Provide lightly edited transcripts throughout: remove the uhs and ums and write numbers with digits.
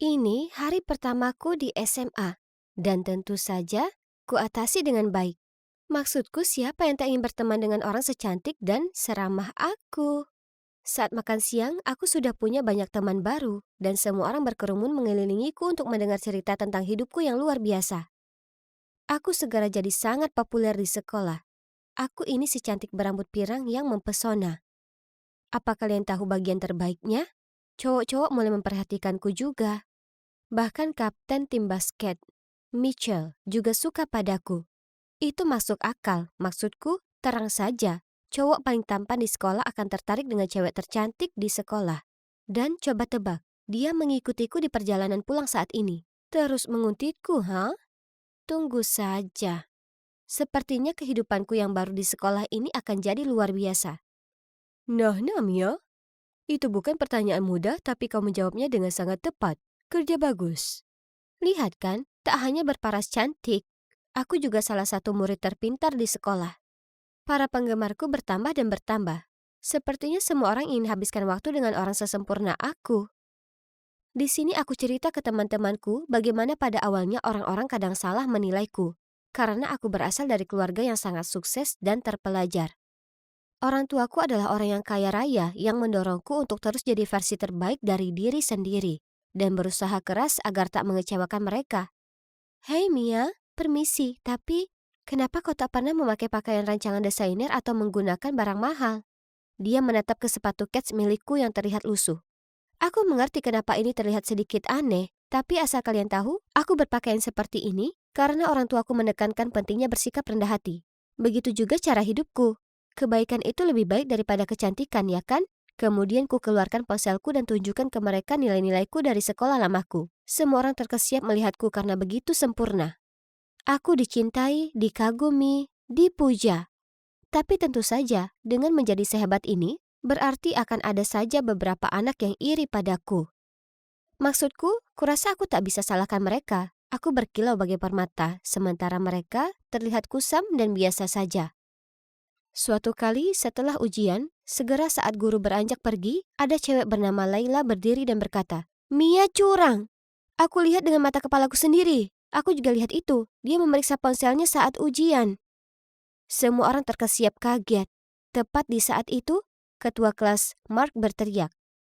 Ini hari pertamaku di SMA, dan tentu saja kuatasi dengan baik. Maksudku siapa yang tak ingin berteman dengan orang secantik dan seramah aku? Saat makan siang, aku sudah punya banyak teman baru, dan semua orang berkerumun mengelilingiku untuk mendengar cerita tentang hidupku yang luar biasa. Aku segera jadi sangat populer di sekolah. Aku ini si cantik berambut pirang yang mempesona. Apa kalian tahu bagian terbaiknya? Cowok-cowok mulai memperhatikanku juga. Bahkan kapten tim basket, Mitchell, juga suka padaku. Itu masuk akal, maksudku terang saja. Cowok paling tampan di sekolah akan tertarik dengan cewek tercantik di sekolah. Dan coba tebak, dia mengikutiku di perjalanan pulang saat ini. Terus menguntitku, ha? Tunggu saja. Sepertinya kehidupanku yang baru di sekolah ini akan jadi luar biasa. Nah, Namia, itu bukan pertanyaan mudah tapi kau menjawabnya dengan sangat tepat. Kerja bagus. Lihat kan, tak hanya berparas cantik, aku juga salah satu murid terpintar di sekolah. Para penggemarku bertambah dan bertambah. Sepertinya semua orang ingin habiskan waktu dengan orang sesempurna aku. Di sini aku cerita ke teman-temanku bagaimana pada awalnya orang-orang kadang salah menilaiku. Karena aku berasal dari keluarga yang sangat sukses dan terpelajar. Orang tuaku adalah orang yang kaya raya yang mendorongku untuk terus jadi versi terbaik dari diri sendiri. Dan berusaha keras agar tak mengecewakan mereka. Hei Mia, permisi, tapi kenapa kau tak pernah memakai pakaian rancangan desainer atau menggunakan barang mahal? Dia menatap ke sepatu kets milikku yang terlihat lusuh. Aku mengerti kenapa ini terlihat sedikit aneh, tapi asal kalian tahu, aku berpakaian seperti ini karena orang tuaku menekankan pentingnya bersikap rendah hati. Begitu juga cara hidupku. Kebaikan itu lebih baik daripada kecantikan, ya kan? Kemudian ku keluarkan ponselku dan tunjukkan ke mereka nilai-nilaiku dari sekolah lamaku. Semua orang terkesiap melihatku karena begitu sempurna. Aku dicintai, dikagumi, dipuja. Tapi tentu saja, dengan menjadi sehebat ini, berarti akan ada saja beberapa anak yang iri padaku. Maksudku, kurasa aku tak bisa salahkan mereka. Aku berkilau bagai permata, sementara mereka terlihat kusam dan biasa saja. Suatu kali setelah ujian, segera saat guru beranjak pergi, ada cewek bernama Laila berdiri dan berkata, "Mia curang. Aku lihat dengan mata kepalaku sendiri. Aku juga lihat itu. Dia memeriksa ponselnya saat ujian." Semua orang terkesiap kaget. Tepat di saat itu, ketua kelas Mark berteriak,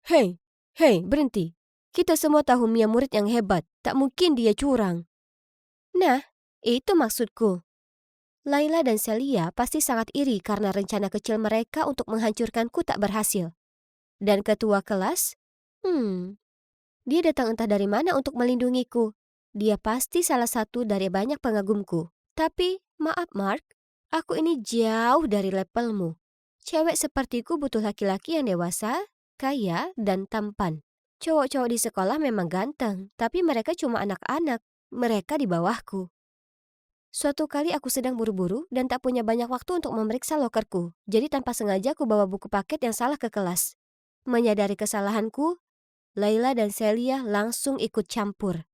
"Hei, hei, berhenti. Kita semua tahu Mia murid yang hebat. Tak mungkin dia curang." Nah, itu maksudku. Laila dan Celia pasti sangat iri karena rencana kecil mereka untuk menghancurkanku tak berhasil. Dan ketua kelas? Dia datang entah dari mana untuk melindungiku. Dia pasti salah satu dari banyak pengagumku. Tapi, maaf Mark, aku ini jauh dari levelmu. Cewek sepertiku butuh laki-laki yang dewasa, kaya, dan tampan. Cowok-cowok di sekolah memang ganteng, tapi mereka cuma anak-anak. Mereka di bawahku. Suatu kali aku sedang buru-buru dan tak punya banyak waktu untuk memeriksa lokerku. Jadi tanpa sengaja aku bawa buku paket yang salah ke kelas. Menyadari kesalahanku, Laila dan Celia langsung ikut campur.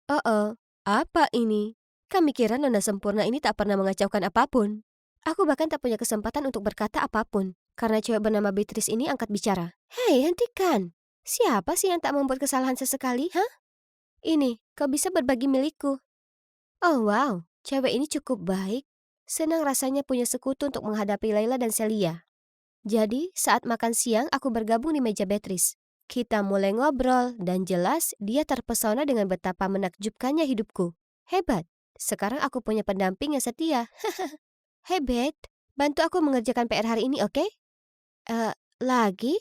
Oh, apa ini? Kami kira nona sempurna ini tak pernah mengacaukan apapun. Aku bahkan tak punya kesempatan untuk berkata apapun, karena cewek bernama Beatrice ini angkat bicara. Hei, hentikan! Siapa sih yang tak membuat kesalahan sesekali, hah? Ini, kau bisa berbagi milikku. Oh wow, cewek ini cukup baik. Senang rasanya punya sekutu untuk menghadapi Laila dan Celia. Jadi, saat makan siang aku bergabung di meja Beatrice. Kita mulai ngobrol dan jelas dia terpesona dengan betapa menakjubkannya hidupku. Hebat, sekarang aku punya pendamping yang setia. Hey Beth, bantu aku mengerjakan PR hari ini, oke? Lagi?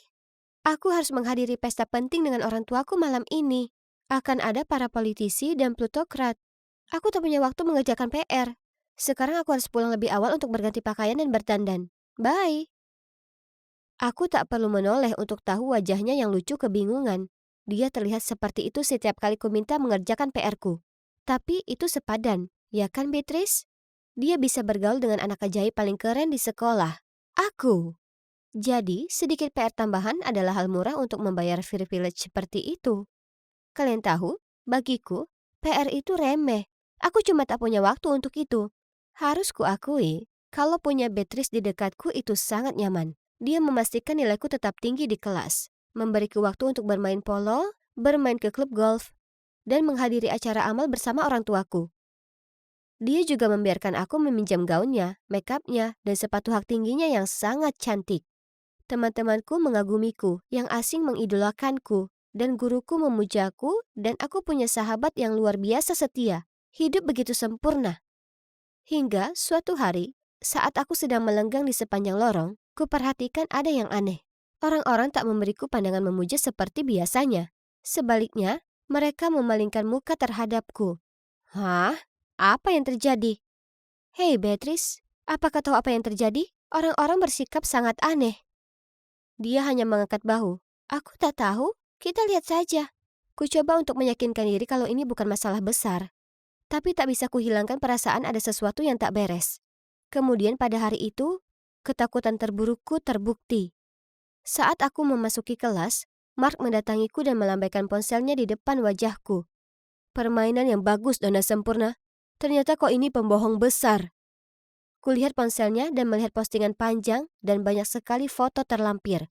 Aku harus menghadiri pesta penting dengan orang tuaku malam ini. Akan ada para politisi dan plutokrat. Aku tak punya waktu mengerjakan PR. Sekarang aku harus pulang lebih awal untuk berganti pakaian dan berdandan. Bye. Aku tak perlu menoleh untuk tahu wajahnya yang lucu kebingungan. Dia terlihat seperti itu setiap kali ku minta mengerjakan PR-ku. Tapi itu sepadan, ya kan Beatrice? Dia bisa bergaul dengan anak ajaib paling keren di sekolah. Aku. Jadi, sedikit PR tambahan adalah hal murah untuk membayar privilege seperti itu. Kalian tahu, bagiku, PR itu remeh. Aku cuma tak punya waktu untuk itu. Harus kuakui, kalau punya Beatrice di dekatku itu sangat nyaman. Dia memastikan nilaiku tetap tinggi di kelas, memberiku waktu untuk bermain polo, bermain ke klub golf, dan menghadiri acara amal bersama orang tuaku. Dia juga membiarkan aku meminjam gaunnya, makeupnya, dan sepatu hak tingginya yang sangat cantik. Teman-temanku mengagumiku, yang asing mengidolakanku, dan guruku memujaku, dan aku punya sahabat yang luar biasa setia. Hidup begitu sempurna. Hingga suatu hari, saat aku sedang melenggang di sepanjang lorong, kuperhatikan ada yang aneh. Orang-orang tak memberiku pandangan memuja seperti biasanya. Sebaliknya, mereka memalingkan muka terhadapku. Hah? Apa yang terjadi? Hei Beatrice, apakah tahu apa yang terjadi? Orang-orang bersikap sangat aneh. Dia hanya mengangkat bahu. Aku tak tahu, kita lihat saja. Ku coba untuk meyakinkan diri kalau ini bukan masalah besar. Tapi tak bisa kuhilangkan perasaan ada sesuatu yang tak beres. Kemudian pada hari itu, ketakutan terburukku terbukti. Saat aku memasuki kelas, Mark mendatangiku dan melambaikan ponselnya di depan wajahku. Permainan yang bagus dan sempurna. Ternyata kau ini pembohong besar. Kulihat ponselnya dan melihat postingan panjang dan banyak sekali foto terlampir.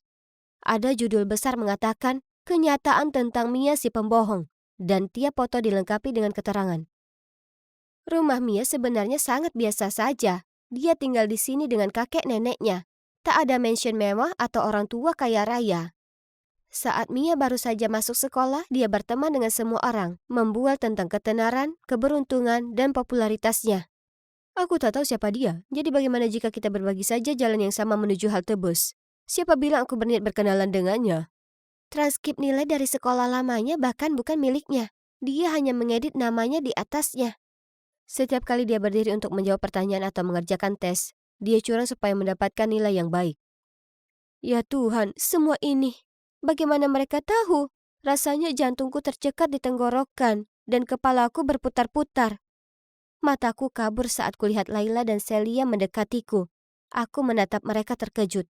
Ada judul besar mengatakan, kenyataan tentang Mia si pembohong. Dan tiap foto dilengkapi dengan keterangan. Rumah Mia sebenarnya sangat biasa saja. Dia tinggal di sini dengan kakek neneknya. Tak ada mansion mewah atau orang tua kaya raya. Saat Mia baru saja masuk sekolah, dia berteman dengan semua orang, membual tentang ketenaran, keberuntungan, dan popularitasnya. Aku tak tahu siapa dia, jadi bagaimana jika kita berbagi saja jalan yang sama menuju halte bus? Siapa bilang aku berniat berkenalan dengannya? Transkrip nilai dari sekolah lamanya bahkan bukan miliknya. Dia hanya mengedit namanya di atasnya. Setiap kali dia berdiri untuk menjawab pertanyaan atau mengerjakan tes, dia curang supaya mendapatkan nilai yang baik. Ya Tuhan, semua ini. Bagaimana mereka tahu? Rasanya jantungku tercekat di tenggorokan dan kepalaku berputar-putar. Mataku kabur saat kulihat Laila dan Celia mendekatiku. Aku menatap mereka terkejut.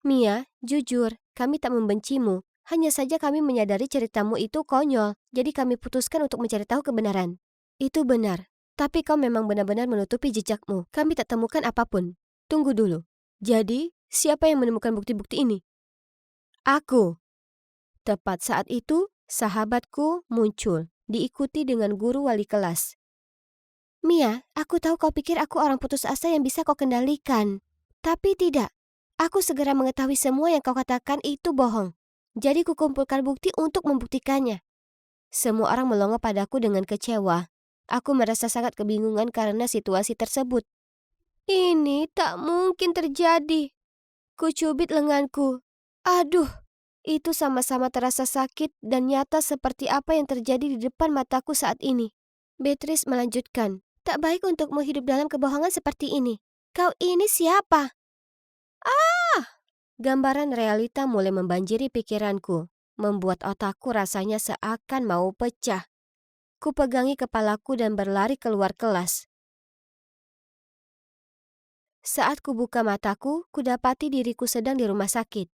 Mia, jujur, kami tak membencimu. Hanya saja kami menyadari ceritamu itu konyol, jadi kami putuskan untuk mencari tahu kebenaran. Itu benar, tapi kau memang benar-benar menutupi jejakmu. Kami tak temukan apapun. Tunggu dulu. Jadi, siapa yang menemukan bukti-bukti ini? Aku. Tepat saat itu, sahabatku muncul, diikuti dengan guru wali kelas. Mia, aku tahu kau pikir aku orang putus asa yang bisa kau kendalikan. Tapi tidak. Aku segera mengetahui semua yang kau katakan itu bohong. Jadi kukumpulkan bukti untuk membuktikannya. Semua orang melongo padaku dengan kecewa. Aku merasa sangat kebingungan karena situasi tersebut. Ini tak mungkin terjadi. Kucubit lenganku. Aduh, itu sama-sama terasa sakit dan nyata seperti apa yang terjadi di depan mataku saat ini. Beatrice melanjutkan, tak baik untukmu hidup dalam kebohongan seperti ini. Kau ini siapa? Gambaran realita mulai membanjiri pikiranku, membuat otakku rasanya seakan mau pecah. Kupegangi kepalaku dan berlari keluar kelas. Saat kubuka mataku, kudapati diriku sedang di rumah sakit.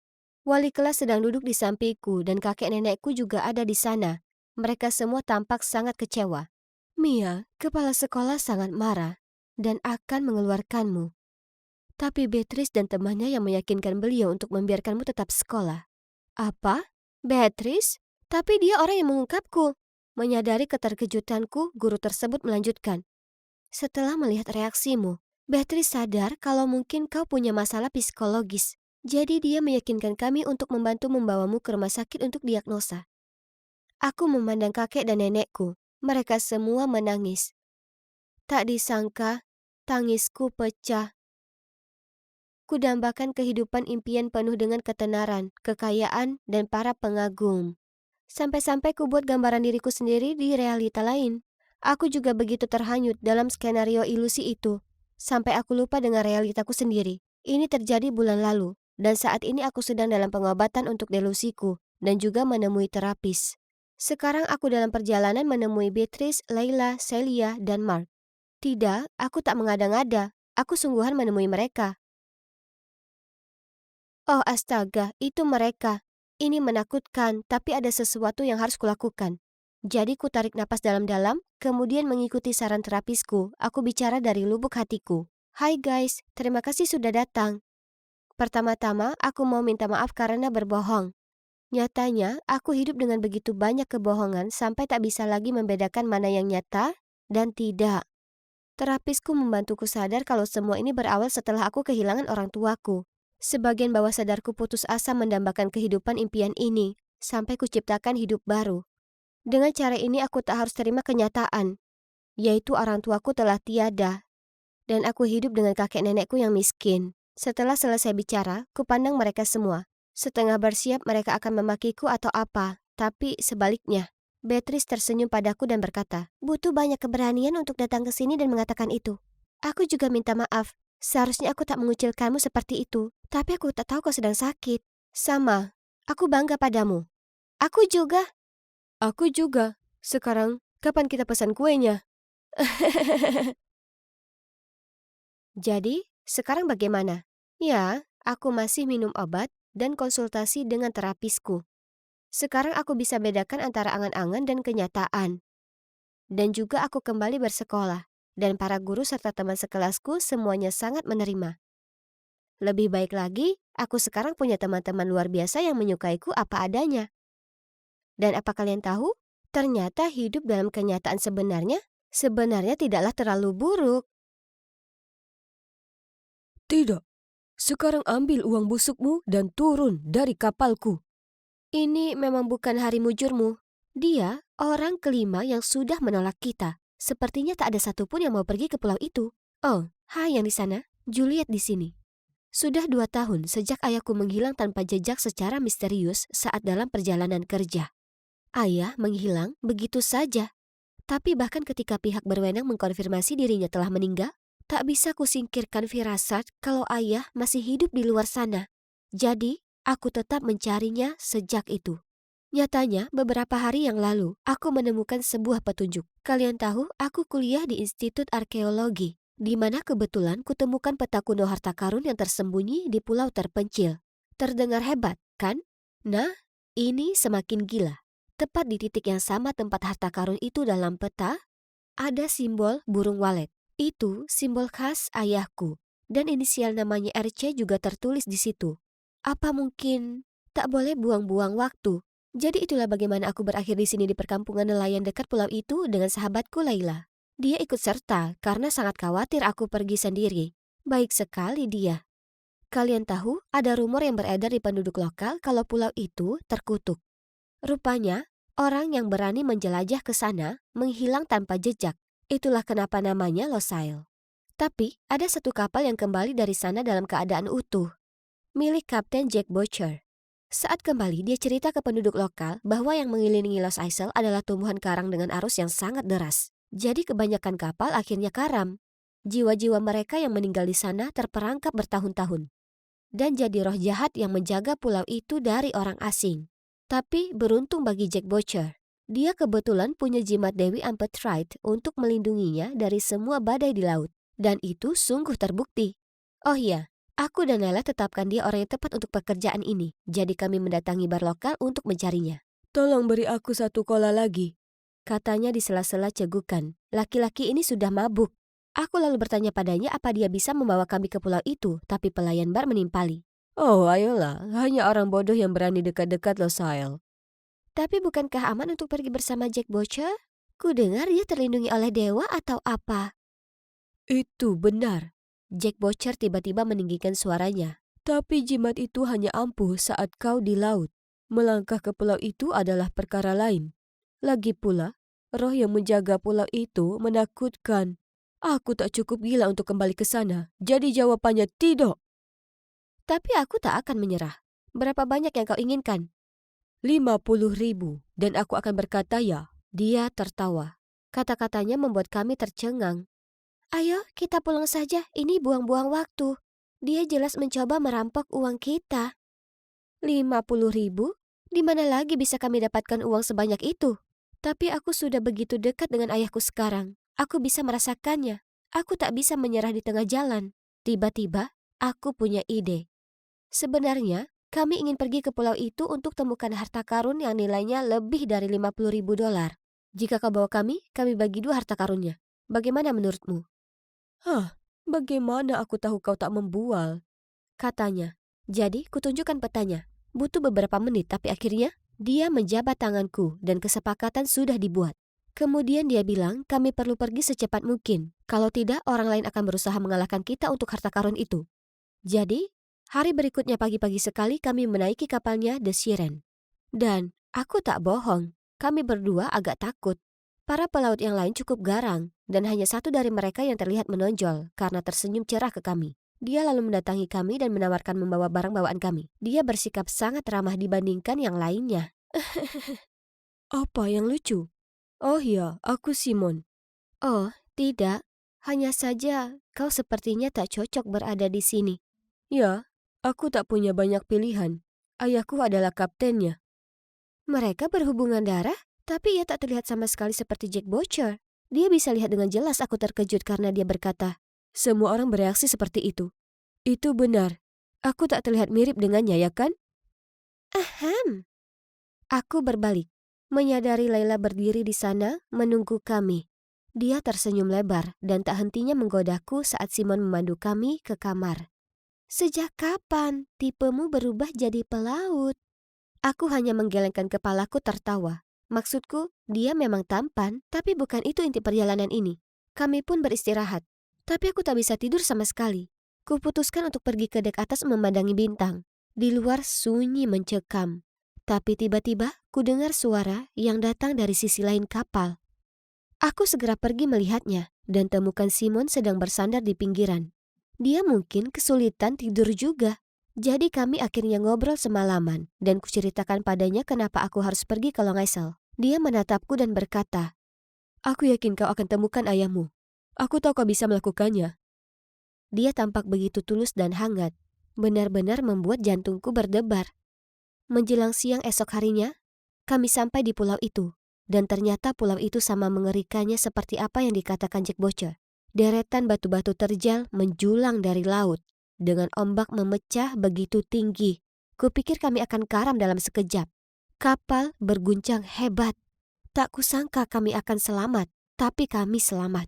Wali kelas sedang duduk di sampingku dan kakek nenekku juga ada di sana. Mereka semua tampak sangat kecewa. Mia, kepala sekolah sangat marah dan akan mengeluarkanmu. Tapi Beatrice dan temannya yang meyakinkan beliau untuk membiarkanmu tetap sekolah. Apa? Beatrice? Tapi dia orang yang mengungkapku. Menyadari keterkejutanku, guru tersebut melanjutkan. Setelah melihat reaksimu, Beatrice sadar kalau mungkin kau punya masalah psikologis. Jadi dia meyakinkan kami untuk membantu membawamu ke rumah sakit untuk diagnosa. Aku memandang kakek dan nenekku. Mereka semua menangis. Tak disangka, tangisku pecah. Kudambakan kehidupan impian penuh dengan ketenaran, kekayaan, dan para pengagum. Sampai-sampai kubuat gambaran diriku sendiri di realita lain. Aku juga begitu terhanyut dalam skenario ilusi itu. Sampai aku lupa dengan realitaku sendiri. Ini terjadi bulan lalu, dan saat ini aku sedang dalam pengobatan untuk delusiku, dan juga menemui terapis. Sekarang aku dalam perjalanan menemui Beatrice, Laila, Celia, dan Mark. Tidak, aku tak mengada-ngada. Aku sungguhan menemui mereka. Oh astaga, itu mereka. Ini menakutkan, tapi ada sesuatu yang harus kulakukan. Jadi ku tarik napas dalam-dalam, kemudian mengikuti saran terapisku. Aku bicara dari lubuk hatiku. Hai guys, terima kasih sudah datang. Pertama-tama, aku mau minta maaf karena berbohong. Nyatanya, aku hidup dengan begitu banyak kebohongan sampai tak bisa lagi membedakan mana yang nyata dan tidak. Terapisku membantuku sadar kalau semua ini berawal setelah aku kehilangan orang tuaku. Sebagian bawah sadarku putus asa mendambakan kehidupan impian ini, sampai kuciptakan hidup baru. Dengan cara ini aku tak harus terima kenyataan, yaitu orang tuaku telah tiada, dan aku hidup dengan kakek nenekku yang miskin. Setelah selesai bicara, kupandang mereka semua. Setengah bersiap mereka akan memakiku atau apa, tapi sebaliknya. Beatrice tersenyum padaku dan berkata, butuh banyak keberanian untuk datang ke sini dan mengatakan itu. Aku juga minta maaf. Seharusnya aku tak mengucilkanmu seperti itu, tapi aku tak tahu kau sedang sakit. Sama, aku bangga padamu. Aku juga. Aku juga. Sekarang, kapan kita pesan kuenya? Jadi, sekarang bagaimana? Ya, aku masih minum obat dan konsultasi dengan terapisku. Sekarang aku bisa bedakan antara angan-angan dan kenyataan. Dan juga aku kembali bersekolah. Dan para guru serta teman sekelasku semuanya sangat menerima. Lebih baik lagi, aku sekarang punya teman-teman luar biasa yang menyukaiku apa adanya. Dan apa kalian tahu? Ternyata hidup dalam kenyataan sebenarnya tidaklah terlalu buruk. Tidak. Sekarang ambil uang busukmu dan turun dari kapalku. Ini memang bukan hari mujurmu. Dia orang kelima yang sudah menolak kita. Sepertinya tak ada satupun yang mau pergi ke pulau itu. Oh, hai yang di sana. Juliet di sini. Sudah 2 tahun sejak ayahku menghilang tanpa jejak secara misterius saat dalam perjalanan kerja. Ayah menghilang begitu saja. Tapi bahkan ketika pihak berwenang mengkonfirmasi dirinya telah meninggal, tak bisa kusingkirkan firasat kalau ayah masih hidup di luar sana. Jadi, aku tetap mencarinya sejak itu. Nyatanya, beberapa hari yang lalu, aku menemukan sebuah petunjuk. Kalian tahu, aku kuliah di Institut Arkeologi, di mana kebetulan kutemukan peta kuno harta karun yang tersembunyi di pulau terpencil. Terdengar hebat, kan? Nah, ini semakin gila. Tepat di titik yang sama tempat harta karun itu dalam peta, ada simbol burung walet. Itu simbol khas ayahku. Dan inisial namanya RC juga tertulis di situ. Apa mungkin tak boleh buang-buang waktu? Jadi itulah bagaimana aku berakhir di sini di perkampungan nelayan dekat pulau itu dengan sahabatku Laila. Dia ikut serta karena sangat khawatir aku pergi sendiri. Baik sekali dia. Kalian tahu, ada rumor yang beredar di penduduk lokal kalau pulau itu terkutuk. Rupanya, orang yang berani menjelajah ke sana menghilang tanpa jejak. Itulah kenapa namanya Lost Isle. Tapi, ada satu kapal yang kembali dari sana dalam keadaan utuh, milik Kapten Jack Butcher. Saat kembali, dia cerita ke penduduk lokal bahwa yang mengelilingi Lost Isle adalah tumbuhan karang dengan arus yang sangat deras. Jadi kebanyakan kapal akhirnya karam. Jiwa-jiwa mereka yang meninggal di sana terperangkap bertahun-tahun. Dan jadi roh jahat yang menjaga pulau itu dari orang asing. Tapi beruntung bagi Jack Butcher, dia kebetulan punya jimat Dewi Amphitrite untuk melindunginya dari semua badai di laut. Dan itu sungguh terbukti. Oh iya, aku dan Nella tetapkan dia orang yang tepat untuk pekerjaan ini. Jadi kami mendatangi bar lokal untuk mencarinya. Tolong beri aku satu kola lagi, katanya di sela-sela cegukan. Laki-laki ini sudah mabuk. Aku lalu bertanya padanya apa dia bisa membawa kami ke pulau itu, tapi pelayan bar menimpali. Oh, ayolah, hanya orang bodoh yang berani dekat-dekat Lost Isle. Tapi bukankah aman untuk pergi bersama Jack Butcher? Ku dengar dia terlindungi oleh dewa atau apa? Itu benar. Jack Butcher tiba-tiba meninggikan suaranya. Tapi jimat itu hanya ampuh saat kau di laut. Melangkah ke pulau itu adalah perkara lain. Lagi pula, roh yang menjaga pulau itu menakutkan. Aku tak cukup gila untuk kembali ke sana. Jadi jawabannya tidak. Tapi aku tak akan menyerah. Berapa banyak yang kau inginkan? 50.000. Dan aku akan berkata ya. Dia tertawa. Kata-katanya membuat kami tercengang. Ayo kita pulang saja, ini buang-buang waktu. Dia jelas mencoba merampok uang kita. 50.000? Di mana lagi bisa kami dapatkan uang sebanyak itu? Tapi aku sudah begitu dekat dengan ayahku sekarang. Aku bisa merasakannya. Aku tak bisa menyerah di tengah jalan. Tiba-tiba, aku punya ide. Sebenarnya, kami ingin pergi ke pulau itu untuk temukan harta karun yang nilainya lebih dari 50.000 dolar. Jika kau bawa kami bagi 2 harta karunnya. Bagaimana menurutmu? Hah, bagaimana aku tahu kau tak membual? Katanya. Jadi, kutunjukkan petanya. Butuh beberapa menit tapi akhirnya dia menjabat tanganku dan kesepakatan sudah dibuat. Kemudian dia bilang kami perlu pergi secepat mungkin. Kalau tidak orang lain akan berusaha mengalahkan kita untuk harta karun itu. Jadi, hari berikutnya pagi-pagi sekali kami menaiki kapalnya The Siren. Dan aku tak bohong, kami berdua agak takut. Para pelaut yang lain cukup garang dan hanya satu dari mereka yang terlihat menonjol karena tersenyum cerah ke kami. Dia lalu mendatangi kami dan menawarkan membawa barang bawaan kami. Dia bersikap sangat ramah dibandingkan yang lainnya. Apa yang lucu? Oh ya, aku Simon. Oh, tidak. Hanya saja kau sepertinya tak cocok berada di sini. Ya, aku tak punya banyak pilihan. Ayahku adalah kaptennya. Mereka berhubungan darah, tapi ia tak terlihat sama sekali seperti Jack Butcher. Dia bisa lihat dengan jelas aku terkejut karena dia berkata, semua orang bereaksi seperti itu. Itu benar. Aku tak terlihat mirip dengannya, ya kan? Ahem. Aku berbalik, menyadari Laila berdiri di sana menunggu kami. Dia tersenyum lebar dan tak hentinya menggodaku saat Simon memandu kami ke kamar. Sejak kapan tipemu berubah jadi pelaut? Aku hanya menggelengkan kepalaku tertawa. Maksudku, dia memang tampan, tapi bukan itu inti perjalanan ini. Kami pun beristirahat. Tapi aku tak bisa tidur sama sekali. Kuputuskan untuk pergi ke dek atas memandangi bintang. Di luar sunyi mencekam. Tapi tiba-tiba ku dengar suara yang datang dari sisi lain kapal. Aku segera pergi melihatnya dan temukan Simon sedang bersandar di pinggiran. Dia mungkin kesulitan tidur juga. Jadi kami akhirnya ngobrol semalaman dan kuceritakan padanya kenapa aku harus pergi ke Long Isle. Dia menatapku dan berkata, aku yakin kau akan temukan ayahmu. Aku tahu kau bisa melakukannya. Dia tampak begitu tulus dan hangat, benar-benar membuat jantungku berdebar. Menjelang siang esok harinya, kami sampai di pulau itu. Dan ternyata pulau itu sama mengerikannya seperti apa yang dikatakan Jack Butcher. Deretan batu-batu terjal menjulang dari laut. Dengan ombak memecah begitu tinggi. Kupikir kami akan karam dalam sekejap. Kapal berguncang hebat. Tak kusangka kami akan selamat, tapi kami selamat.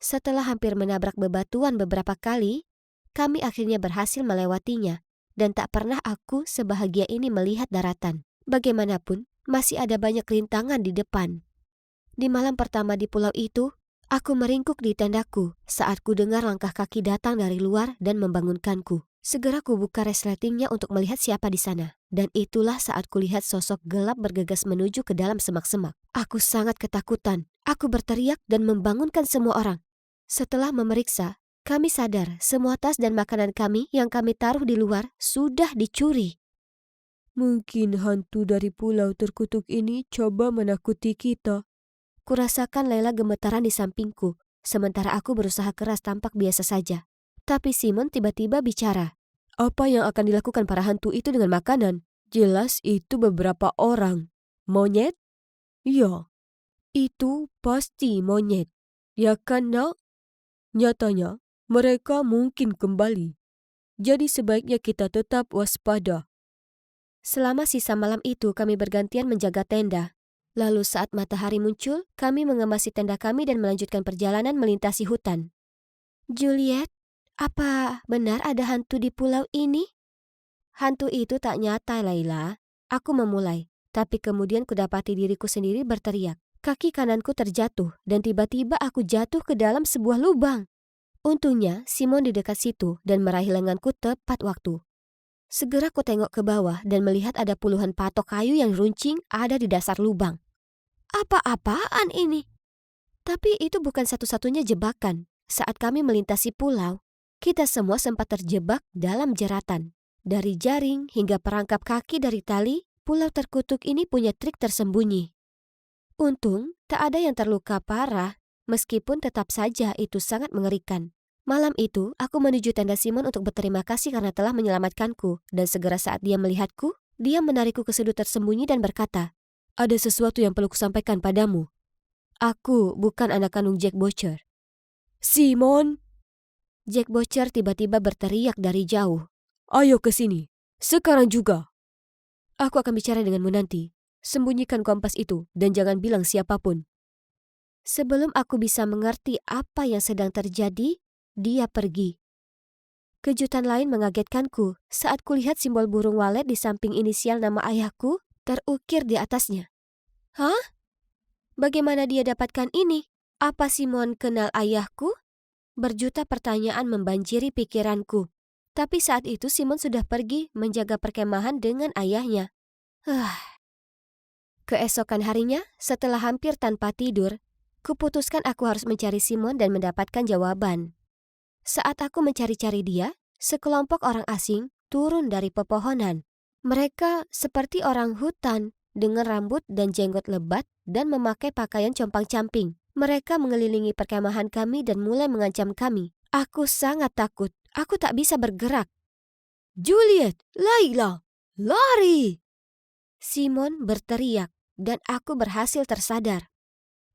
Setelah hampir menabrak bebatuan beberapa kali, kami akhirnya berhasil melewatinya. Dan tak pernah aku sebahagia ini melihat daratan. Bagaimanapun, masih ada banyak rintangan di depan. Di malam pertama di pulau itu, aku meringkuk di tendaku saat ku dengar langkah kaki datang dari luar dan membangunkanku. Segera ku buka resletingnya untuk melihat siapa di sana. Dan itulah saat kulihat sosok gelap bergegas menuju ke dalam semak-semak. Aku sangat ketakutan. Aku berteriak dan membangunkan semua orang. Setelah memeriksa, kami sadar semua tas dan makanan kami yang kami taruh di luar sudah dicuri. Mungkin hantu dari pulau terkutuk ini coba menakuti kita. Kurasakan Laila gemetaran di sampingku, sementara aku berusaha keras tampak biasa saja. Tapi Simon tiba-tiba bicara. Apa yang akan dilakukan para hantu itu dengan makanan? Jelas itu beberapa orang. Monyet? Ya, itu pasti monyet. Ya kan, nak? Nyatanya, mereka mungkin kembali. Jadi sebaiknya kita tetap waspada. Selama sisa malam itu kami bergantian menjaga tenda. Lalu saat matahari muncul, kami mengemasi tenda kami dan melanjutkan perjalanan melintasi hutan. Juliet, apa benar ada hantu di pulau ini? Hantu itu tak nyata, Laila. Aku memulai, tapi kemudian kudapati diriku sendiri berteriak. Kaki kananku terjatuh dan tiba-tiba aku jatuh ke dalam sebuah lubang. Untungnya Simon di dekat situ dan meraih lenganku tepat waktu. Segera ku tengok ke bawah dan melihat ada puluhan patok kayu yang runcing ada di dasar lubang. Apa-apaan ini? Tapi itu bukan satu-satunya jebakan. Saat kami melintasi pulau, kita semua sempat terjebak dalam jeratan. Dari jaring hingga perangkap kaki dari tali, pulau terkutuk ini punya trik tersembunyi. Untung tak ada yang terluka parah, meskipun tetap saja itu sangat mengerikan. Malam itu, aku menuju tenda Simon untuk berterima kasih karena telah menyelamatkanku, dan segera saat dia melihatku, dia menarikku ke sudut tersembunyi dan berkata, ada sesuatu yang perlu kusampaikan padamu. Aku bukan anak kandung Jack Butcher. Simon! Jack Butcher tiba-tiba berteriak dari jauh. Ayo ke sini, sekarang juga. Aku akan bicara denganmu nanti. Sembunyikan kompas itu dan jangan bilang siapapun. Sebelum aku bisa mengerti apa yang sedang terjadi, dia pergi. Kejutan lain mengagetkanku saat kulihat simbol burung walet di samping inisial nama ayahku terukir di atasnya. Hah? Bagaimana dia dapatkan ini? Apa Simon kenal ayahku? Berjuta pertanyaan membanjiri pikiranku. Tapi saat itu Simon sudah pergi menjaga perkemahan dengan ayahnya. Keesokan harinya, setelah hampir tanpa tidur, kuputuskan aku harus mencari Simon dan mendapatkan jawaban. Saat aku mencari-cari dia, sekelompok orang asing turun dari pepohonan. Mereka seperti orang hutan dengan rambut dan jenggot lebat dan memakai pakaian compang-camping. Mereka mengelilingi perkemahan kami dan mulai mengancam kami. Aku sangat takut. Aku tak bisa bergerak. "Juliet, Layla, lari!" Simon berteriak dan aku berhasil tersadar.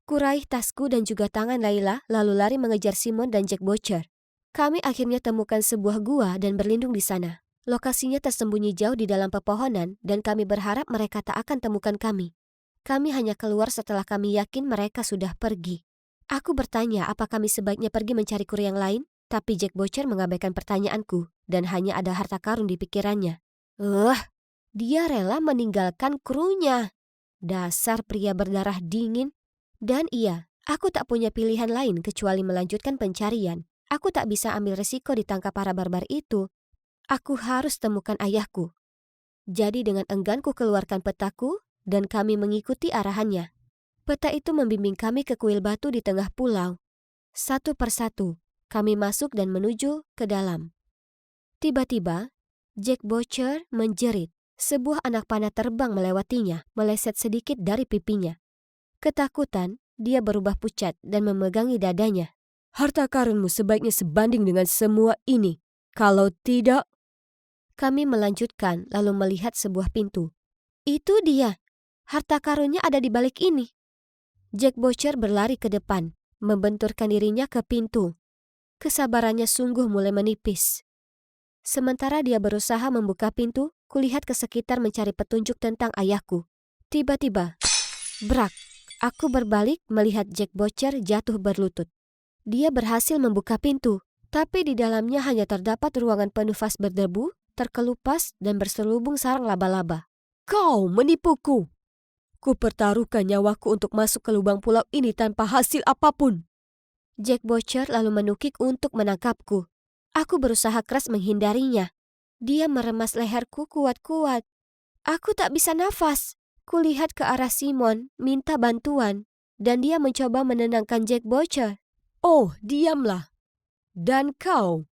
Kuraih tasku dan juga tangan Layla lalu lari mengejar Simon dan Jack Butcher. Kami akhirnya temukan sebuah gua dan berlindung di sana. Lokasinya tersembunyi jauh di dalam pepohonan dan kami berharap mereka tak akan temukan kami. Kami hanya keluar setelah kami yakin mereka sudah pergi. Aku bertanya apa kami sebaiknya pergi mencari kru yang lain, tapi Jack Butcher mengabaikan pertanyaanku dan hanya ada harta karun di pikirannya. Dia rela meninggalkan krunya. Dasar pria berdarah dingin. Dan iya, aku tak punya pilihan lain kecuali melanjutkan pencarian. Aku tak bisa ambil resiko ditangkap para barbar itu. Aku harus temukan ayahku. Jadi dengan enggan ku keluarkan petaku dan kami mengikuti arahannya. Peta itu membimbing kami ke kuil batu di tengah pulau. Satu persatu, kami masuk dan menuju ke dalam. Tiba-tiba, Jack Butcher menjerit. Sebuah anak panah terbang melewatinya, meleset sedikit dari pipinya. Ketakutan, dia berubah pucat dan memegangi dadanya. "Harta karunmu sebaiknya sebanding dengan semua ini. Kalau tidak..." Kami melanjutkan lalu melihat sebuah pintu. "Itu dia. Harta karunnya ada di balik ini." Jack Butcher berlari ke depan, membenturkan dirinya ke pintu. Kesabarannya sungguh mulai menipis. Sementara dia berusaha membuka pintu, kulihat ke sekitar mencari petunjuk tentang ayahku. Tiba-tiba, brak, aku berbalik melihat Jack Butcher jatuh berlutut. Dia berhasil membuka pintu, tapi di dalamnya hanya terdapat ruangan penuh vas berdebu, terkelupas dan berselubung sarang laba-laba. "Kau menipuku! Ku pertaruhkan nyawaku untuk masuk ke lubang pulau ini tanpa hasil apapun." Jack Butcher lalu menukik untuk menangkapku. Aku berusaha keras menghindarinya. Dia meremas leherku kuat-kuat. Aku tak bisa nafas. Kulihat ke arah Simon, minta bantuan, dan dia mencoba menenangkan Jack Butcher. "Oh, diamlah. Dan kau,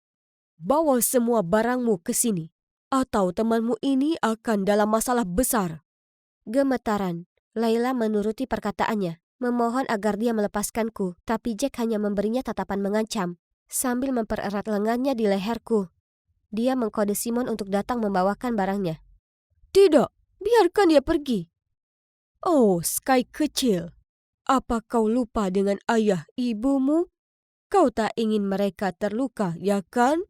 bawa semua barangmu ke sini, atau temanmu ini akan dalam masalah besar." Gemetaran, Layla menuruti perkataannya, memohon agar dia melepaskanku, tapi Jack hanya memberinya tatapan mengancam, sambil mempererat lengannya di leherku. Dia mengkode Simon untuk datang membawakan barangnya. "Tidak, biarkan dia pergi." "Oh, Sky kecil, apa kau lupa dengan ayah ibumu? Kau tak ingin mereka terluka, ya kan?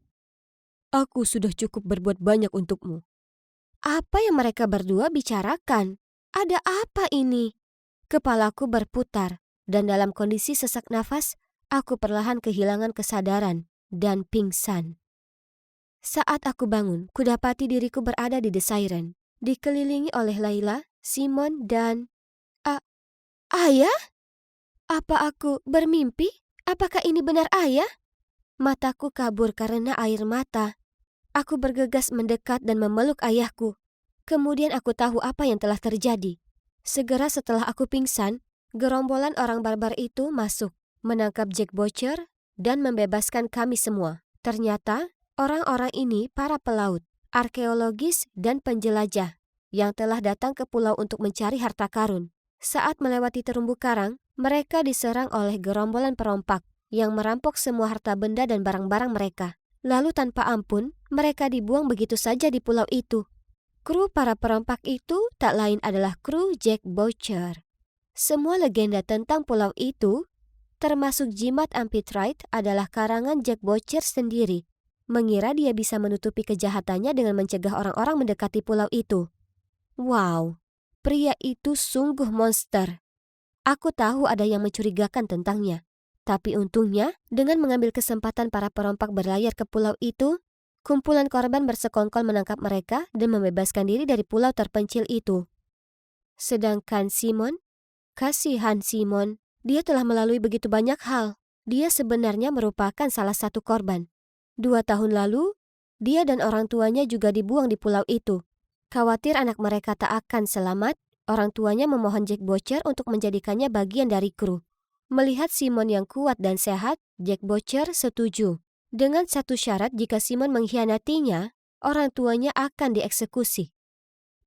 Aku sudah cukup berbuat banyak untukmu." Apa yang mereka berdua bicarakan? Ada apa ini? Kepalaku berputar, dan dalam kondisi sesak nafas, aku perlahan kehilangan kesadaran dan pingsan. Saat aku bangun, kudapati diriku berada di The Siren, dikelilingi oleh Layla, Simon, dan... Ayah? Apa aku bermimpi? Apakah ini benar ayah? Mataku kabur karena air mata. Aku bergegas mendekat dan memeluk ayahku. Kemudian aku tahu apa yang telah terjadi. Segera setelah aku pingsan, gerombolan orang barbar itu masuk, menangkap Jack Butcher, dan membebaskan kami semua. Ternyata, orang-orang ini para pelaut, arkeologis, dan penjelajah yang telah datang ke pulau untuk mencari harta karun. Saat melewati terumbu karang, mereka diserang oleh gerombolan perompak yang merampok semua harta benda dan barang-barang mereka. Lalu tanpa ampun, mereka dibuang begitu saja di pulau itu. Kru para perompak itu tak lain adalah kru Jack Butcher. Semua legenda tentang pulau itu, termasuk jimat Amphitrite, adalah karangan Jack Butcher sendiri. Mengira dia bisa menutupi kejahatannya dengan mencegah orang-orang mendekati pulau itu. Wow, pria itu sungguh monster. Aku tahu ada yang mencurigakan tentangnya. Tapi untungnya, dengan mengambil kesempatan para perompak berlayar ke pulau itu, Kumpulan korban bersekongkol menangkap mereka dan membebaskan diri dari pulau terpencil itu. Sedangkan Simon, kasihan Simon, dia telah melalui begitu banyak hal. Dia sebenarnya merupakan salah satu korban. 2 tahun lalu, dia dan orang tuanya juga dibuang di pulau itu. Khawatir anak mereka tak akan selamat, orang tuanya memohon Jack Butcher untuk menjadikannya bagian dari kru. Melihat Simon yang kuat dan sehat, Jack Butcher setuju. Dengan satu syarat, jika Simon mengkhianatinya, orang tuanya akan dieksekusi.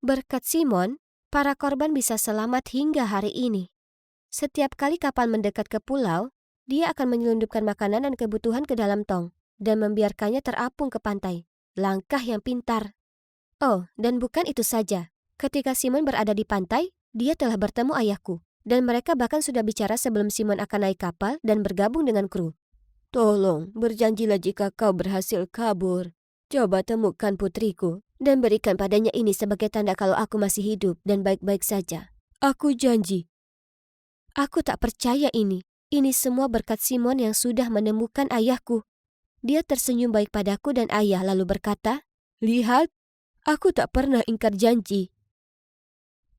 Berkat Simon, para korban bisa selamat hingga hari ini. Setiap kali kapal mendekat ke pulau, dia akan menyelundupkan makanan dan kebutuhan ke dalam tong dan membiarkannya terapung ke pantai. Langkah yang pintar. Oh, dan bukan itu saja. Ketika Simon berada di pantai, dia telah bertemu ayahku. Dan mereka bahkan sudah bicara sebelum Simon akan naik kapal dan bergabung dengan kru. Tolong, berjanjilah jika kau berhasil kabur. Coba temukan putriku dan berikan padanya ini sebagai tanda kalau aku masih hidup dan baik-baik saja. Aku janji. Aku tak percaya ini. Ini semua berkat Simon yang sudah menemukan ayahku. Dia tersenyum baik padaku dan ayah lalu berkata, "Lihat, aku tak pernah ingkar janji."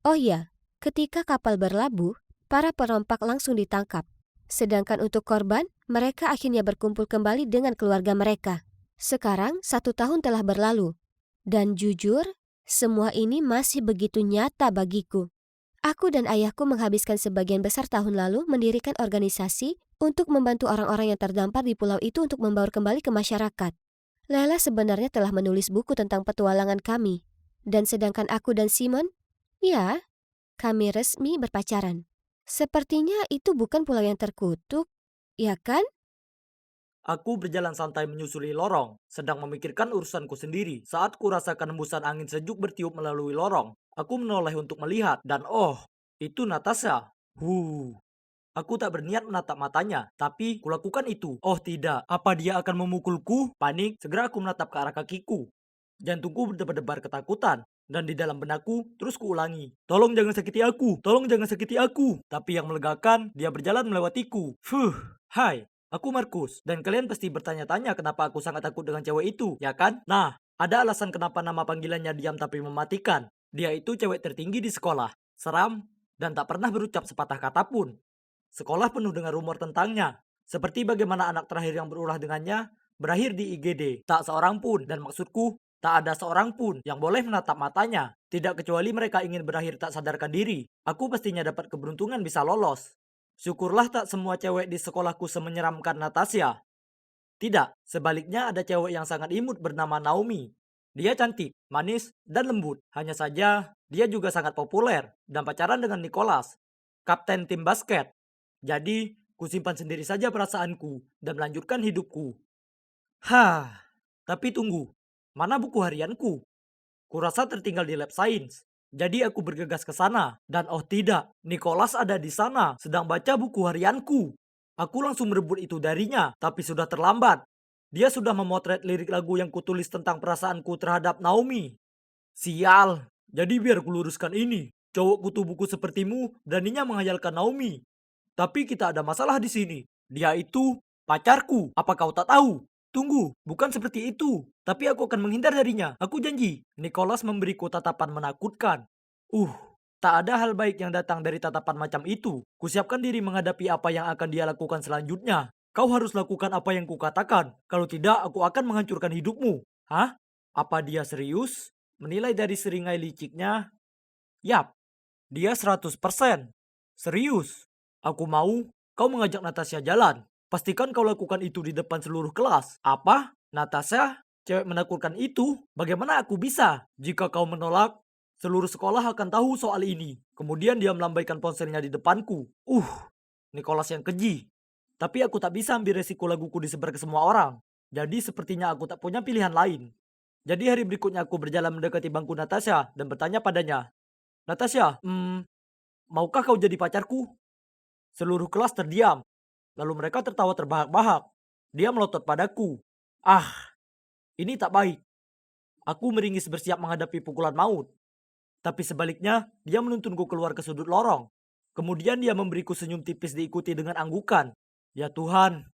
Oh iya, ketika kapal berlabuh, para perompak langsung ditangkap. Sedangkan untuk korban, mereka akhirnya berkumpul kembali dengan keluarga mereka. Sekarang 1 tahun telah berlalu. Dan jujur, semua ini masih begitu nyata bagiku. Aku dan ayahku menghabiskan sebagian besar tahun lalu mendirikan organisasi untuk membantu orang-orang yang terdampar di pulau itu untuk membaur kembali ke masyarakat. Lela sebenarnya telah menulis buku tentang petualangan kami. Dan sedangkan aku dan Simon, ya, kami resmi berpacaran. Sepertinya itu bukan pulau yang terkutuk, ya kan? Aku berjalan santai menyusuri lorong, sedang memikirkan urusanku sendiri. Saat ku rasakan hembusan angin sejuk bertiup melalui lorong, aku menoleh untuk melihat, dan oh, itu Natasha. Aku tak berniat menatap matanya, tapi kulakukan itu. Oh tidak, apa dia akan memukulku? Panik, segera aku menatap ke arah kakiku. Jantungku berdebar-debar ketakutan, dan di dalam benakku terus kuulangi. Tolong jangan sakiti aku, tolong jangan sakiti aku. Tapi yang melegakan, dia berjalan melewatiku. Hai, aku Markus, dan kalian pasti bertanya-tanya kenapa aku sangat takut dengan cewek itu, ya kan? Nah, ada alasan kenapa nama panggilannya diam tapi mematikan. Dia itu cewek tertinggi di sekolah, seram, dan tak pernah berucap sepatah kata pun. Sekolah penuh dengan rumor tentangnya, seperti bagaimana anak terakhir yang berulah dengannya berakhir di IGD. Tak seorang pun, dan maksudku, tak ada seorang pun yang boleh menatap matanya. Tidak kecuali mereka ingin berakhir tak sadarkan diri. Aku pastinya dapat keberuntungan bisa lolos. Syukurlah tak semua cewek di sekolahku semenyeramkan Natasha. Tidak, sebaliknya ada cewek yang sangat imut bernama Naomi. Dia cantik, manis, dan lembut. Hanya saja, dia juga sangat populer dan pacaran dengan Nicholas, kapten tim basket. Jadi, kusimpan sendiri saja perasaanku dan melanjutkan hidupku. Tapi tunggu, mana buku harianku? Kurasa tertinggal di lab science. Jadi aku bergegas ke sana, dan oh tidak, Nicholas ada di sana, sedang baca buku harianku. Aku langsung merebut itu darinya, tapi sudah terlambat. Dia sudah memotret lirik lagu yang kutulis tentang perasaanku terhadap Naomi. Sial, jadi biar kuluruskan ini. Cowok kutu buku sepertimu beraninya menghayalkan Naomi. Tapi kita ada masalah di sini. Dia itu pacarku. Apa kau tak tahu? Tunggu, bukan seperti itu. Tapi aku akan menghindar darinya. Aku janji. Nicholas memberiku tatapan menakutkan. Uh, tak ada hal baik yang datang dari tatapan macam itu. Kusiapkan diri menghadapi apa yang akan dia lakukan selanjutnya. Kau harus lakukan apa yang kukatakan. Kalau tidak, aku akan menghancurkan hidupmu. Hah? Apa dia serius? Menilai dari seringai liciknya, yap, dia 100%. Serius. Aku mau kau mengajak Natasha jalan. Pastikan kau lakukan itu di depan seluruh kelas. Apa? Natasha? Cewek menakutkan itu? Bagaimana aku bisa? Jika kau menolak, seluruh sekolah akan tahu soal ini. Kemudian dia melambaikan ponselnya di depanku. Nicholas yang keji. Tapi aku tak bisa ambil resiko laguku disebar ke semua orang. Jadi sepertinya aku tak punya pilihan lain. Jadi hari berikutnya aku berjalan mendekati bangku Natasha dan bertanya padanya, Natasha, maukah kau jadi pacarku? Seluruh kelas terdiam. Lalu mereka tertawa terbahak-bahak. Dia melotot padaku. Ini tak baik. Aku meringis bersiap menghadapi pukulan maut. Tapi sebaliknya, dia menuntunku keluar ke sudut lorong. Kemudian dia memberiku senyum tipis diikuti dengan anggukan. Ya Tuhan,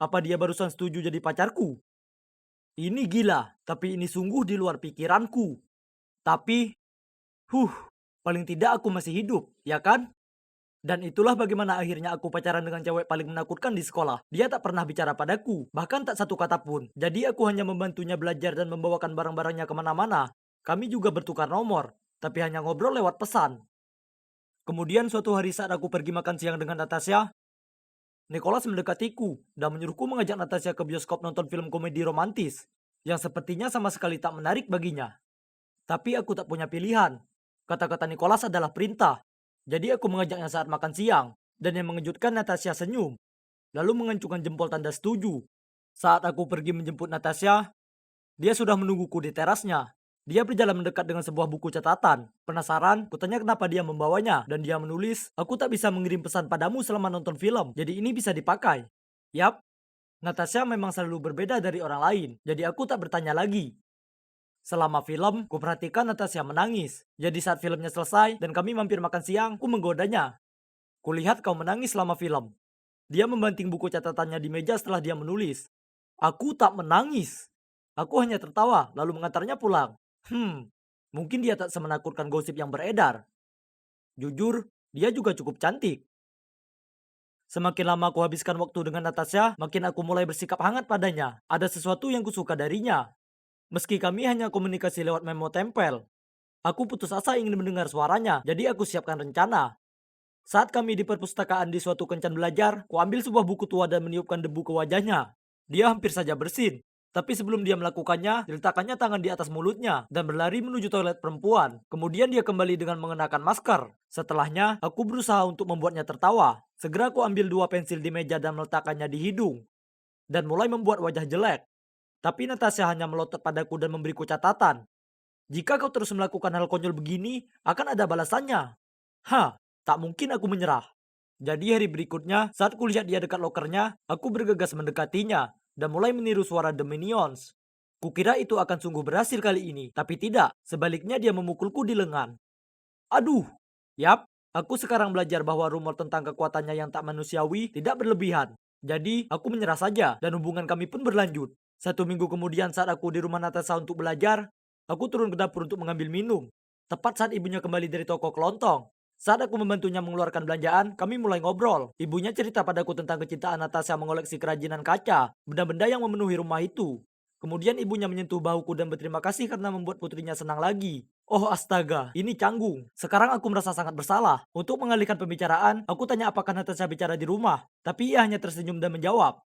apa dia barusan setuju jadi pacarku? Ini gila, tapi ini sungguh di luar pikiranku. Tapi, huh, paling tidak aku masih hidup, ya kan? Dan itulah bagaimana akhirnya aku pacaran dengan cewek paling menakutkan di sekolah. Dia tak pernah bicara padaku, bahkan tak satu kata pun. Jadi aku hanya membantunya belajar dan membawakan barang-barangnya kemana-mana. Kami juga bertukar nomor, tapi hanya ngobrol lewat pesan. Kemudian suatu hari saat aku pergi makan siang dengan Natasha, Nicholas mendekatiku dan menyuruhku mengajak Natasha ke bioskop nonton film komedi romantis, yang sepertinya sama sekali tak menarik baginya. Tapi aku tak punya pilihan. Kata-kata Nicholas adalah perintah. Jadi aku mengajaknya saat makan siang, dan yang mengejutkan Natasha senyum, lalu mengencungkan jempol tanda setuju. Saat aku pergi menjemput Natasha, dia sudah menungguku di terasnya. Dia berjalan mendekat dengan sebuah buku catatan. Penasaran, kutanya kenapa dia membawanya, dan dia menulis, aku tak bisa mengirim pesan padamu selama nonton film, jadi ini bisa dipakai. Yap, Natasha memang selalu berbeda dari orang lain, jadi aku tak bertanya lagi. Selama film, kuperhatikan Natasha menangis. Jadi saat filmnya selesai dan kami mampir makan siang, ku menggodanya. Kulihat kau menangis selama film. Dia membanting buku catatannya di meja setelah dia menulis. Aku tak menangis. Aku hanya tertawa, lalu mengantarnya pulang. Mungkin dia tak semenakutkan gosip yang beredar. Jujur, dia juga cukup cantik. Semakin lama aku habiskan waktu dengan Natasha, makin aku mulai bersikap hangat padanya. Ada sesuatu yang kusuka darinya. Meski kami hanya komunikasi lewat memo tempel. Aku putus asa ingin mendengar suaranya, jadi aku siapkan rencana. Saat kami di perpustakaan di suatu kencan belajar, kuambil sebuah buku tua dan meniupkan debu ke wajahnya. Dia hampir saja bersin. Tapi sebelum dia melakukannya, diletakkannya tangan di atas mulutnya dan berlari menuju toilet perempuan. Kemudian dia kembali dengan mengenakan masker. Setelahnya, aku berusaha untuk membuatnya tertawa. Segera aku ambil dua pensil di meja dan meletakkannya di hidung. Dan mulai membuat wajah jelek. Tapi Natasha hanya melotot padaku dan memberiku catatan. Jika kau terus melakukan hal konyol begini, akan ada balasannya. Hah, tak mungkin aku menyerah. Jadi hari berikutnya, saat kulihat dia dekat lokernya, aku bergegas mendekatinya dan mulai meniru suara The Minions. Kukira itu akan sungguh berhasil kali ini, tapi tidak. Sebaliknya dia memukulku di lengan. Aduh, yap, aku sekarang belajar bahwa rumor tentang kekuatannya yang tak manusiawi tidak berlebihan. Jadi, aku menyerah saja dan hubungan kami pun berlanjut. 1 minggu kemudian saat aku di rumah Natasha untuk belajar, aku turun ke dapur untuk mengambil minum. Tepat saat ibunya kembali dari toko kelontong. Saat aku membantunya mengeluarkan belanjaan, kami mulai ngobrol. Ibunya cerita padaku tentang kecintaan Natasha mengoleksi kerajinan kaca, benda-benda yang memenuhi rumah itu. Kemudian ibunya menyentuh bahuku dan berterima kasih karena membuat putrinya senang lagi. Oh astaga, ini canggung. Sekarang aku merasa sangat bersalah. Untuk mengalihkan pembicaraan, aku tanya apakah Natasha bicara di rumah. Tapi ia hanya tersenyum dan menjawab,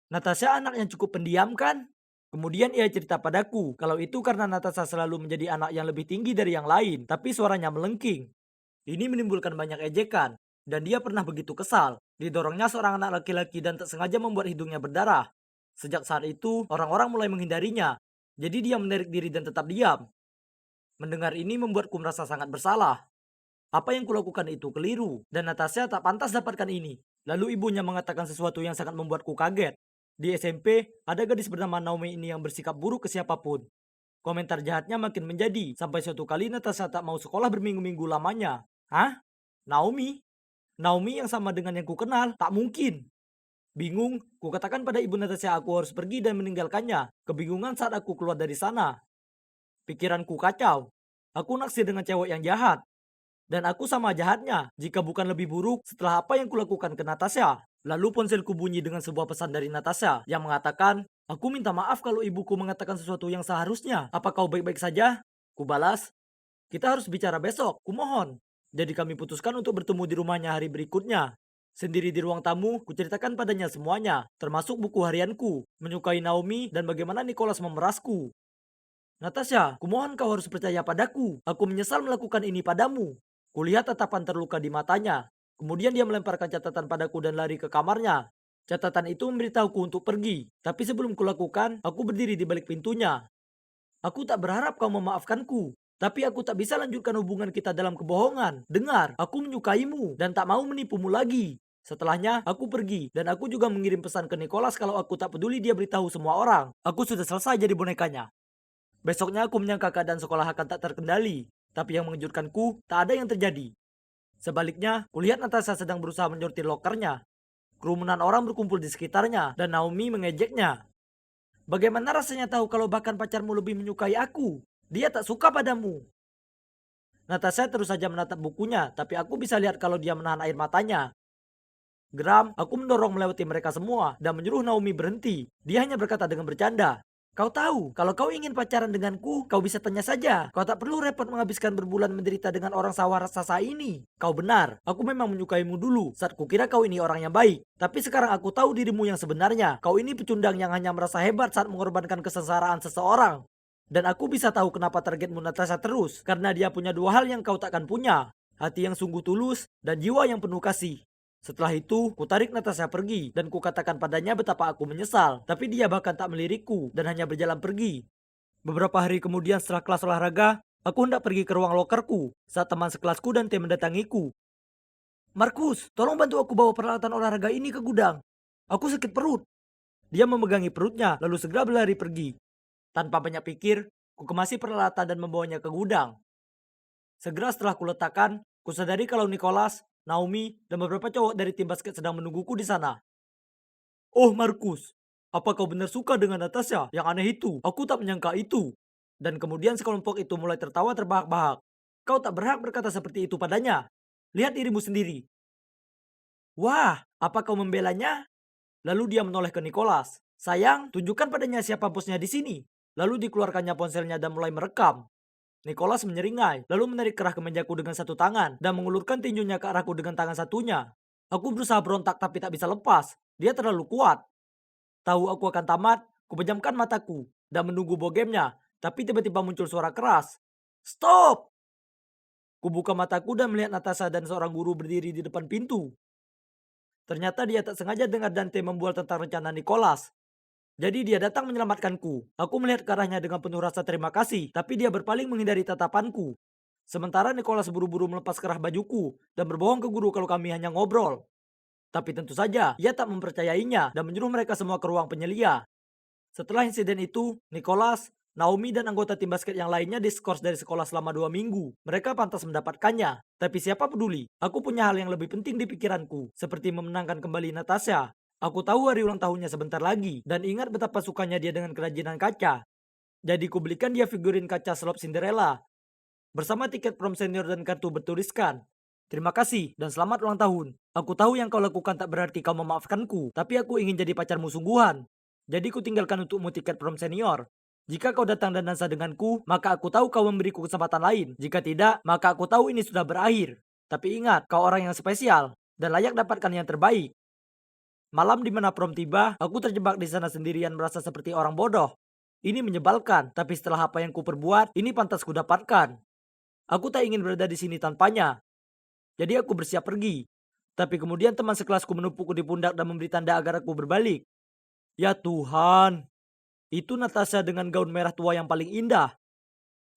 Natasha anak yang cukup pendiam kan? Kemudian ia cerita padaku kalau itu karena Natasha selalu menjadi anak yang lebih tinggi dari yang lain, tapi suaranya melengking. Ini menimbulkan banyak ejekan, dan dia pernah begitu kesal. Didorongnya seorang anak laki-laki dan tak sengaja membuat hidungnya berdarah. Sejak saat itu, orang-orang mulai menghindarinya. Jadi dia menarik diri dan tetap diam. Mendengar ini membuatku merasa sangat bersalah. Apa yang kulakukan itu keliru, dan Natasha tak pantas dapatkan ini. Lalu ibunya mengatakan sesuatu yang sangat membuatku kaget. Di SMP, ada gadis bernama Naomi ini yang bersikap buruk ke siapapun. Komentar jahatnya makin menjadi, sampai suatu kali Natasha tak mau sekolah berminggu-minggu lamanya. Hah? Naomi? Naomi yang sama dengan yang ku kenal? Tak mungkin. Bingung, ku katakan pada ibu Natasha aku harus pergi dan meninggalkannya. Kebingungan saat aku keluar dari sana. Pikiranku kacau. Aku naksir dengan cewek yang jahat. Dan aku sama jahatnya, jika bukan lebih buruk setelah apa yang kulakukan ke Natasha. Lalu ponselku bunyi dengan sebuah pesan dari Natasha yang mengatakan, aku minta maaf kalau ibuku mengatakan sesuatu yang seharusnya. Apa kau baik-baik saja? Ku balas, kita harus bicara besok, kumohon. Jadi kami putuskan untuk bertemu di rumahnya hari berikutnya. Sendiri di ruang tamu, kuceritakan padanya semuanya, termasuk buku harianku, menyukai Naomi, dan bagaimana Nicholas memerasku. Natasha, kumohon kau harus percaya padaku. Aku menyesal melakukan ini padamu. Kulihat tatapan terluka di matanya. Kemudian dia melemparkan catatan padaku dan lari ke kamarnya. Catatan itu memberitahuku untuk pergi. Tapi sebelum kulakukan, aku berdiri di balik pintunya. Aku tak berharap kau memaafkanku. Tapi aku tak bisa lanjutkan hubungan kita dalam kebohongan. Dengar, aku menyukaimu dan tak mau menipumu lagi. Setelahnya, aku pergi dan aku juga mengirim pesan ke Nicholas kalau aku tak peduli dia beritahu semua orang. Aku sudah selesai jadi bonekanya. Besoknya aku menyangka keadaan sekolah akan tak terkendali, tapi yang mengejutkanku, tak ada yang terjadi. Sebaliknya, kulihat Natasha sedang berusaha menyortir lokernya. Kerumunan orang berkumpul di sekitarnya, dan Naomi mengejeknya. Bagaimana rasanya tahu kalau bahkan pacarmu lebih menyukai aku? Dia tak suka padamu. Natasha terus saja menatap bukunya, tapi aku bisa lihat kalau dia menahan air matanya. Geram, aku mendorong melewati mereka semua dan menyuruh Naomi berhenti. Dia hanya berkata dengan bercanda. Kau tahu, kalau kau ingin pacaran denganku, kau bisa tanya saja. Kau tak perlu repot menghabiskan berbulan menderita dengan orang sawah raksasa ini. Kau benar, aku memang menyukaimu dulu saat kukira kau ini orang yang baik. Tapi sekarang aku tahu dirimu yang sebenarnya. Kau ini pecundang yang hanya merasa hebat saat mengorbankan kesengsaraan seseorang. Dan aku bisa tahu kenapa targetmu Natasha terus. Karena dia punya dua hal yang kau takkan punya. Hati yang sungguh tulus dan jiwa yang penuh kasih. Setelah itu, ku tarik Natasha pergi dan ku katakan padanya betapa aku menyesal. Tapi dia bahkan tak melirikku dan hanya berjalan pergi. Beberapa hari kemudian setelah kelas olahraga, aku hendak pergi ke ruang lokerku saat teman sekelasku dan tim mendatangiku. Markus, tolong bantu aku bawa peralatan olahraga ini ke gudang. Aku sakit perut. Dia memegangi perutnya lalu segera berlari pergi. Tanpa banyak pikir, ku kemasi peralatan dan membawanya ke gudang. Segera setelah kuletakkan, kusadari kalau Nicholas, Naomi, dan beberapa cowok dari tim basket sedang menungguku di sana. Oh Markus, apa kau benar suka dengan Natasha? Yang aneh itu, aku tak menyangka itu. Dan kemudian sekelompok itu mulai tertawa terbahak-bahak. Kau tak berhak berkata seperti itu padanya. Lihat dirimu sendiri. Wah, apa kau membelanya? Lalu dia menoleh ke Nicholas. Sayang, tunjukkan padanya siapa bosnya di sini. Lalu dikeluarkannya ponselnya dan mulai merekam. Nicholas menyeringai, lalu menarik kerah kemejaku dengan satu tangan dan mengulurkan tinjunya ke arahku dengan tangan satunya. Aku berusaha berontak tapi tak bisa lepas. Dia terlalu kuat. Tahu aku akan tamat, kupejamkan mataku dan menunggu bogemnya. Tapi tiba-tiba muncul suara keras. Stop! Kubuka mataku dan melihat Natasha dan seorang guru berdiri di depan pintu. Ternyata dia tak sengaja dengar Dante membual tentang rencana Nicholas. Jadi dia datang menyelamatkanku. Aku melihat ke arahnya dengan penuh rasa terima kasih, tapi dia berpaling menghindari tatapanku. Sementara Nicholas buru-buru melepas kerah bajuku dan berbohong ke guru kalau kami hanya ngobrol. Tapi tentu saja, ia tak mempercayainya dan menyuruh mereka semua ke ruang penyelia. Setelah insiden itu, Nicholas, Naomi dan anggota tim basket yang lainnya diskors dari sekolah selama 2 minggu. Mereka pantas mendapatkannya. Tapi siapa peduli? Aku punya hal yang lebih penting di pikiranku, seperti memenangkan kembali Natasha. Aku tahu hari ulang tahunnya sebentar lagi, dan ingat betapa sukanya dia dengan kerajinan kaca. Jadi kubelikan dia figurin kaca slop Cinderella, bersama tiket prom senior dan kartu bertuliskan, terima kasih dan selamat ulang tahun. Aku tahu yang kau lakukan tak berarti kau memaafkanku, tapi aku ingin jadi pacarmu sungguhan. Jadi ku tinggalkan untukmu tiket prom senior. Jika kau datang dan dansa denganku, maka aku tahu kau memberiku kesempatan lain. Jika tidak, maka aku tahu ini sudah berakhir. Tapi ingat, kau orang yang spesial dan layak dapatkan yang terbaik. Malam di mana prom tiba, aku terjebak di sana sendirian merasa seperti orang bodoh. Ini menyebalkan, tapi setelah apa yang ku perbuat, ini pantas ku dapatkan. Aku tak ingin berada di sini tanpanya. Jadi aku bersiap pergi. Tapi kemudian teman sekelasku menepukku di pundak dan memberi tanda agar aku berbalik. Ya Tuhan, itu Natasha dengan gaun merah tua yang paling indah.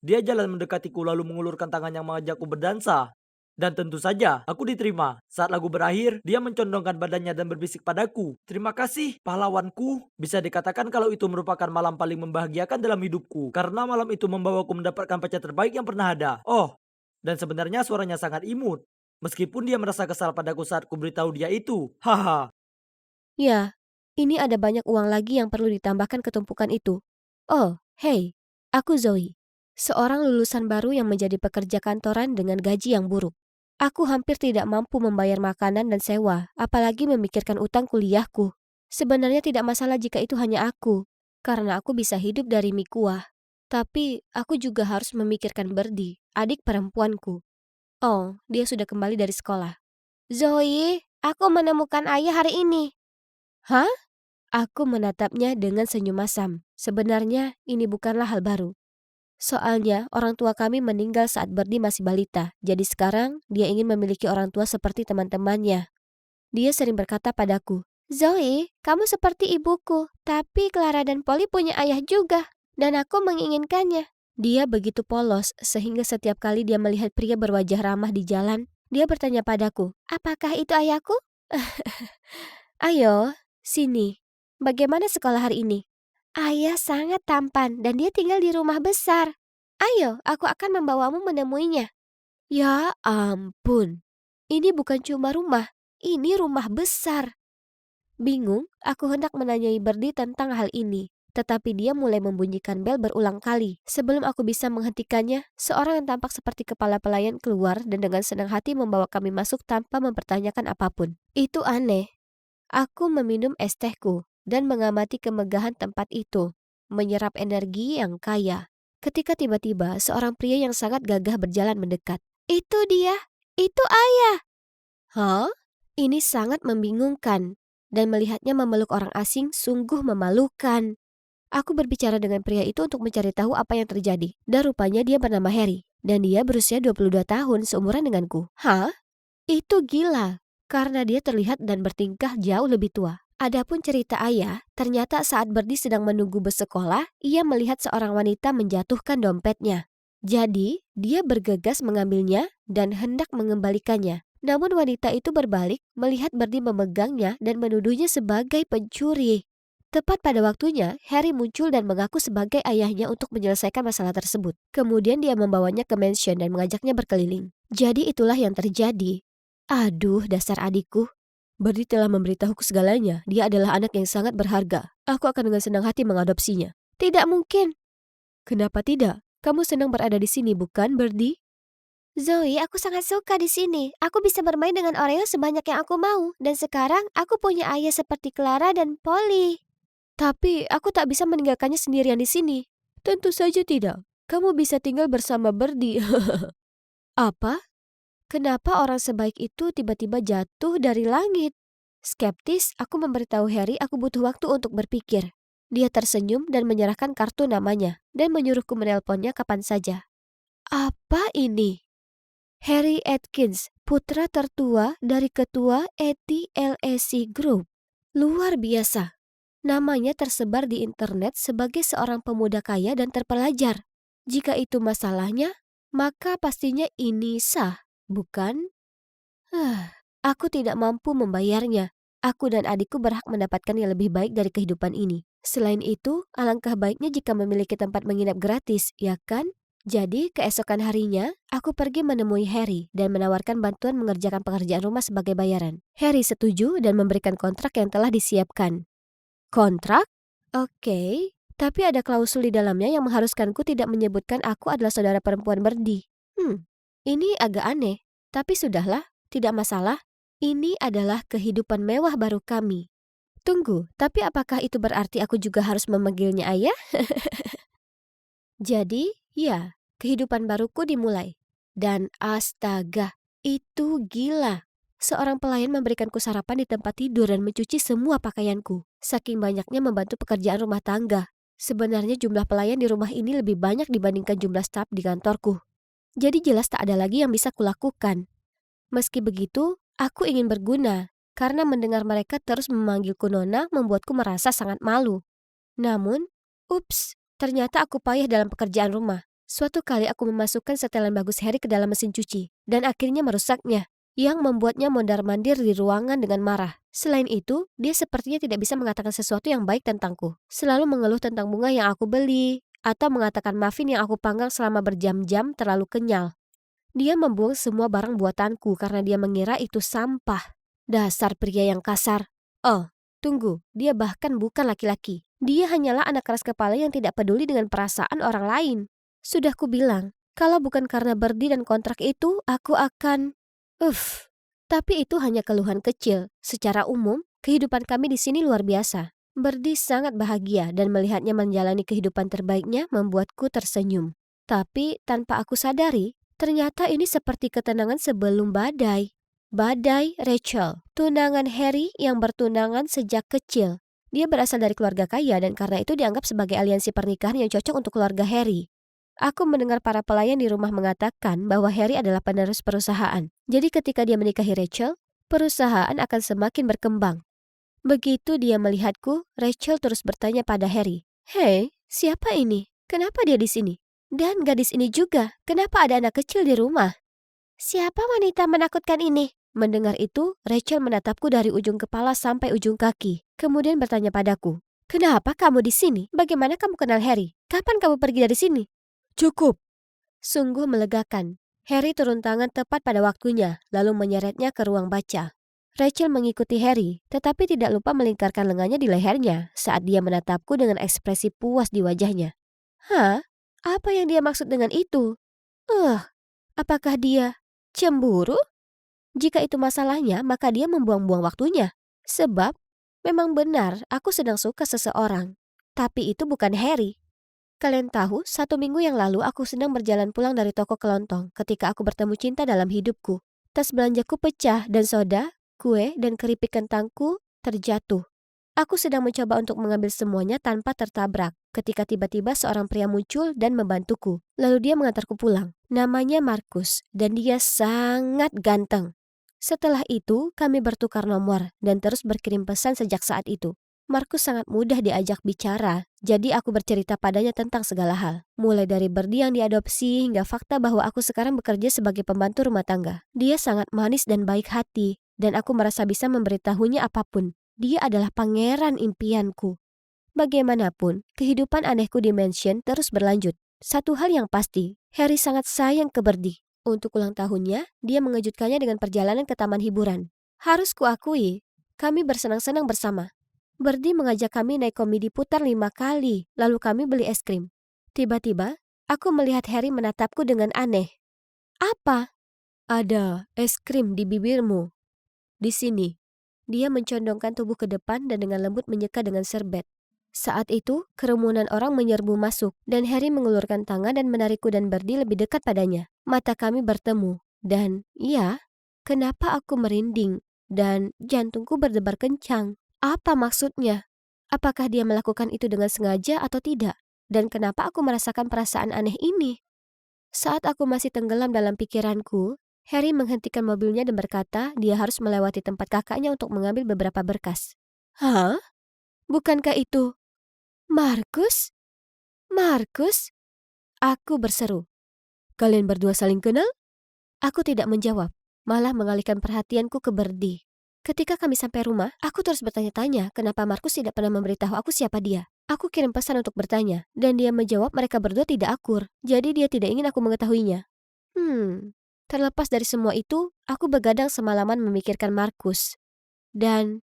Dia jalan mendekatiku lalu mengulurkan tangan yang mengajakku berdansa. Dan tentu saja, aku diterima. Saat lagu berakhir, dia mencondongkan badannya dan berbisik padaku. Terima kasih, pahlawanku. Bisa dikatakan kalau itu merupakan malam paling membahagiakan dalam hidupku. Karena malam itu membawaku mendapatkan pacar terbaik yang pernah ada. Oh, dan sebenarnya suaranya sangat imut. Meskipun dia merasa kesal padaku saat ku beritahu dia itu. Haha. Ya, ini ada banyak uang lagi yang perlu ditambahkan ke tumpukan itu. Oh, hey, aku Zoe. Seorang lulusan baru yang menjadi pekerja kantoran dengan gaji yang buruk. Aku hampir tidak mampu membayar makanan dan sewa, apalagi memikirkan utang kuliahku. Sebenarnya tidak masalah jika itu hanya aku, karena aku bisa hidup dari mie kuah. Tapi aku juga harus memikirkan Berdi, adik perempuanku. Oh, dia sudah kembali dari sekolah. Zoe, aku menemukan ayah hari ini. Hah? Aku menatapnya dengan senyum masam. Sebenarnya ini bukanlah hal baru. Soalnya orang tua kami meninggal saat Berdi masih balita. Jadi sekarang dia ingin memiliki orang tua seperti teman-temannya. Dia sering berkata padaku, Zoe, kamu seperti ibuku. Tapi Clara dan Polly punya ayah juga. Dan aku menginginkannya. Dia begitu polos sehingga setiap kali dia melihat pria berwajah ramah di jalan, dia bertanya padaku, apakah itu ayahku? Ayo, sini. Bagaimana sekolah hari ini? Ayah sangat tampan dan dia tinggal di rumah besar. Ayo, aku akan membawamu menemuinya. Ya ampun, ini bukan cuma rumah, ini rumah besar. Bingung, aku hendak menanyai Berdi tentang hal ini. Tetapi dia mulai membunyikan bel berulang kali. Sebelum aku bisa menghentikannya, seorang yang tampak seperti kepala pelayan keluar dan dengan senang hati membawa kami masuk tanpa mempertanyakan apapun. Itu aneh. Aku meminum es tehku dan mengamati kemegahan tempat itu, menyerap energi yang kaya. Ketika tiba-tiba seorang pria yang sangat gagah berjalan mendekat. Itu dia, itu ayah. Hah? Ini sangat membingungkan dan melihatnya memeluk orang asing sungguh memalukan. Aku berbicara dengan pria itu untuk mencari tahu apa yang terjadi. Dan rupanya dia bernama Harry. Dan dia berusia 22 tahun seumuran denganku. Hah? Itu gila. Karena dia terlihat dan bertingkah jauh lebih tua. Adapun cerita ayah, ternyata saat Berdi sedang menunggu bus sekolah, ia melihat seorang wanita menjatuhkan dompetnya. Jadi, dia bergegas mengambilnya dan hendak mengembalikannya. Namun wanita itu berbalik, melihat Berdi memegangnya dan menuduhnya sebagai pencuri. Tepat pada waktunya, Harry muncul dan mengaku sebagai ayahnya untuk menyelesaikan masalah tersebut. Kemudian dia membawanya ke mansion dan mengajaknya berkeliling. Jadi itulah yang terjadi. Aduh, dasar adikku. Berdi telah memberitahuku segalanya. Dia adalah anak yang sangat berharga. Aku akan dengan senang hati mengadopsinya. Tidak mungkin. Kenapa tidak? Kamu senang berada di sini, bukan, Berdi? Zoe, aku sangat suka di sini. Aku bisa bermain dengan Oreo sebanyak yang aku mau. Dan sekarang aku punya ayah seperti Clara dan Polly. Tapi aku tak bisa meninggalkannya sendirian di sini. Tentu saja tidak. Kamu bisa tinggal bersama Berdi. Apa? Kenapa orang sebaik itu tiba-tiba jatuh dari langit? Skeptis, aku memberitahu Harry aku butuh waktu untuk berpikir. Dia tersenyum dan menyerahkan kartu namanya dan menyuruhku menelponnya kapan saja. Apa ini? Harry Atkins, putra tertua dari ketua ETLAC Group. Luar biasa. Namanya tersebar di internet sebagai seorang pemuda kaya dan terpelajar. Jika itu masalahnya, maka pastinya ini sah, bukan? Aku tidak mampu membayarnya. Aku dan adikku berhak mendapatkan yang lebih baik dari kehidupan ini. Selain itu, alangkah baiknya jika memiliki tempat menginap gratis, ya kan? Jadi, keesokan harinya, aku pergi menemui Harry dan menawarkan bantuan mengerjakan pekerjaan rumah sebagai bayaran. Harry setuju dan memberikan kontrak yang telah disiapkan. Kontrak? Oke, tapi ada klausul di dalamnya yang mengharuskanku tidak menyebutkan aku adalah saudara perempuan Berdi. Ini agak aneh, tapi sudahlah, tidak masalah. Ini adalah kehidupan mewah baru kami. Tunggu, tapi apakah itu berarti aku juga harus memanggilnya ayah? Jadi, ya, kehidupan baruku dimulai. Dan astaga, itu gila. Seorang pelayan memberikanku sarapan di tempat tidur dan mencuci semua pakaianku. Saking banyaknya membantu pekerjaan rumah tangga. Sebenarnya jumlah pelayan di rumah ini lebih banyak dibandingkan jumlah staf di kantorku. Jadi jelas tak ada lagi yang bisa kulakukan. Meski begitu, aku ingin berguna. Karena mendengar mereka terus memanggilku Nona membuatku merasa sangat malu. Namun, ups, ternyata aku payah dalam pekerjaan rumah. Suatu kali aku memasukkan setelan bagus Harry ke dalam mesin cuci dan akhirnya merusaknya, yang membuatnya mondar-mandir di ruangan dengan marah. Selain itu, dia sepertinya tidak bisa mengatakan sesuatu yang baik tentangku. Selalu mengeluh tentang bunga yang aku beli, atau mengatakan muffin yang aku panggang selama berjam-jam terlalu kenyal. Dia membuang semua barang buatanku karena dia mengira itu sampah. Dasar pria yang kasar. Oh, tunggu, dia bahkan bukan laki-laki. Dia hanyalah anak keras kepala yang tidak peduli dengan perasaan orang lain. Sudah kubilang, kalau bukan karena Berdi dan kontrak itu, aku akan... Tapi itu hanya keluhan kecil. Secara umum, kehidupan kami di sini luar biasa. Berdi sangat bahagia dan melihatnya menjalani kehidupan terbaiknya membuatku tersenyum. Tapi tanpa aku sadari, ternyata ini seperti ketenangan sebelum badai. Badai Rachel, tunangan Harry yang bertunangan sejak kecil. Dia berasal dari keluarga kaya dan karena itu dianggap sebagai aliansi pernikahan yang cocok untuk keluarga Harry. Aku mendengar para pelayan di rumah mengatakan bahwa Harry adalah penerus perusahaan. Jadi ketika dia menikahi Rachel, perusahaan akan semakin berkembang. Begitu dia melihatku, Rachel terus bertanya pada Harry, "Hei, siapa ini? Kenapa dia di sini? Dan gadis ini juga, kenapa ada anak kecil di rumah?" "Siapa wanita menakutkan ini?" Mendengar itu, Rachel menatapku dari ujung kepala sampai ujung kaki. Kemudian bertanya padaku, "Kenapa kamu di sini? Bagaimana kamu kenal Harry? Kapan kamu pergi dari sini?" "Cukup." Sungguh melegakan. Harry turun tangan tepat pada waktunya, lalu menyeretnya ke ruang baca. Rachel mengikuti Harry, tetapi tidak lupa melingkarkan lengannya di lehernya saat dia menatapku dengan ekspresi puas di wajahnya. Hah? Apa yang dia maksud dengan itu? Apakah dia cemburu? Jika itu masalahnya, maka dia membuang-buang waktunya. Sebab, memang benar aku sedang suka seseorang. Tapi itu bukan Harry. Kalian tahu, 1 minggu yang lalu aku sedang berjalan pulang dari toko kelontong ketika aku bertemu cinta dalam hidupku. Tas belanjaku pecah dan soda, kue, dan keripik kentangku terjatuh. Aku sedang mencoba untuk mengambil semuanya tanpa tertabrak ketika tiba-tiba seorang pria muncul dan membantuku. Lalu dia mengantarku pulang. Namanya Markus dan dia sangat ganteng. Setelah itu, kami bertukar nomor dan terus berkirim pesan sejak saat itu. Markus sangat mudah diajak bicara, jadi aku bercerita padanya tentang segala hal. Mulai dari Birdie yang diadopsi hingga fakta bahwa aku sekarang bekerja sebagai pembantu rumah tangga. Dia sangat manis dan baik hati, dan aku merasa bisa memberitahunya apapun. Dia adalah pangeran impianku. Bagaimanapun, kehidupan anehku di mansion terus berlanjut. Satu hal yang pasti, Harry sangat sayang ke Birdie. Untuk ulang tahunnya, dia mengejutkannya dengan perjalanan ke taman hiburan. Harus kuakui, kami bersenang-senang bersama. Birdie mengajak kami naik komedi putar 5 kali, lalu kami beli es krim. Tiba-tiba, aku melihat Harry menatapku dengan aneh. Apa? Ada es krim di bibirmu. Di sini. Dia mencondongkan tubuh ke depan dan dengan lembut menyeka dengan serbet. Saat itu, kerumunan orang menyerbu masuk dan Harry mengulurkan tangan dan menarikku dan Birdie lebih dekat padanya. Mata kami bertemu dan, ya, kenapa aku merinding dan jantungku berdebar kencang? Apa maksudnya? Apakah dia melakukan itu dengan sengaja atau tidak? Dan kenapa aku merasakan perasaan aneh ini? Saat aku masih tenggelam dalam pikiranku, Harry menghentikan mobilnya dan berkata dia harus melewati tempat kakaknya untuk mengambil beberapa berkas. Hah? Bukankah itu Markus? Markus? Aku berseru. Kalian berdua saling kenal? Aku tidak menjawab, malah mengalihkan perhatianku ke Birdie. Ketika kami sampai rumah, aku terus bertanya-tanya kenapa Markus tidak pernah memberitahu aku siapa dia. Aku kirim pesan untuk bertanya, dan dia menjawab mereka berdua tidak akur, jadi dia tidak ingin aku mengetahuinya. Terlepas dari semua itu, aku begadang semalaman memikirkan Markus. Dan,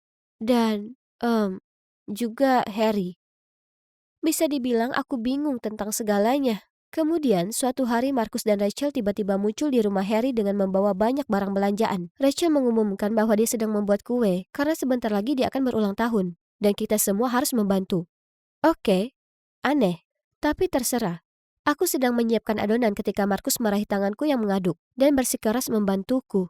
juga Harry. Bisa dibilang aku bingung tentang segalanya. Kemudian, suatu hari Markus dan Rachel tiba-tiba muncul di rumah Harry dengan membawa banyak barang belanjaan. Rachel mengumumkan bahwa dia sedang membuat kue, karena sebentar lagi dia akan berulang tahun. Dan kita semua harus membantu. Oke, aneh, tapi terserah. Aku sedang menyiapkan adonan ketika Markus meraih tanganku yang mengaduk dan bersikeras membantuku.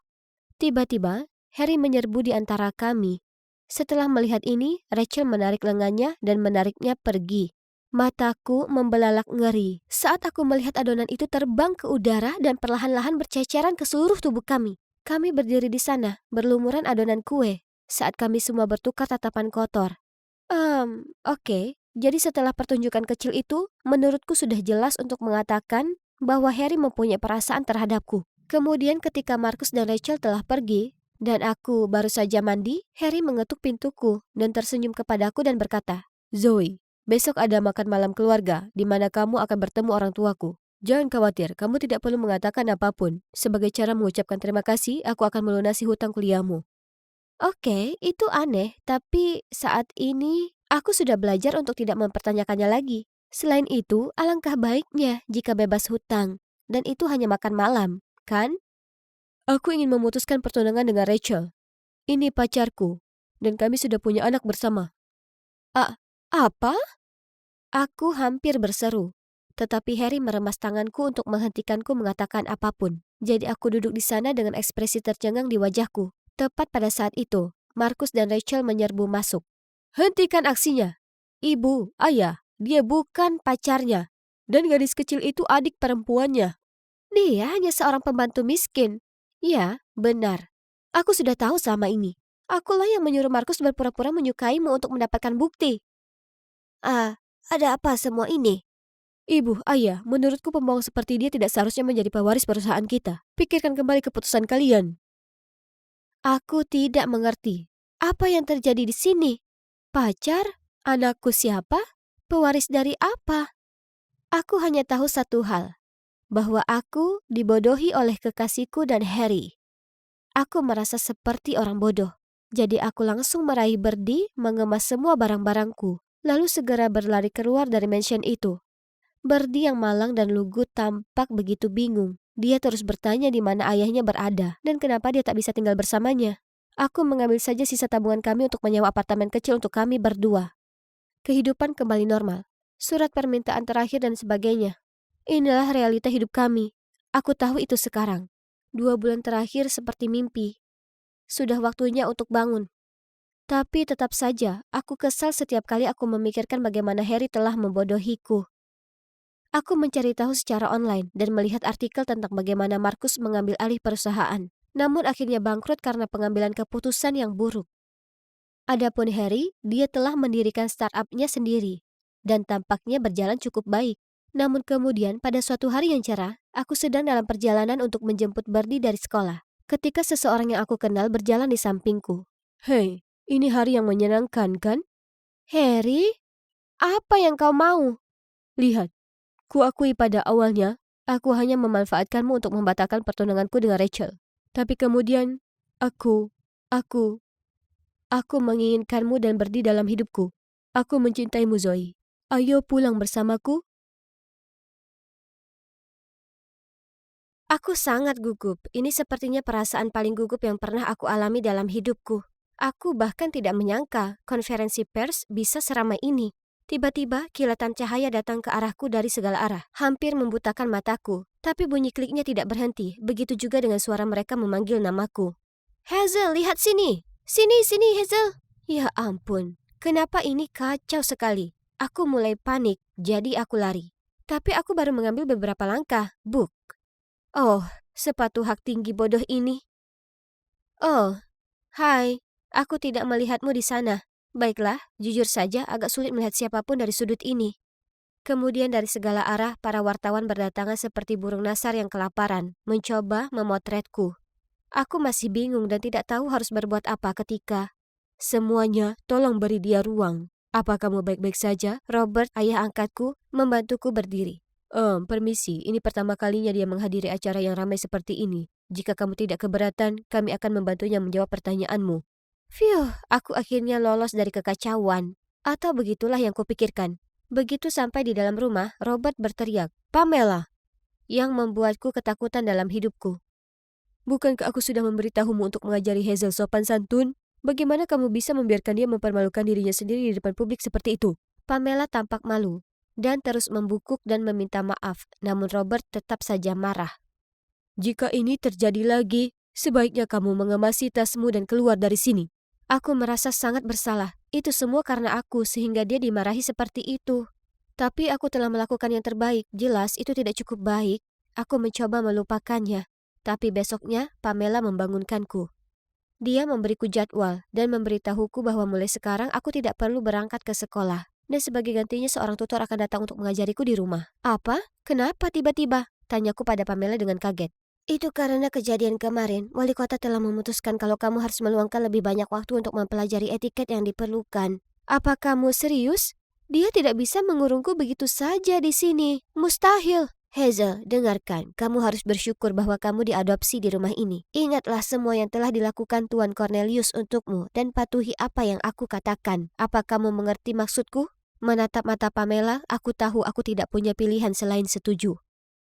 Tiba-tiba, Harry menyerbu di antara kami. Setelah melihat ini, Rachel menarik lengannya dan menariknya pergi. Mataku membelalak ngeri saat aku melihat adonan itu terbang ke udara dan perlahan-lahan berceceran ke seluruh tubuh kami. Kami berdiri di sana, berlumuran adonan kue, saat kami semua bertukar tatapan kotor. Oke. Jadi setelah pertunjukan kecil itu, menurutku sudah jelas untuk mengatakan bahwa Harry mempunyai perasaan terhadapku. Kemudian ketika Markus dan Rachel telah pergi, dan aku baru saja mandi, Harry mengetuk pintuku dan tersenyum kepadaku dan berkata, Zoe, besok ada makan malam keluarga di mana kamu akan bertemu orang tuaku. Jangan khawatir, kamu tidak perlu mengatakan apapun. Sebagai cara mengucapkan terima kasih, aku akan melunasi hutang kuliahmu. Oke, itu aneh, tapi saat ini aku sudah belajar untuk tidak mempertanyakannya lagi. Selain itu, alangkah baiknya jika bebas hutang. Dan itu hanya makan malam, kan? Aku ingin memutuskan pertunangan dengan Rachel. Ini pacarku, dan kami sudah punya anak bersama. Apa? Aku hampir berseru. Tetapi Harry meremas tanganku untuk menghentikanku mengatakan apapun. Jadi aku duduk di sana dengan ekspresi tercengang di wajahku. Tepat pada saat itu, Markus dan Rachel menyerbu masuk. Hentikan aksinya. Ibu, ayah, dia bukan pacarnya. Dan gadis kecil itu adik perempuannya. Dia hanya seorang pembantu miskin. Ya, benar. Aku sudah tahu selama ini. Akulah yang menyuruh Markus berpura-pura menyukaimu untuk mendapatkan bukti. Ada apa semua ini? Ibu, ayah, menurutku pembohong seperti dia tidak seharusnya menjadi pewaris perusahaan kita. Pikirkan kembali keputusan kalian. Aku tidak mengerti. Apa yang terjadi di sini? Pacar? Anakku siapa? Pewaris dari apa? Aku hanya tahu satu hal. Bahwa aku dibodohi oleh kekasihku dan Harry. Aku merasa seperti orang bodoh. Jadi aku langsung meraih Birdie, mengemas semua barang-barangku, lalu segera berlari keluar dari mansion itu. Birdie yang malang dan lugu tampak begitu bingung. Dia terus bertanya di mana ayahnya berada dan kenapa dia tak bisa tinggal bersamanya. Aku mengambil saja sisa tabungan kami untuk menyewa apartemen kecil untuk kami berdua. Kehidupan kembali normal. Surat permintaan terakhir dan sebagainya. Inilah realita hidup kami. Aku tahu itu sekarang. 2 bulan terakhir seperti mimpi. Sudah waktunya untuk bangun. Tapi tetap saja, aku kesal setiap kali aku memikirkan bagaimana Harry telah membodohiku. Aku mencari tahu secara online dan melihat artikel tentang bagaimana Marcus mengambil alih perusahaan, namun akhirnya bangkrut karena pengambilan keputusan yang buruk. Adapun Harry, dia telah mendirikan startup-nya sendiri dan tampaknya berjalan cukup baik. Namun kemudian pada suatu hari yang cerah, aku sedang dalam perjalanan untuk menjemput Birdie dari sekolah. Ketika seseorang yang aku kenal berjalan di sampingku. Hei, ini hari yang menyenangkan kan? Harry, apa yang kau mau? Lihat. Kuakui pada awalnya, aku hanya memanfaatkanmu untuk membatalkan pertunanganku dengan Rachel. Tapi kemudian, aku menginginkanmu dan Birdie dalam hidupku. Aku mencintaimu, Zoe. Ayo pulang bersamaku. Aku sangat gugup. Ini sepertinya perasaan paling gugup yang pernah aku alami dalam hidupku. Aku bahkan tidak menyangka konferensi pers bisa seramai ini. Tiba-tiba kilatan cahaya datang ke arahku dari segala arah, hampir membutakan mataku. Tapi bunyi kliknya tidak berhenti, begitu juga dengan suara mereka memanggil namaku. Hazel, lihat sini! Sini, Hazel! Ya ampun, kenapa ini kacau sekali? Aku mulai panik, jadi aku lari. Tapi aku baru mengambil beberapa langkah, buk. Oh, sepatu hak tinggi bodoh ini. Oh, hai, aku tidak melihatmu di sana. Baiklah, jujur saja agak sulit melihat siapapun dari sudut ini. Kemudian dari segala arah, para wartawan berdatangan seperti burung nasar yang kelaparan, mencoba memotretku. Aku masih bingung dan tidak tahu harus berbuat apa ketika... Semuanya, tolong beri dia ruang. Apa kamu baik-baik saja? Robert, ayah angkatku, membantuku berdiri. Permisi, ini pertama kalinya dia menghadiri acara yang ramai seperti ini. Jika kamu tidak keberatan, kami akan membantunya menjawab pertanyaanmu. Phew, aku akhirnya lolos dari kekacauan. Atau begitulah yang kupikirkan. Begitu sampai di dalam rumah, Robert berteriak, Pamela, yang membuatku ketakutan dalam hidupku. Bukankah aku sudah memberitahumu untuk mengajari Hazel sopan santun? Bagaimana kamu bisa membiarkan dia mempermalukan dirinya sendiri di depan publik seperti itu? Pamela tampak malu dan terus membungkuk dan meminta maaf, namun Robert tetap saja marah. Jika ini terjadi lagi, sebaiknya kamu mengemasi tasmu dan keluar dari sini. Aku merasa sangat bersalah. Itu semua karena aku sehingga dia dimarahi seperti itu. Tapi aku telah melakukan yang terbaik. Jelas itu tidak cukup baik. Aku mencoba melupakannya. Tapi besoknya Pamela membangunkanku. Dia memberiku jadwal dan memberitahuku bahwa mulai sekarang aku tidak perlu berangkat ke sekolah. Dan sebagai gantinya seorang tutor akan datang untuk mengajariku di rumah. Apa? Kenapa tiba-tiba? Tanyaku pada Pamela dengan kaget. Itu karena kejadian kemarin, wali kota telah memutuskan kalau kamu harus meluangkan lebih banyak waktu untuk mempelajari etiket yang diperlukan. Apa kamu serius? Dia tidak bisa mengurungku begitu saja di sini. Mustahil. Hazel, dengarkan. Kamu harus bersyukur bahwa kamu diadopsi di rumah ini. Ingatlah semua yang telah dilakukan Tuan Cornelius untukmu dan patuhi apa yang aku katakan. Apa kamu mengerti maksudku? Menatap mata Pamela, aku tahu aku tidak punya pilihan selain setuju.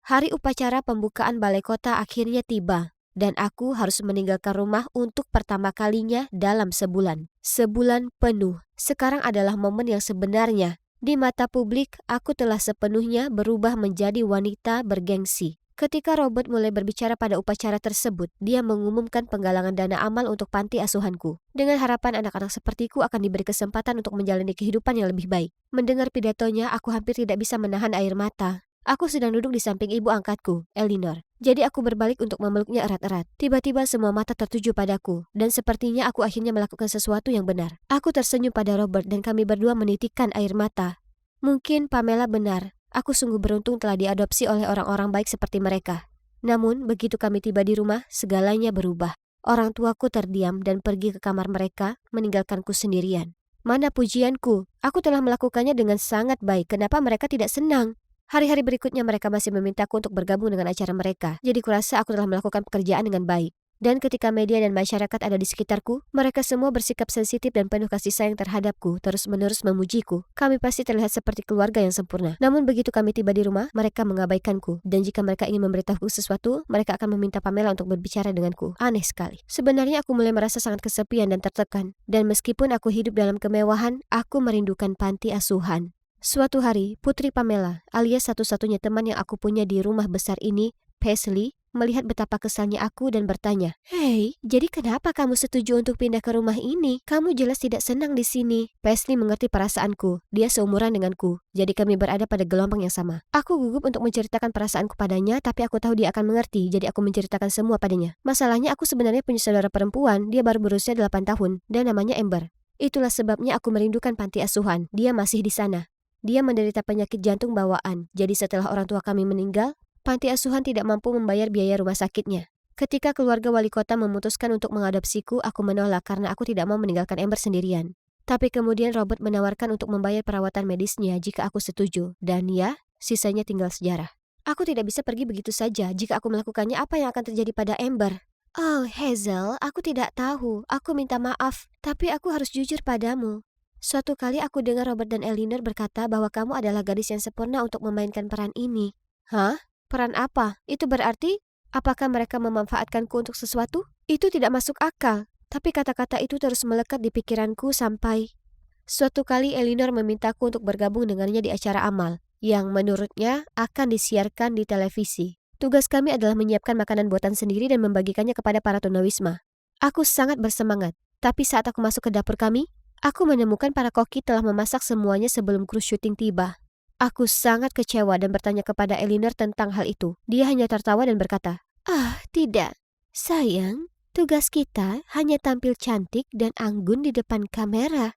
Hari upacara pembukaan balai kota akhirnya tiba, dan aku harus meninggalkan rumah untuk pertama kalinya dalam sebulan. Sebulan penuh. Sekarang adalah momen yang sebenarnya. Di mata publik, aku telah sepenuhnya berubah menjadi wanita bergengsi. Ketika Robert mulai berbicara pada upacara tersebut, dia mengumumkan penggalangan dana amal untuk panti asuhanku. Dengan harapan anak-anak sepertiku akan diberi kesempatan untuk menjalani kehidupan yang lebih baik. Mendengar pidatonya, aku hampir tidak bisa menahan air mata. Aku sedang duduk di samping ibu angkatku, Eleanor. Jadi aku berbalik untuk memeluknya erat-erat. Tiba-tiba semua mata tertuju padaku, dan sepertinya aku akhirnya melakukan sesuatu yang benar. Aku tersenyum pada Robert dan kami berdua menitikkan air mata. Mungkin Pamela benar. Aku sungguh beruntung telah diadopsi oleh orang-orang baik seperti mereka. Namun, begitu kami tiba di rumah, segalanya berubah. Orang tuaku terdiam dan pergi ke kamar mereka, meninggalkanku sendirian. Mana pujianku? Aku telah melakukannya dengan sangat baik. Kenapa mereka tidak senang? Hari-hari berikutnya mereka masih memintaku untuk bergabung dengan acara mereka. Jadi kurasa aku telah melakukan pekerjaan dengan baik. Dan ketika media dan masyarakat ada di sekitarku, mereka semua bersikap sensitif dan penuh kasih sayang terhadapku, terus-menerus memujiku. Kami pasti terlihat seperti keluarga yang sempurna. Namun begitu kami tiba di rumah, mereka mengabaikanku. Dan jika mereka ingin memberitahuku sesuatu, mereka akan meminta Pamela untuk berbicara denganku. Aneh sekali. Sebenarnya aku mulai merasa sangat kesepian dan tertekan. Dan meskipun aku hidup dalam kemewahan, aku merindukan panti asuhan. Suatu hari, Putri Pamela, alias satu-satunya teman yang aku punya di rumah besar ini, Paisley, melihat betapa kesalnya aku dan bertanya, "Hei, jadi kenapa kamu setuju untuk pindah ke rumah ini? Kamu jelas tidak senang di sini." Paisley mengerti perasaanku. Dia seumuran denganku, jadi kami berada pada gelombang yang sama. Aku gugup untuk menceritakan perasaanku padanya, tapi aku tahu dia akan mengerti, jadi aku menceritakan semua padanya. Masalahnya aku sebenarnya punya saudara perempuan, dia baru berusia 8 tahun, dan namanya Amber. Itulah sebabnya aku merindukan panti asuhan. Dia masih di sana. Dia menderita penyakit jantung bawaan, jadi setelah orang tua kami meninggal, panti asuhan tidak mampu membayar biaya rumah sakitnya. Ketika keluarga wali kota memutuskan untuk mengadopsiku, aku menolak karena aku tidak mau meninggalkan Amber sendirian. Tapi kemudian Robert menawarkan untuk membayar perawatan medisnya jika aku setuju, dan ya, sisanya tinggal sejarah. Aku tidak bisa pergi begitu saja. Jika aku melakukannya, apa yang akan terjadi pada Amber? Oh, Hazel, aku tidak tahu. Aku minta maaf, tapi aku harus jujur padamu. Suatu kali aku dengar Robert dan Eleanor berkata bahwa kamu adalah gadis yang sempurna untuk memainkan peran ini. Hah? Peran apa? Itu berarti, apakah mereka memanfaatkanku untuk sesuatu? Itu tidak masuk akal. Tapi kata-kata itu terus melekat di pikiranku sampai suatu kali Eleanor memintaku untuk bergabung dengannya di acara amal, yang menurutnya akan disiarkan di televisi. Tugas kami adalah menyiapkan makanan buatan sendiri dan membagikannya kepada para tunawisma. Aku sangat bersemangat, tapi saat aku masuk ke dapur kami, aku menemukan para koki telah memasak semuanya sebelum kru syuting tiba. Aku sangat kecewa dan bertanya kepada Eleanor tentang hal itu. Dia hanya tertawa dan berkata, "Ah, tidak. Sayang, tugas kita hanya tampil cantik dan anggun di depan kamera."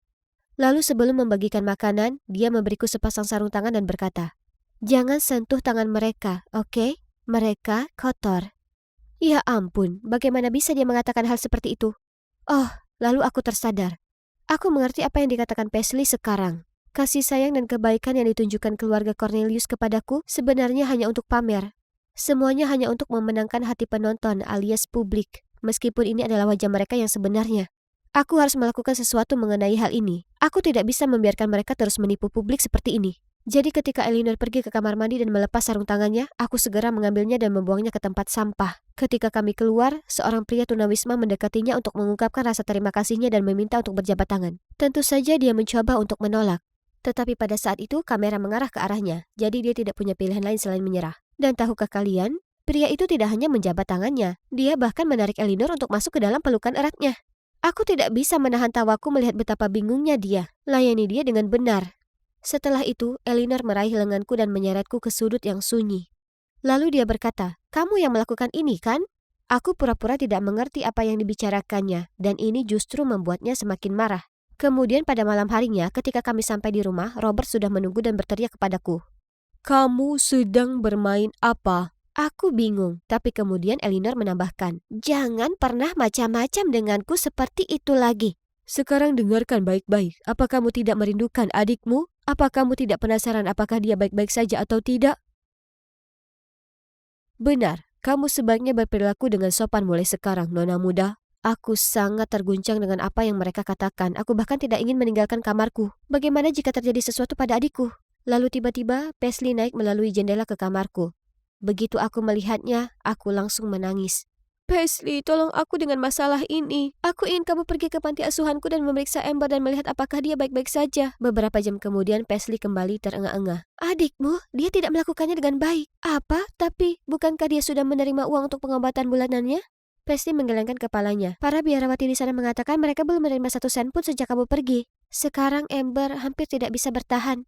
Lalu sebelum membagikan makanan, dia memberiku sepasang sarung tangan dan berkata, "Jangan sentuh tangan mereka, oke? Mereka kotor." Ya ampun, bagaimana bisa dia mengatakan hal seperti itu? Oh, lalu aku tersadar. Aku mengerti apa yang dikatakan Paisley sekarang. Kasih sayang dan kebaikan yang ditunjukkan keluarga Cornelius kepadaku sebenarnya hanya untuk pamer. Semuanya hanya untuk memenangkan hati penonton alias publik, meskipun ini adalah wajah mereka yang sebenarnya. Aku harus melakukan sesuatu mengenai hal ini. Aku tidak bisa membiarkan mereka terus menipu publik seperti ini. Jadi ketika Eleanor pergi ke kamar mandi dan melepas sarung tangannya, aku segera mengambilnya dan membuangnya ke tempat sampah. Ketika kami keluar, seorang pria tunawisma mendekatinya untuk mengungkapkan rasa terima kasihnya dan meminta untuk berjabat tangan. Tentu saja dia mencoba untuk menolak. Tetapi pada saat itu kamera mengarah ke arahnya, jadi dia tidak punya pilihan lain selain menyerah. Dan tahukah kalian, pria itu tidak hanya menjabat tangannya, dia bahkan menarik Eleanor untuk masuk ke dalam pelukan eratnya. Aku tidak bisa menahan tawaku melihat betapa bingungnya dia. Layani dia dengan benar. Setelah itu, Eleanor meraih lenganku dan menyeretku ke sudut yang sunyi. Lalu dia berkata, "Kamu yang melakukan ini, kan?" Aku pura-pura tidak mengerti apa yang dibicarakannya, dan ini justru membuatnya semakin marah. Kemudian pada malam harinya, ketika kami sampai di rumah, Robert sudah menunggu dan berteriak kepadaku, "Kamu sedang bermain apa?" Aku bingung, tapi kemudian Eleanor menambahkan, "Jangan pernah macam-macam denganku seperti itu lagi." Sekarang dengarkan baik-baik, apa kamu tidak merindukan adikmu? Apa kamu tidak penasaran apakah dia baik-baik saja atau tidak? Benar, kamu sebaiknya berperilaku dengan sopan mulai sekarang, nona muda. Aku sangat terguncang dengan apa yang mereka katakan. Aku bahkan tidak ingin meninggalkan kamarku. Bagaimana jika terjadi sesuatu pada adikku? Lalu tiba-tiba Paisley naik melalui jendela ke kamarku. Begitu aku melihatnya, aku langsung menangis. "Paisley, tolong aku dengan masalah ini. Aku ingin kamu pergi ke panti asuhanku dan memeriksa Amber dan melihat apakah dia baik-baik saja." Beberapa jam kemudian Paisley kembali terengah-engah. "Adikmu, dia tidak melakukannya dengan baik." "Apa? Tapi, bukankah dia sudah menerima uang untuk pengobatan bulanannya?" Paisley menggelengkan kepalanya. "Para biarawati di sana mengatakan mereka belum menerima 1 sen pun sejak kamu pergi. Sekarang Amber hampir tidak bisa bertahan."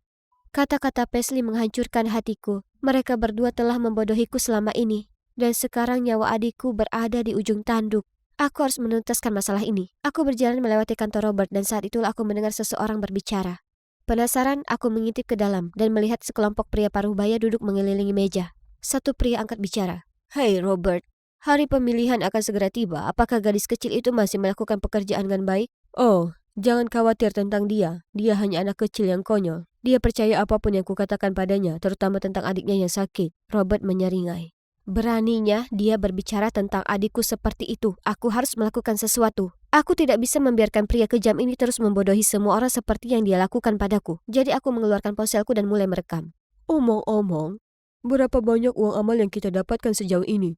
Kata-kata Paisley menghancurkan hatiku. Mereka berdua telah membodohiku selama ini. Dan sekarang nyawa adikku berada di ujung tanduk. Aku harus menuntaskan masalah ini. Aku berjalan melewati kantor Robert dan saat itulah aku mendengar seseorang berbicara. Penasaran, aku mengintip ke dalam dan melihat sekelompok pria paruh baya duduk mengelilingi meja. Satu pria angkat bicara. "Hei Robert, hari pemilihan akan segera tiba. Apakah gadis kecil itu masih melakukan pekerjaan dengan baik?" "Oh, jangan khawatir tentang dia. Dia hanya anak kecil yang konyol. Dia percaya apapun yang kukatakan padanya, terutama tentang adiknya yang sakit." Robert menyeringai. Beraninya dia berbicara tentang adikku seperti itu. Aku harus melakukan sesuatu. Aku tidak bisa membiarkan pria kejam ini terus membodohi semua orang seperti yang dia lakukan padaku. Jadi aku mengeluarkan ponselku dan mulai merekam. Omong-omong, berapa banyak uang amal yang kita dapatkan sejauh ini?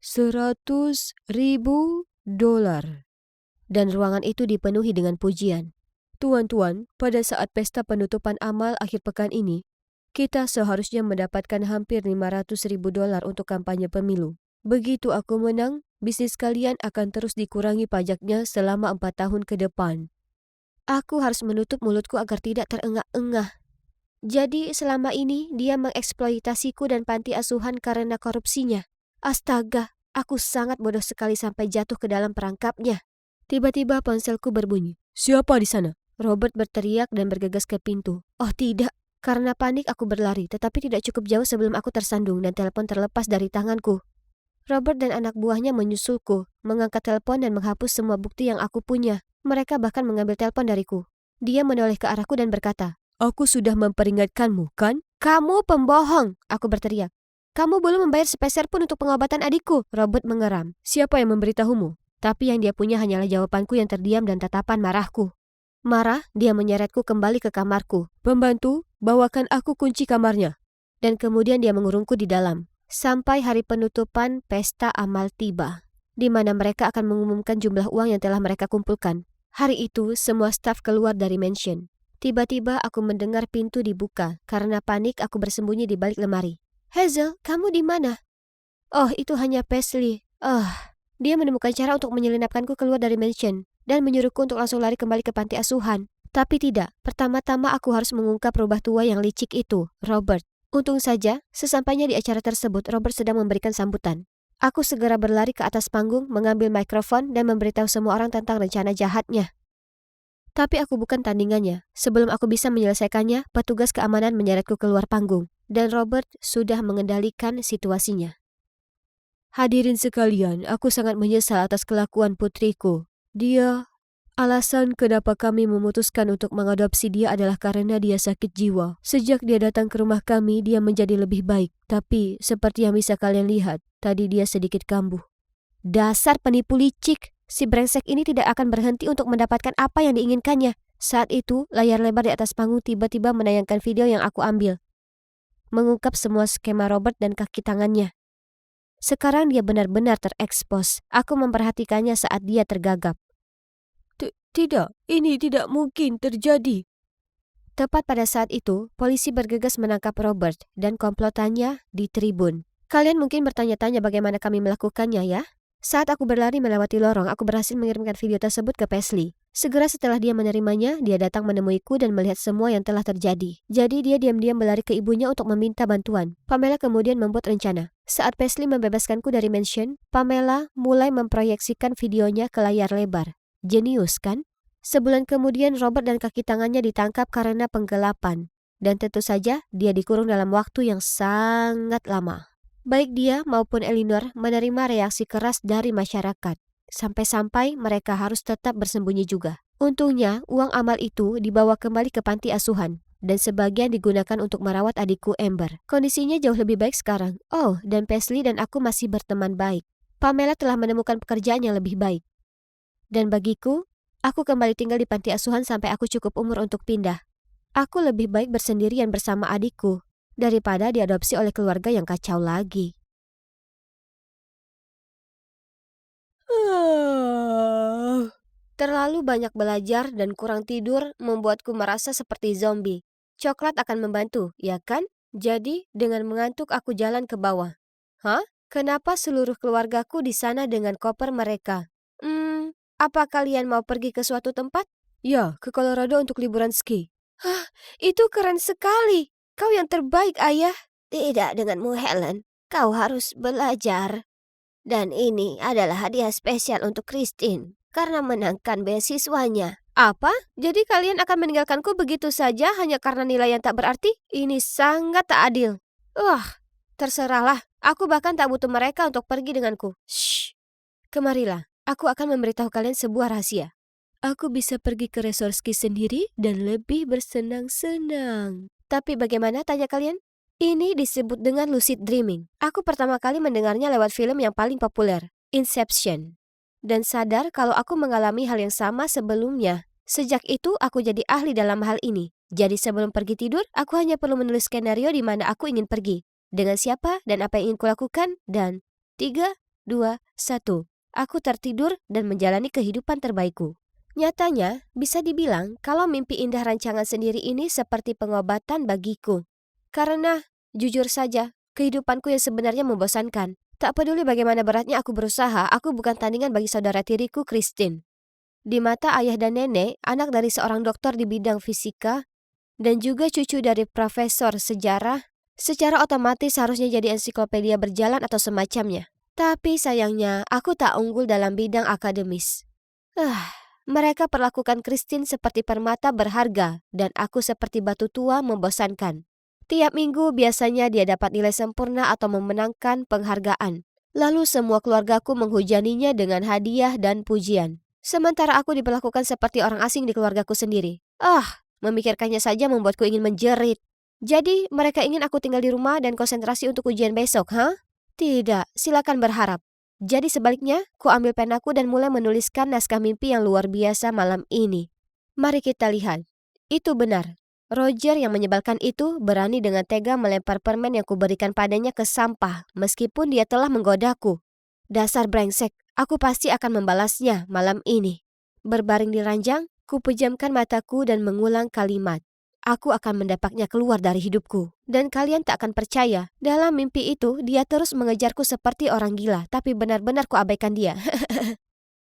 $100.000. Dan ruangan itu dipenuhi dengan pujian. Tuan-tuan, pada saat pesta penutupan amal akhir pekan ini, kita seharusnya mendapatkan hampir $500.000 untuk kampanye pemilu. Begitu aku menang, bisnis kalian akan terus dikurangi pajaknya selama 4 tahun ke depan. Aku harus menutup mulutku agar tidak terengah-engah. Jadi selama ini dia mengeksploitasiku dan panti asuhan karena korupsinya. Astaga, aku sangat bodoh sekali sampai jatuh ke dalam perangkapnya. Tiba-tiba ponselku berbunyi. Siapa di sana? Robert berteriak dan bergegas ke pintu. Oh tidak. Karena panik aku berlari, tetapi tidak cukup jauh sebelum aku tersandung dan telepon terlepas dari tanganku. Robert dan anak buahnya menyusulku, mengangkat telepon dan menghapus semua bukti yang aku punya. Mereka bahkan mengambil telepon dariku. Dia menoleh ke arahku dan berkata, "Aku sudah memperingatkanmu, kan?" "Kamu pembohong!" aku berteriak. "Kamu belum membayar sepeser pun untuk pengobatan adikku." Robert mengeram. "Siapa yang memberitahumu?" Tapi yang dia punya hanyalah jawabanku yang terdiam dan tatapan marahku. Marah, dia menyeretku kembali ke kamarku. "Pembantu, bawakan aku kunci kamarnya." Dan kemudian dia mengurungku di dalam. Sampai hari penutupan pesta amal tiba, di mana mereka akan mengumumkan jumlah uang yang telah mereka kumpulkan. Hari itu, semua staf keluar dari mansion. Tiba-tiba aku mendengar pintu dibuka. Karena panik, aku bersembunyi di balik lemari. "Hazel, kamu di mana?" "Oh, itu hanya Paisley." Dia menemukan cara untuk menyelinapkanku keluar dari mansion dan menyuruhku untuk langsung lari kembali ke panti asuhan. Tapi tidak, pertama-tama aku harus mengungkap rubah tua yang licik itu, Robert. Untung saja, sesampainya di acara tersebut, Robert sedang memberikan sambutan. Aku segera berlari ke atas panggung, mengambil mikrofon dan memberitahu semua orang tentang rencana jahatnya. Tapi aku bukan tandingannya. Sebelum aku bisa menyelesaikannya, petugas keamanan menyeretku keluar panggung, dan Robert sudah mengendalikan situasinya. "Hadirin sekalian, aku sangat menyesal atas kelakuan putriku. Alasan kenapa kami memutuskan untuk mengadopsi dia adalah karena dia sakit jiwa. Sejak dia datang ke rumah kami, dia menjadi lebih baik. Tapi, seperti yang bisa kalian lihat, tadi dia sedikit kambuh." Dasar penipu licik! Si brengsek ini tidak akan berhenti untuk mendapatkan apa yang diinginkannya. Saat itu, layar lebar di atas panggung tiba-tiba menayangkan video yang aku ambil, mengungkap semua skema Robert dan kaki tangannya. Sekarang dia benar-benar terekspos. Aku memperhatikannya saat dia tergagap. Tidak, ini tidak mungkin terjadi." Tepat pada saat itu, polisi bergegas menangkap Robert dan komplotannya di tribun. Kalian mungkin bertanya-tanya bagaimana kami melakukannya, ya? Saat aku berlari melewati lorong, aku berhasil mengirimkan video tersebut ke Paisley. Segera setelah dia menerimanya, dia datang menemuiku dan melihat semua yang telah terjadi. Jadi dia diam-diam berlari ke ibunya untuk meminta bantuan. Pamela kemudian membuat rencana. Saat Paisley membebaskanku dari mansion, Pamela mulai memproyeksikan videonya ke layar lebar. Jenius, kan? Sebulan kemudian Robert dan kaki tangannya ditangkap karena penggelapan. Dan tentu saja dia dikurung dalam waktu yang sangat lama. Baik dia maupun Eleanor menerima reaksi keras dari masyarakat. Sampai-sampai mereka harus tetap bersembunyi juga. Untungnya uang amal itu dibawa kembali ke panti asuhan. Dan sebagian digunakan untuk merawat adikku Amber. Kondisinya jauh lebih baik sekarang. Oh, dan Paisley dan aku masih berteman baik. Pamela telah menemukan pekerjaan yang lebih baik. Dan bagiku, aku kembali tinggal di panti asuhan sampai aku cukup umur untuk pindah. Aku lebih baik bersendirian bersama adikku daripada diadopsi oleh keluarga yang kacau lagi. Terlalu banyak belajar dan kurang tidur membuatku merasa seperti zombie. Coklat akan membantu, ya kan? Jadi, dengan mengantuk aku jalan ke bawah. Hah? Kenapa seluruh keluargaku di sana dengan koper mereka? Apa kalian mau pergi ke suatu tempat? Ya, ke Colorado untuk liburan ski. Hah, itu keren sekali. Kau yang terbaik, Ayah. Tidak denganmu, Helen. Kau harus belajar. Dan ini adalah hadiah spesial untuk Christine karena menangkan beasiswanya. Apa? Jadi kalian akan meninggalkanku begitu saja hanya karena nilai yang tak berarti? Ini sangat tak adil. Terserahlah. Aku bahkan tak butuh mereka untuk pergi denganku. Shh. Kemarilah. Aku akan memberitahu kalian sebuah rahasia. Aku bisa pergi ke resort ski sendiri dan lebih bersenang-senang. Tapi bagaimana, tanya kalian? Ini disebut dengan lucid dreaming. Aku pertama kali mendengarnya lewat film yang paling populer, Inception. Dan sadar kalau aku mengalami hal yang sama sebelumnya. Sejak itu aku jadi ahli dalam hal ini. Jadi sebelum pergi tidur, aku hanya perlu menulis skenario di mana aku ingin pergi. Dengan siapa dan apa yang ingin kulakukan. Dan 3, 2, 1. Aku tertidur dan menjalani kehidupan terbaikku. Nyatanya, bisa dibilang kalau mimpi indah rancangan sendiri ini seperti pengobatan bagiku. Karena, jujur saja, kehidupanku yang sebenarnya membosankan. Tak peduli bagaimana beratnya aku berusaha, aku bukan tandingan bagi saudara tiriku, Christine. Di mata ayah dan nenek, anak dari seorang dokter di bidang fisika, dan juga cucu dari profesor sejarah, secara otomatis harusnya jadi ensiklopedia berjalan atau semacamnya. Tapi sayangnya, aku tak unggul dalam bidang akademis. Mereka perlakukan Christine seperti permata berharga, dan aku seperti batu tua membosankan. Tiap minggu biasanya dia dapat nilai sempurna atau memenangkan penghargaan. Lalu semua keluargaku menghujaninya dengan hadiah dan pujian. Sementara aku diperlakukan seperti orang asing di keluargaku sendiri. Memikirkannya saja membuatku ingin menjerit. Jadi mereka ingin aku tinggal di rumah dan konsentrasi untuk ujian besok, Tidak, silakan berharap. Jadi sebaliknya, ku ambil penaku dan mulai menuliskan naskah mimpi yang luar biasa malam ini. Mari kita lihat. Itu benar. Roger yang menyebalkan itu berani dengan tega melempar permen yang kuberikan padanya ke sampah meskipun dia telah menggodaku. Dasar brengsek, aku pasti akan membalasnya malam ini. Berbaring di ranjang, ku pejamkan mataku dan mengulang kalimat. Aku akan mendapatnya keluar dari hidupku. Dan kalian tak akan percaya, dalam mimpi itu dia terus mengejarku seperti orang gila, tapi benar-benar ku abaikan dia.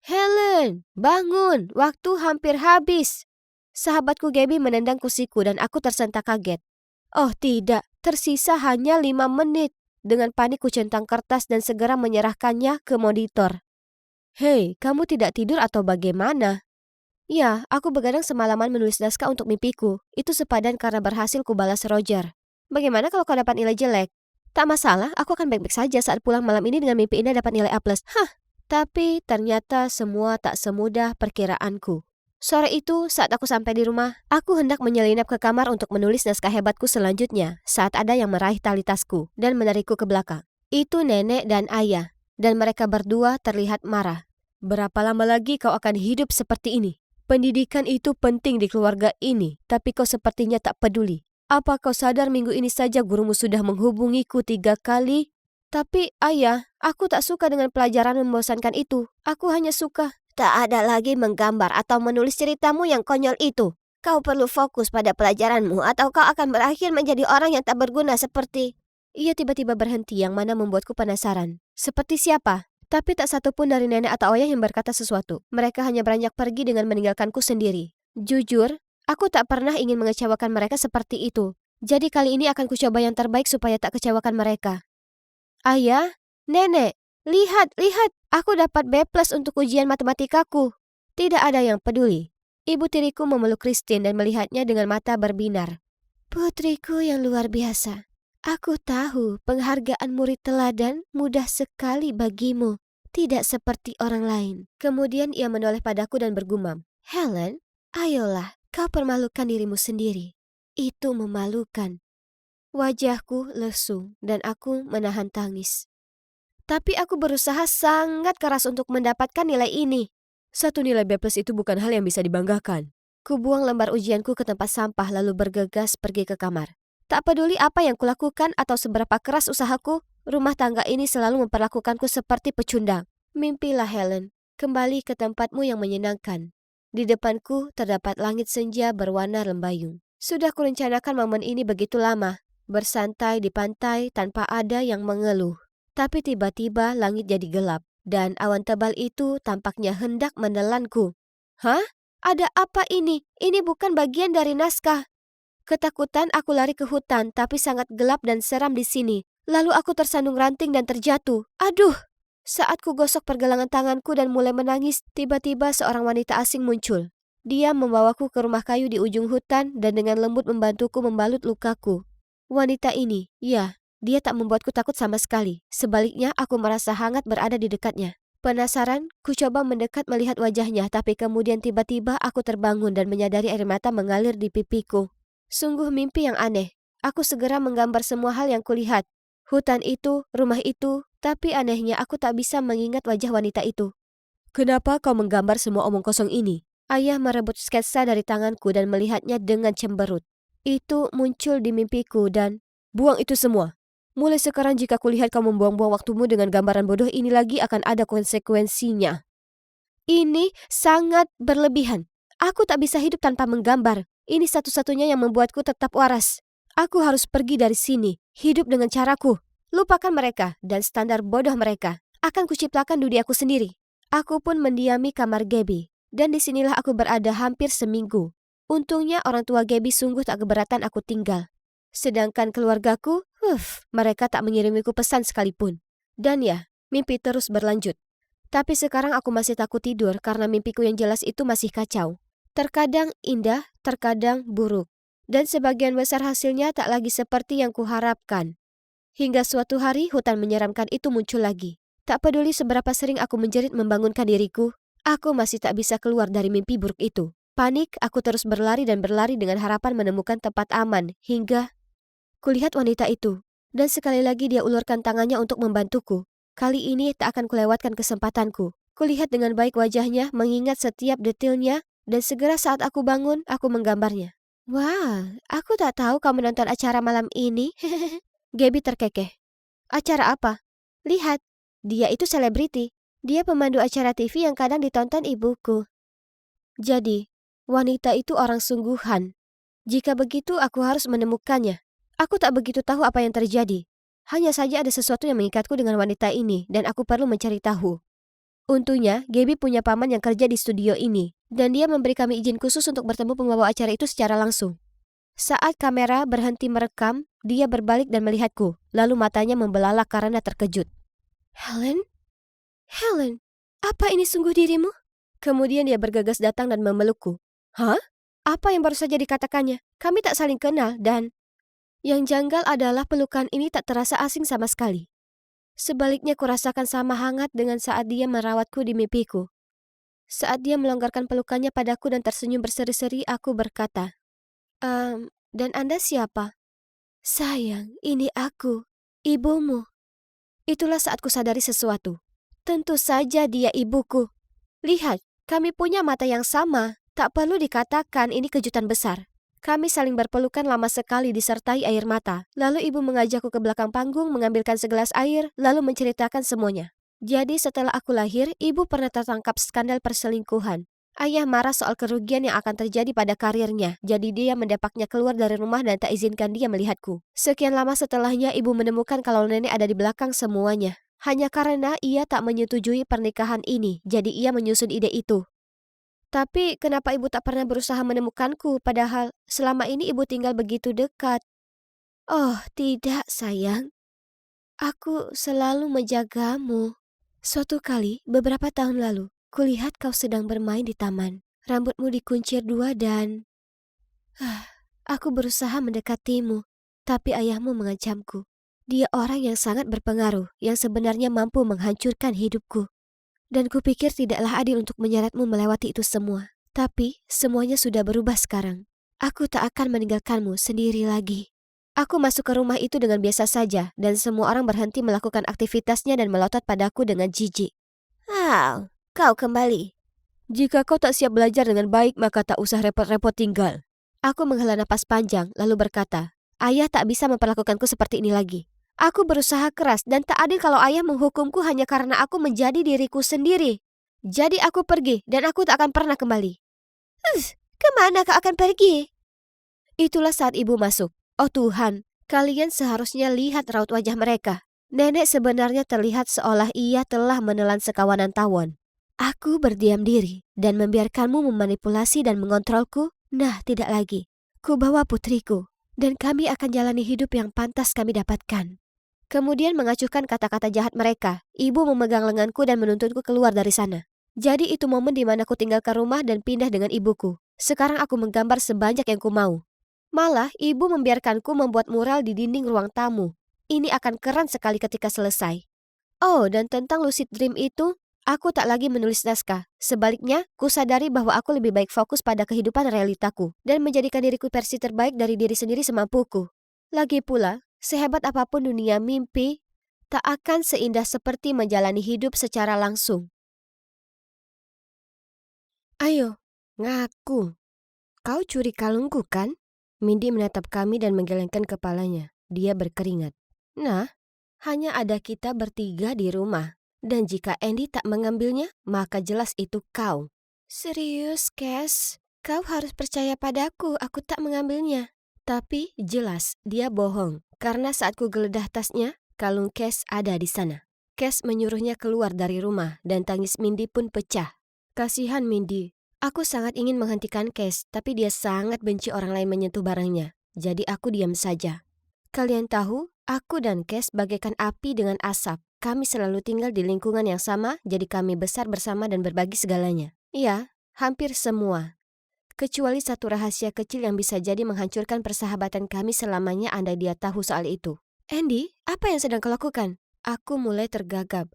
Helen, bangun, waktu hampir habis. Sahabatku Gabby menendang kursiku dan aku tersentak kaget. Oh tidak, tersisa hanya 5 menit. Dengan panik ku centang kertas dan segera menyerahkannya ke monitor. Hei, kamu tidak tidur atau bagaimana? Ya, aku begadang semalaman menulis naskah untuk mimpiku. Itu sepadan karena berhasil kubalas Roger. Bagaimana kalau kau dapat nilai jelek? Tak masalah, aku akan baik-baik saja saat pulang malam ini dengan mimpi indah dapat nilai A+. Tapi ternyata semua tak semudah perkiraanku. Sore itu, saat aku sampai di rumah, aku hendak menyelinap ke kamar untuk menulis naskah hebatku selanjutnya saat ada yang meraih tali tasku dan menarikku ke belakang. Itu nenek dan ayah, dan mereka berdua terlihat marah. Berapa lama lagi kau akan hidup seperti ini? Pendidikan itu penting di keluarga ini, tapi kau sepertinya tak peduli. Apa kau sadar minggu ini saja gurumu sudah menghubungiku 3 kali? Tapi ayah, aku tak suka dengan pelajaran membosankan itu. Aku hanya suka. Tak ada lagi menggambar atau menulis ceritamu yang konyol itu. Kau perlu fokus pada pelajaranmu atau kau akan berakhir menjadi orang yang tak berguna seperti... Ia tiba-tiba berhenti yang mana membuatku penasaran. Seperti siapa? Tapi tak satu pun dari nenek atau ayah yang berkata sesuatu. Mereka hanya beranjak pergi dengan meninggalkanku sendiri. Jujur, aku tak pernah ingin mengecewakan mereka seperti itu. Jadi kali ini akan kucoba yang terbaik supaya tak kecewakan mereka. Ayah, nenek, lihat, aku dapat B+ untuk ujian matematikaku. Tidak ada yang peduli. Ibu tiriku memeluk Christine dan melihatnya dengan mata berbinar. Putriku yang luar biasa. Aku tahu penghargaan murid teladan mudah sekali bagimu. Tidak seperti orang lain. Kemudian ia menoleh padaku dan bergumam. Helen, ayolah, kau permalukan dirimu sendiri. Itu memalukan. Wajahku lesu dan aku menahan tangis. Tapi aku berusaha sangat keras untuk mendapatkan nilai ini. Satu nilai B+ itu bukan hal yang bisa dibanggakan. Kubuang lembar ujianku ke tempat sampah lalu bergegas pergi ke kamar. Tak peduli apa yang kulakukan atau seberapa keras usahaku, rumah tangga ini selalu memperlakukanku seperti pecundang. Mimpilah Helen, kembali ke tempatmu yang menyenangkan. Di depanku terdapat langit senja berwarna lembayung. Sudah kurencanakan momen ini begitu lama. Bersantai di pantai tanpa ada yang mengeluh. Tapi tiba-tiba langit jadi gelap dan awan tebal itu tampaknya hendak menelanku. Hah? Ada apa ini? Ini bukan bagian dari naskah. Ketakutan aku lari ke hutan tapi sangat gelap dan seram di sini. Lalu aku tersandung ranting dan terjatuh. Aduh! Saat ku gosok pergelangan tanganku dan mulai menangis, tiba-tiba seorang wanita asing muncul. Dia membawaku ke rumah kayu di ujung hutan dan dengan lembut membantuku membalut lukaku. Wanita ini, ya, dia tak membuatku takut sama sekali. Sebaliknya, aku merasa hangat berada di dekatnya. Penasaran, ku coba mendekat melihat wajahnya, tapi kemudian tiba-tiba aku terbangun dan menyadari air mata mengalir di pipiku. Sungguh mimpi yang aneh. Aku segera menggambar semua hal yang kulihat. Hutan itu, rumah itu, tapi anehnya aku tak bisa mengingat wajah wanita itu. Kenapa kau menggambar semua omong kosong ini? Ayah merebut sketsa dari tanganku dan melihatnya dengan cemberut. Itu muncul di mimpiku dan, buang itu semua. Mulai sekarang jika kulihat kau membuang-buang waktumu dengan gambaran bodoh ini lagi akan ada konsekuensinya. Ini sangat berlebihan. Aku tak bisa hidup tanpa menggambar. Ini satu-satunya yang membuatku tetap waras. Aku harus pergi dari sini, hidup dengan caraku. Lupakan mereka dan standar bodoh mereka. Akan kuciptakan duniaku sendiri. Aku pun mendiami kamar Gaby, dan disinilah aku berada hampir seminggu. Untungnya orang tua Gaby sungguh tak keberatan aku tinggal. Sedangkan keluargaku, mereka tak mengirimiku pesan sekalipun. Dan ya, mimpi terus berlanjut. Tapi sekarang aku masih takut tidur karena mimpiku yang jelas itu masih kacau. Terkadang indah, terkadang buruk. Dan sebagian besar hasilnya tak lagi seperti yang kuharapkan. Hingga suatu hari hutan menyeramkan itu muncul lagi. Tak peduli seberapa sering aku menjerit membangunkan diriku, aku masih tak bisa keluar dari mimpi buruk itu. Panik, aku terus berlari dan berlari dengan harapan menemukan tempat aman, hingga kulihat wanita itu. Dan sekali lagi dia ulurkan tangannya untuk membantuku. Kali ini tak akan kulewatkan kesempatanku. Kulihat dengan baik wajahnya, mengingat setiap detailnya, dan segera saat aku bangun, aku menggambarnya. Wah, aku tak tahu kau menonton acara malam ini. Gaby terkekeh. Acara apa? Lihat. Dia itu selebriti. Dia pemandu acara TV yang kadang ditonton ibuku. Jadi, wanita itu orang sungguhan. Jika begitu, aku harus menemukannya. Aku tak begitu tahu apa yang terjadi. Hanya saja ada sesuatu yang mengikatku dengan wanita ini, dan aku perlu mencari tahu. Untungnya, Gaby punya paman yang kerja di studio ini, dan dia memberi kami izin khusus untuk bertemu pembawa acara itu secara langsung. Saat kamera berhenti merekam, dia berbalik dan melihatku, lalu matanya membelalak karena terkejut. Helen? Helen, apa ini sungguh dirimu? Kemudian dia bergegas datang dan memelukku. Hah? Apa yang baru saja dikatakannya? Kami tak saling kenal dan... Yang janggal adalah pelukan ini tak terasa asing sama sekali. Sebaliknya kurasakan sama hangat dengan saat dia merawatku di mimpiku. Saat dia melonggarkan pelukannya padaku dan tersenyum berseri-seri, aku berkata, dan Anda siapa? Sayang, ini aku, ibumu. Itulah saat kusadari sesuatu. Tentu saja dia ibuku. Lihat, kami punya mata yang sama. Tak perlu dikatakan ini kejutan besar. Kami saling berpelukan lama sekali disertai air mata. Lalu ibu mengajakku ke belakang panggung mengambilkan segelas air, lalu menceritakan semuanya. Jadi setelah aku lahir, ibu pernah tertangkap skandal perselingkuhan. Ayah marah soal kerugian yang akan terjadi pada karirnya, jadi dia mendapaknya keluar dari rumah dan tak izinkan dia melihatku. Sekian lama setelahnya ibu menemukan kalau nenek ada di belakang semuanya. Hanya karena ia tak menyetujui pernikahan ini, jadi ia menyusun ide itu. Tapi kenapa ibu tak pernah berusaha menemukanku, padahal selama ini ibu tinggal begitu dekat? Oh, tidak sayang. Aku selalu menjagamu. Suatu kali, beberapa tahun lalu, kulihat kau sedang bermain di taman. Rambutmu dikuncir dua dan... aku berusaha mendekatimu, tapi ayahmu mengancamku. Dia orang yang sangat berpengaruh, yang sebenarnya mampu menghancurkan hidupku. Dan kupikir tidaklah adil untuk menyeretmu melewati itu semua. Tapi, semuanya sudah berubah sekarang. Aku tak akan meninggalkanmu sendiri lagi. Aku masuk ke rumah itu dengan biasa saja, dan semua orang berhenti melakukan aktivitasnya dan melotot padaku dengan jijik. Kau kembali. Jika kau tak siap belajar dengan baik, maka tak usah repot-repot tinggal. Aku menghela napas panjang, lalu berkata, ayah tak bisa memperlakukanku seperti ini lagi. Aku berusaha keras dan tak adil kalau ayah menghukumku hanya karena aku menjadi diriku sendiri. Jadi aku pergi dan aku tak akan pernah kembali. Kemana kau akan pergi? Itulah saat ibu masuk. Oh Tuhan, kalian seharusnya lihat raut wajah mereka. Nenek sebenarnya terlihat seolah ia telah menelan sekawanan tawon. Aku berdiam diri dan membiarkanmu memanipulasi dan mengontrolku. Nah, tidak lagi. Ku bawa putriku dan kami akan jalani hidup yang pantas kami dapatkan. Kemudian mengacuhkan kata-kata jahat mereka, ibu memegang lenganku dan menuntutku keluar dari sana. Jadi itu momen di mana ku tinggalkan rumah dan pindah dengan ibuku. Sekarang aku menggambar sebanyak yang ku mau. Malah, ibu membiarkanku membuat mural di dinding ruang tamu. Ini akan keren sekali ketika selesai. Oh, dan tentang lucid dream itu, aku tak lagi menulis naskah. Sebaliknya, ku sadari bahwa aku lebih baik fokus pada kehidupan realitaku dan menjadikan diriku versi terbaik dari diri sendiri semampuku. Lagi pula, sehebat apapun dunia mimpi, tak akan seindah seperti menjalani hidup secara langsung. Ayo, ngaku. Kau curi kalungku kan? Mindy menatap kami dan menggelengkan kepalanya. Dia berkeringat. Nah, hanya ada kita bertiga di rumah. Dan jika Andy tak mengambilnya, maka jelas itu kau. Serius, Cass? Kau harus percaya padaku, aku tak mengambilnya. Tapi jelas dia bohong, karena saat ku geledah tasnya, kalung Cass ada di sana. Cass menyuruhnya keluar dari rumah dan tangis Mindy pun pecah. Kasihan Mindy. Aku sangat ingin menghentikan Cass, tapi dia sangat benci orang lain menyentuh barangnya. Jadi aku diam saja. Kalian tahu, aku dan Cass bagaikan api dengan asap. Kami selalu tinggal di lingkungan yang sama, jadi kami besar bersama dan berbagi segalanya. Iya, hampir semua. Kecuali satu rahasia kecil yang bisa jadi menghancurkan persahabatan kami selamanya andai dia tahu soal itu. Andy, apa yang sedang kau lakukan? Aku mulai tergagap.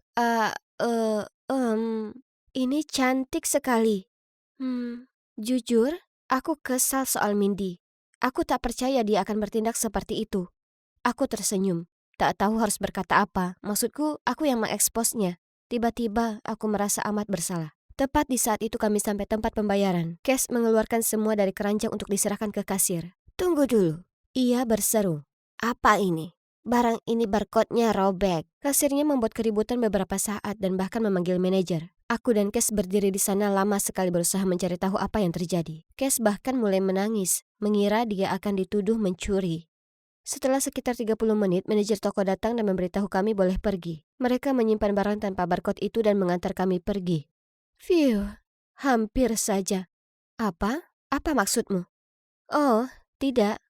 Ini cantik sekali. Jujur, aku kesal soal Mindy. Aku tak percaya dia akan bertindak seperti itu. Aku tersenyum, tak tahu harus berkata apa. Maksudku, aku yang mengeksposnya. Tiba-tiba, aku merasa amat bersalah. Tepat di saat itu kami sampai tempat pembayaran. Cash mengeluarkan semua dari keranjang untuk diserahkan ke kasir. Tunggu dulu. Ia berseru. Apa ini? Barang ini barcode-nya robek. Kasirnya membuat keributan beberapa saat dan bahkan memanggil manajer. Aku dan Cash berdiri di sana lama sekali berusaha mencari tahu apa yang terjadi. Cash bahkan mulai menangis, mengira dia akan dituduh mencuri. Setelah sekitar 30 menit, manajer toko datang dan memberitahu kami boleh pergi. Mereka menyimpan barang tanpa barcode itu dan mengantar kami pergi. Phew, hampir saja. Apa? Apa maksudmu? Oh, tidak.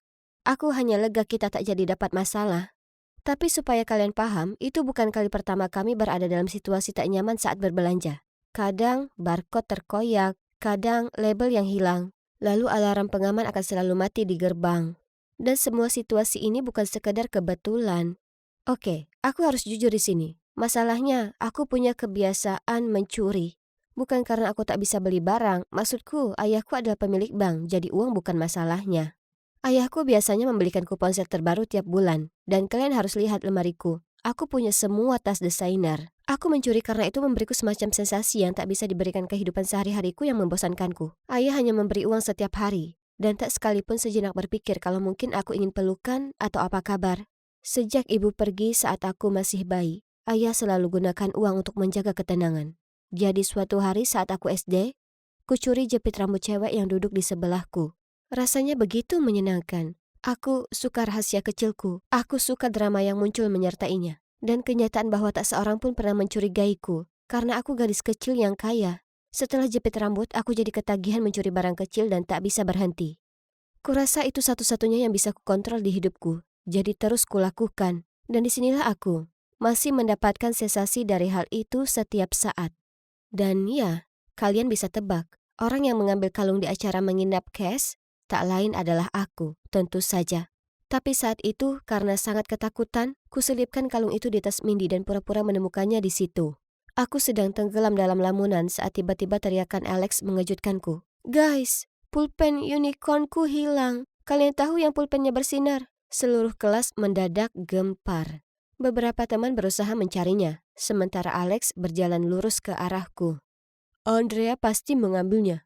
Aku hanya lega kita tak jadi dapat masalah. Tapi supaya kalian paham, itu bukan kali pertama kami berada dalam situasi tak nyaman saat berbelanja. Kadang barcode terkoyak, kadang label yang hilang. Lalu alarm pengaman akan selalu mati di gerbang. Dan semua situasi ini bukan sekedar kebetulan. Oke, aku harus jujur di sini. Masalahnya, aku punya kebiasaan mencuri. Bukan karena aku tak bisa beli barang, maksudku ayahku adalah pemilik bank, jadi uang bukan masalahnya. Ayahku biasanya membelikan ponsel terbaru tiap bulan, dan kalian harus lihat lemariku. Aku punya semua tas desainer. Aku mencuri karena itu memberiku semacam sensasi yang tak bisa diberikan kehidupan sehari-hariku yang membosankanku. Ayah hanya memberi uang setiap hari, dan tak sekalipun sejenak berpikir kalau mungkin aku ingin pelukan atau apa kabar. Sejak ibu pergi saat aku masih bayi, ayah selalu gunakan uang untuk menjaga ketenangan. Jadi suatu hari saat aku SD, kucuri jepit rambut cewek yang duduk di sebelahku. Rasanya begitu menyenangkan. Aku suka rahasia kecilku. Aku suka drama yang muncul menyertainya. Dan kenyataan bahwa tak seorang pun pernah mencurigaiku. Karena aku gadis kecil yang kaya. Setelah jepit rambut, aku jadi ketagihan mencuri barang kecil dan tak bisa berhenti. Kurasa itu satu-satunya yang bisa kukontrol di hidupku. Jadi terus kulakukan. Dan disinilah aku masih mendapatkan sensasi dari hal itu setiap saat. Dan ya, kalian bisa tebak. Orang yang mengambil kalung di acara menginap Cass tak lain adalah aku, tentu saja. Tapi saat itu, karena sangat ketakutan, kuselipkan kalung itu di tas Mindy dan pura-pura menemukannya di situ. Aku sedang tenggelam dalam lamunan saat tiba-tiba teriakan Alex mengejutkanku. Guys, pulpen unicornku hilang. Kalian tahu yang pulpennya bersinar? Seluruh kelas mendadak gempar. Beberapa teman berusaha mencarinya, sementara Alex berjalan lurus ke arahku. Andrea pasti mengambilnya.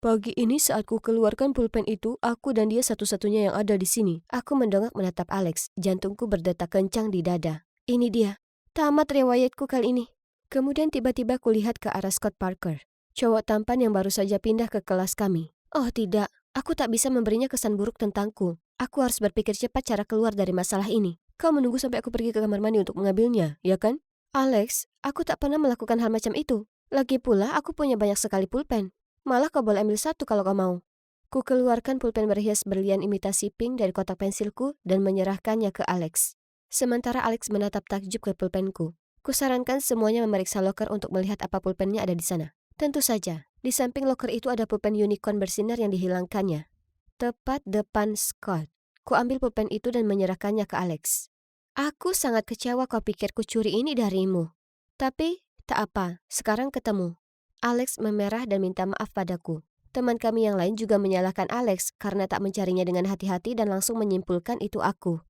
Pagi ini saat ku keluarkan pulpen itu, aku dan dia satu-satunya yang ada di sini. Aku mendongak menatap Alex, jantungku berdetak kencang di dada. Ini dia, tamat riwayatku kali ini. Kemudian tiba-tiba kulihat ke arah Scott Parker, cowok tampan yang baru saja pindah ke kelas kami. Oh tidak, aku tak bisa memberinya kesan buruk tentangku. Aku harus berpikir cepat cara keluar dari masalah ini. Kau menunggu sampai aku pergi ke kamar mandi untuk mengambilnya, ya kan? Alex, aku tak pernah melakukan hal macam itu. Lagi pula, aku punya banyak sekali pulpen. Malah kau boleh ambil satu kalau kau mau. Ku keluarkan pulpen berhias berlian imitasi pink dari kotak pensilku dan menyerahkannya ke Alex. Sementara Alex menatap takjub ke pulpenku. Kusarankan semuanya memeriksa loker untuk melihat apa pulpennya ada di sana. Tentu saja, di samping loker itu ada pulpen unicorn bersinar yang dihilangkannya. Tepat depan Scott. Ku ambil pulpen itu dan menyerahkannya ke Alex. Aku sangat kecewa kau pikir ku curi ini darimu. Tapi, tak apa, sekarang ketemu. Alex memerah dan minta maaf padaku. Teman kami yang lain juga menyalahkan Alex karena tak mencarinya dengan hati-hati dan langsung menyimpulkan itu aku.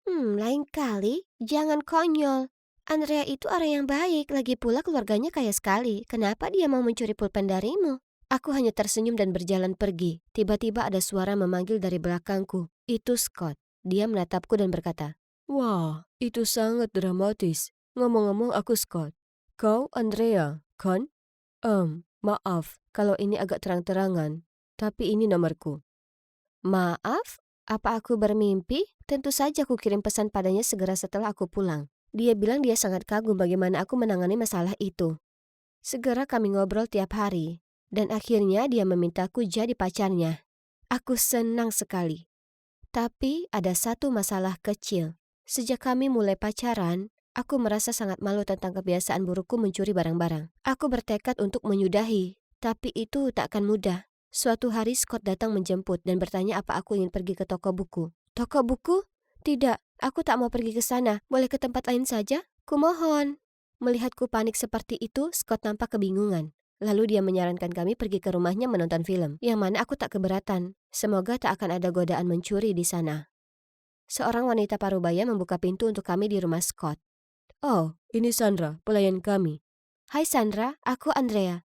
Lain kali jangan konyol. Andrea itu orang yang baik, lagi pula keluarganya kaya sekali. Kenapa dia mau mencuri pulpen darimu? Aku hanya tersenyum dan berjalan pergi. Tiba-tiba ada suara memanggil dari belakangku. Itu Scott. Dia menatapku dan berkata, "Wah, itu sangat dramatis. Ngomong-ngomong aku Scott. Kau Andrea, kan? Maaf kalau ini agak terang-terangan, tapi ini nomorku." Maaf, apa aku bermimpi? Tentu saja aku kirim pesan padanya segera setelah aku pulang. Dia bilang dia sangat kagum bagaimana aku menangani masalah itu. Segera kami ngobrol tiap hari, dan akhirnya dia memintaku jadi pacarnya. Aku senang sekali. Tapi ada satu masalah kecil. Sejak kami mulai pacaran, aku merasa sangat malu tentang kebiasaan burukku mencuri barang-barang. Aku bertekad untuk menyudahi, tapi itu tak akan mudah. Suatu hari Scott datang menjemput dan bertanya apa aku ingin pergi ke toko buku. Toko buku? Tidak, aku tak mau pergi ke sana. Boleh ke tempat lain saja? Kumohon. Melihatku panik seperti itu, Scott nampak kebingungan. Lalu dia menyarankan kami pergi ke rumahnya menonton film, yang mana aku tak keberatan. Semoga tak akan ada godaan mencuri di sana. Seorang wanita parubaya membuka pintu untuk kami di rumah Scott. "Oh, ini Sandra, pelayan kami." "Hai Sandra, aku Andrea."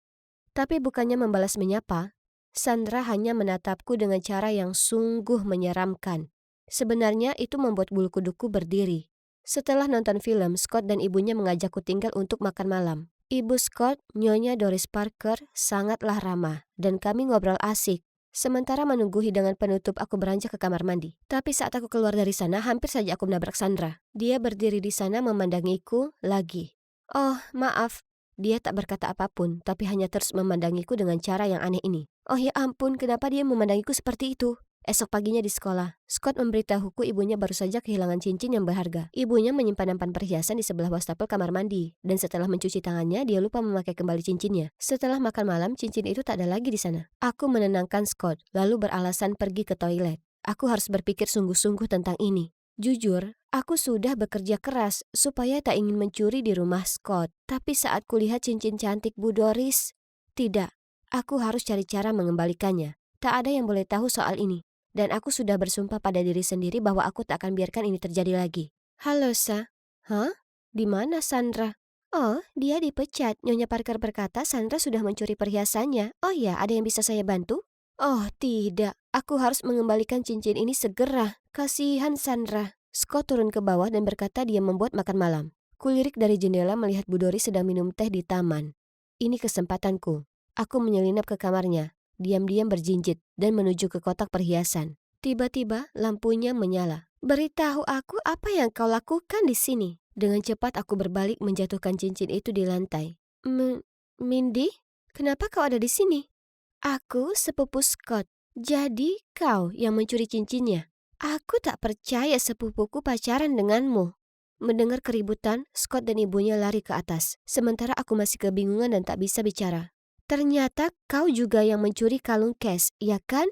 Tapi bukannya membalas menyapa, Sandra hanya menatapku dengan cara yang sungguh menyeramkan. Sebenarnya itu membuat bulu kuduku berdiri. Setelah nonton film, Scott dan ibunya mengajakku tinggal untuk makan malam. Ibu Scott, Nyonya Doris Parker, sangatlah ramah, dan kami ngobrol asik. Sementara menunggu hidangan penutup, aku beranjak ke kamar mandi. Tapi saat aku keluar dari sana, hampir saja aku menabrak Sandra. Dia berdiri di sana memandangiku lagi. "Oh, maaf." Dia tak berkata apapun, tapi hanya terus memandangiku dengan cara yang aneh ini. Oh ya ampun, kenapa dia memandangiku seperti itu? Esok paginya di sekolah, Scott memberitahuku ibunya baru saja kehilangan cincin yang berharga. Ibunya menyimpan nampan perhiasan di sebelah wastafel kamar mandi, dan setelah mencuci tangannya, dia lupa memakai kembali cincinnya. Setelah makan malam, cincin itu tak ada lagi di sana. Aku menenangkan Scott, lalu beralasan pergi ke toilet. Aku harus berpikir sungguh-sungguh tentang ini. Jujur, aku sudah bekerja keras supaya tak ingin mencuri di rumah Scott. Tapi saat kulihat cincin cantik Bu Doris, tidak, aku harus cari cara mengembalikannya. Tak ada yang boleh tahu soal ini. Dan aku sudah bersumpah pada diri sendiri bahwa aku tak akan biarkan ini terjadi lagi. "Halo, Sa." "Hah? Di mana Sandra?" "Oh, dia dipecat." Nyonya Parker berkata Sandra sudah mencuri perhiasannya. "Oh ya, ada yang bisa saya bantu?" "Oh, tidak. Aku harus mengembalikan cincin ini segera. Kasihan Sandra." Scott turun ke bawah dan berkata dia membuat makan malam. Kulirik dari jendela melihat Bu Doris sedang minum teh di taman. Ini kesempatanku. Aku menyelinap ke kamarnya, diam-diam berjinjit dan menuju ke kotak perhiasan. Tiba-tiba lampunya menyala. "Beritahu aku apa yang kau lakukan di sini." Dengan cepat aku berbalik menjatuhkan cincin itu di lantai. Mindy, kenapa kau ada di sini?" "Aku sepupu Scott. Jadi kau yang mencuri cincinnya?" "Aku tak percaya sepupuku pacaran denganmu." Mendengar keributan, Scott dan ibunya lari ke atas. Sementara aku masih kebingungan dan tak bisa bicara. "Ternyata kau juga yang mencuri kalung Cash, ya kan?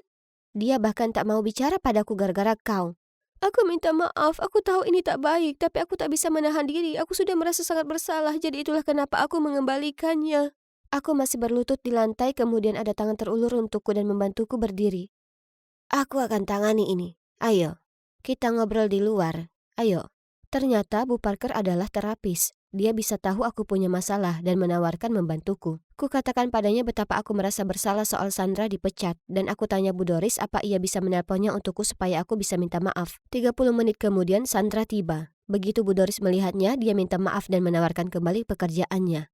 Dia bahkan tak mau bicara padaku gara-gara kau." "Aku minta maaf, aku tahu ini tak baik, tapi aku tak bisa menahan diri. Aku sudah merasa sangat bersalah, jadi itulah kenapa aku mengembalikannya." Aku masih berlutut di lantai, kemudian ada tangan terulur untukku dan membantuku berdiri. "Aku akan tangani ini. Ayo, kita ngobrol di luar. Ayo." Ternyata Bu Parker adalah terapis. Dia bisa tahu aku punya masalah dan menawarkan membantuku. Kukatakan padanya betapa aku merasa bersalah soal Sandra dipecat, dan aku tanya Bu Doris apa ia bisa menelponnya untukku supaya aku bisa minta maaf. 30 menit kemudian Sandra tiba. Begitu Bu Doris melihatnya, dia minta maaf dan menawarkan kembali pekerjaannya.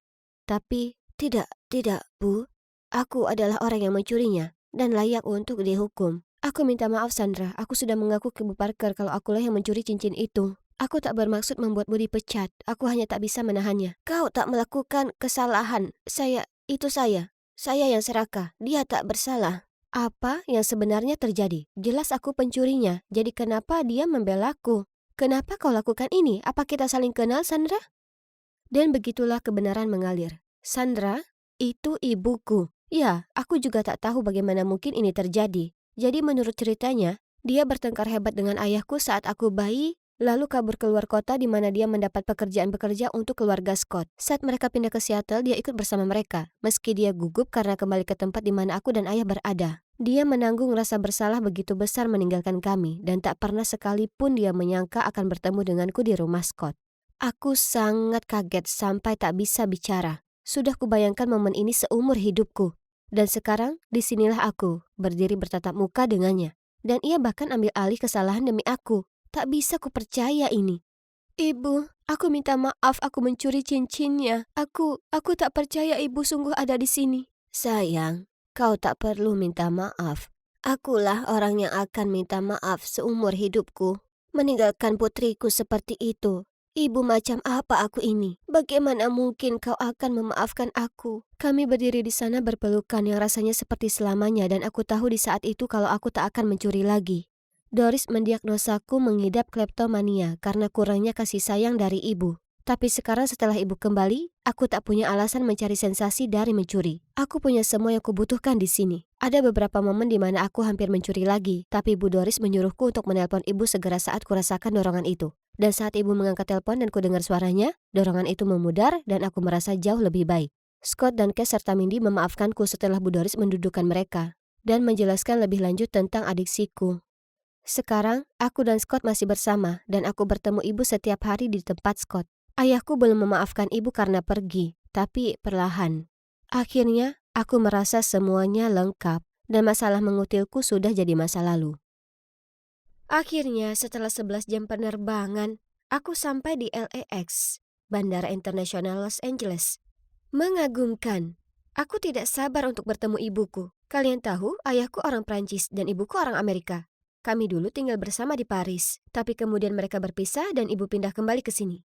Tapi, tidak, Bu. Aku adalah orang yang mencurinya dan layak untuk dihukum. Aku minta maaf Sandra, aku sudah mengaku ke Bu Parker kalau akulah yang mencuri cincin itu. Aku tak bermaksud membuatmu dipecat, aku hanya tak bisa menahannya. Kau tak melakukan kesalahan, itu saya. Saya yang serakah, dia tak bersalah. Apa yang sebenarnya terjadi? Jelas aku pencurinya, jadi kenapa dia membelaku? Kenapa kau lakukan ini? Apa kita saling kenal, Sandra? Dan begitulah kebenaran mengalir. Sandra, itu ibuku. Ya, aku juga tak tahu bagaimana mungkin ini terjadi. Jadi menurut ceritanya, dia bertengkar hebat dengan ayahku saat aku bayi, lalu kabur keluar kota di mana dia mendapat pekerjaan bekerja untuk keluarga Scott. Saat mereka pindah ke Seattle, dia ikut bersama mereka, meski dia gugup karena kembali ke tempat di mana aku dan ayah berada. Dia menanggung rasa bersalah begitu besar meninggalkan kami dan tak pernah sekalipun dia menyangka akan bertemu denganku di rumah Scott. Aku sangat kaget sampai tak bisa bicara. Sudah kubayangkan momen ini seumur hidupku. Dan sekarang disinilah aku berdiri bertatap muka dengannya. Dan ia bahkan ambil alih kesalahan demi aku. Tak bisa kupercaya ini. Ibu, aku minta maaf aku mencuri cincinnya. Aku tak percaya ibu sungguh ada di sini. Sayang, kau tak perlu minta maaf. Akulah orang yang akan minta maaf seumur hidupku. Meninggalkan putriku seperti itu. Ibu macam apa aku ini? Bagaimana mungkin kau akan memaafkan aku? Kami berdiri di sana berpelukan yang rasanya seperti selamanya dan aku tahu di saat itu kalau aku tak akan mencuri lagi. Doris mendiagnosaku mengidap kleptomania karena kurangnya kasih sayang dari ibu. Tapi sekarang setelah ibu kembali, aku tak punya alasan mencari sensasi dari mencuri. Aku punya semua yang kubutuhkan di sini. Ada beberapa momen di mana aku hampir mencuri lagi, tapi Bu Doris menyuruhku untuk menelpon ibu segera saat kurasakan dorongan itu. Dan saat ibu mengangkat telepon dan kudengar suaranya, dorongan itu memudar dan aku merasa jauh lebih baik. Scott dan Kes serta Mindy memaafkanku setelah Bu Doris mendudukkan mereka dan menjelaskan lebih lanjut tentang adiksiku. Sekarang, aku dan Scott masih bersama dan aku bertemu ibu setiap hari di tempat Scott. Ayahku belum memaafkan ibu karena pergi, tapi perlahan. Akhirnya, aku merasa semuanya lengkap dan masalah mengutilku sudah jadi masa lalu. Akhirnya, setelah 11 jam penerbangan, aku sampai di LAX, Bandara Internasional Los Angeles. Mengagumkan. Aku tidak sabar untuk bertemu ibuku. Kalian tahu, ayahku orang Prancis dan ibuku orang Amerika. Kami dulu tinggal bersama di Paris, tapi kemudian mereka berpisah dan ibu pindah kembali ke sini.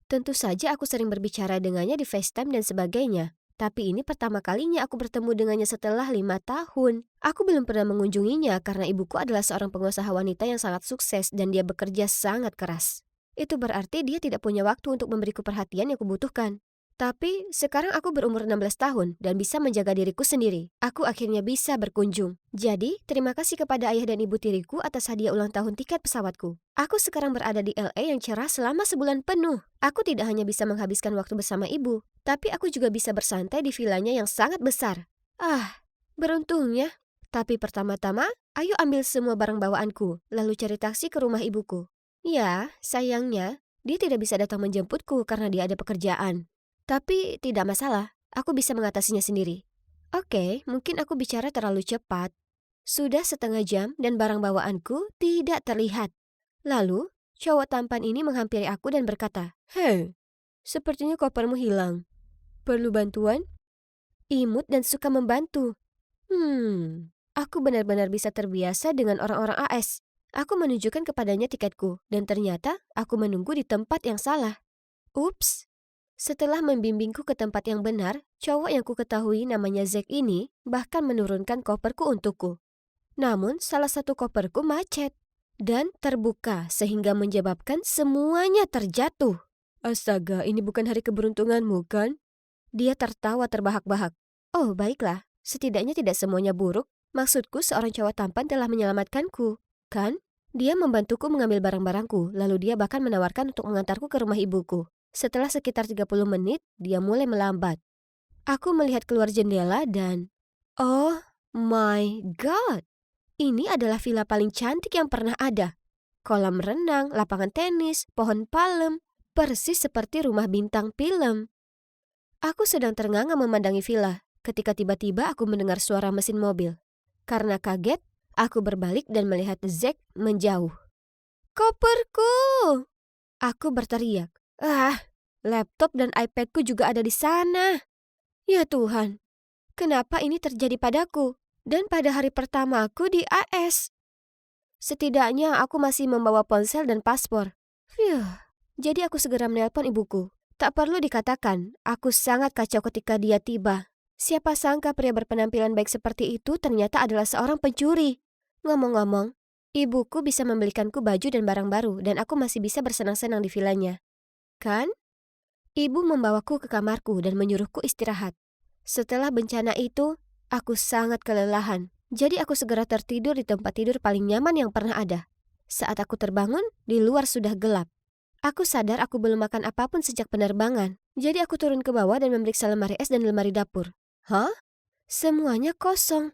Tentu saja aku sering berbicara dengannya di FaceTime dan sebagainya. Tapi ini pertama kalinya aku bertemu dengannya setelah 5 tahun. Aku belum pernah mengunjunginya karena ibuku adalah seorang pengusaha wanita yang sangat sukses dan dia bekerja sangat keras. Itu berarti dia tidak punya waktu untuk memberiku perhatian yang kubutuhkan. Tapi sekarang aku berumur 16 tahun dan bisa menjaga diriku sendiri. Aku akhirnya bisa berkunjung. Jadi, terima kasih kepada ayah dan ibu tiriku atas hadiah ulang tahun tiket pesawatku. Aku sekarang berada di LA yang cerah selama sebulan penuh. Aku tidak hanya bisa menghabiskan waktu bersama ibu, tapi aku juga bisa bersantai di vilanya yang sangat besar. Ah, beruntungnya. Tapi pertama-tama, ayo ambil semua barang bawaanku, lalu cari taksi ke rumah ibuku. Ya, sayangnya, dia tidak bisa datang menjemputku karena dia ada pekerjaan. Tapi tidak masalah, aku bisa mengatasinya sendiri. Oke, mungkin aku bicara terlalu cepat. Sudah setengah jam dan barang bawaanku tidak terlihat. Lalu, cowok tampan ini menghampiri aku dan berkata, "Hei, sepertinya kopermu hilang. Perlu bantuan?" Imut dan suka membantu. Aku benar-benar bisa terbiasa dengan orang-orang AS. Aku menunjukkan kepadanya tiketku, dan ternyata aku menunggu di tempat yang salah. Ups. Setelah membimbingku ke tempat yang benar, cowok yang kuketahui namanya Zack ini bahkan menurunkan koperku untukku. Namun, salah satu koperku macet dan terbuka sehingga menyebabkan semuanya terjatuh. Astaga, ini bukan hari keberuntunganmu, kan? Dia tertawa terbahak-bahak. Oh, baiklah. Setidaknya tidak semuanya buruk. Maksudku, seorang cowok tampan telah menyelamatkanku, kan? Dia membantuku mengambil barang-barangku, lalu dia bahkan menawarkan untuk mengantarku ke rumah ibuku. Setelah sekitar 30 menit, dia mulai melambat. Aku melihat keluar jendela dan... Oh my God! Ini adalah villa paling cantik yang pernah ada. Kolam renang, lapangan tenis, pohon palem, persis seperti rumah bintang film. Aku sedang ternganga memandangi villa, ketika tiba-tiba aku mendengar suara mesin mobil. Karena kaget, aku berbalik dan melihat Zack menjauh. Koperku! Aku berteriak. Laptop dan iPadku juga ada di sana. Ya Tuhan, kenapa ini terjadi padaku? Dan pada hari pertamaku di AS. Setidaknya aku masih membawa ponsel dan paspor. Jadi aku segera menelpon ibuku. Tak perlu dikatakan, aku sangat kacau ketika dia tiba. Siapa sangka pria berpenampilan baik seperti itu ternyata adalah seorang pencuri. Ngomong-ngomong, ibuku bisa membelikanku baju dan barang baru dan aku masih bisa bersenang-senang di villanya. Kan? Ibu membawaku ke kamarku dan menyuruhku istirahat. Setelah bencana itu, aku sangat kelelahan. Jadi aku segera tertidur di tempat tidur paling nyaman yang pernah ada. Saat aku terbangun, di luar sudah gelap. Aku sadar aku belum makan apapun sejak penerbangan. Jadi aku turun ke bawah dan memeriksa lemari es dan lemari dapur. Hah? Semuanya kosong.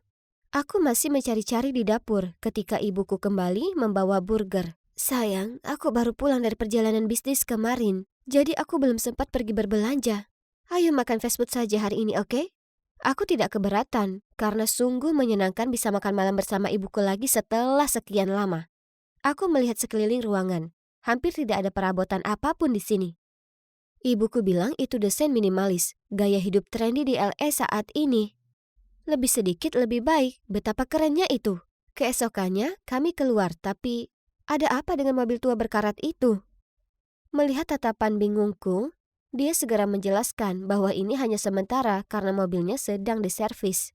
Aku masih mencari-cari di dapur ketika ibuku kembali membawa burger. Sayang, aku baru pulang dari perjalanan bisnis kemarin, jadi aku belum sempat pergi berbelanja. Ayo makan fast food saja hari ini, oke? Aku tidak keberatan, karena sungguh menyenangkan bisa makan malam bersama ibuku lagi setelah sekian lama. Aku melihat sekeliling ruangan. Hampir tidak ada perabotan apapun di sini. Ibuku bilang itu desain minimalis, gaya hidup trendy di LA saat ini. Lebih sedikit lebih baik, betapa kerennya itu. Keesokannya kami keluar, tapi ada apa dengan mobil tua berkarat itu? Melihat tatapan bingungku, dia segera menjelaskan bahwa ini hanya sementara karena mobilnya sedang diservis.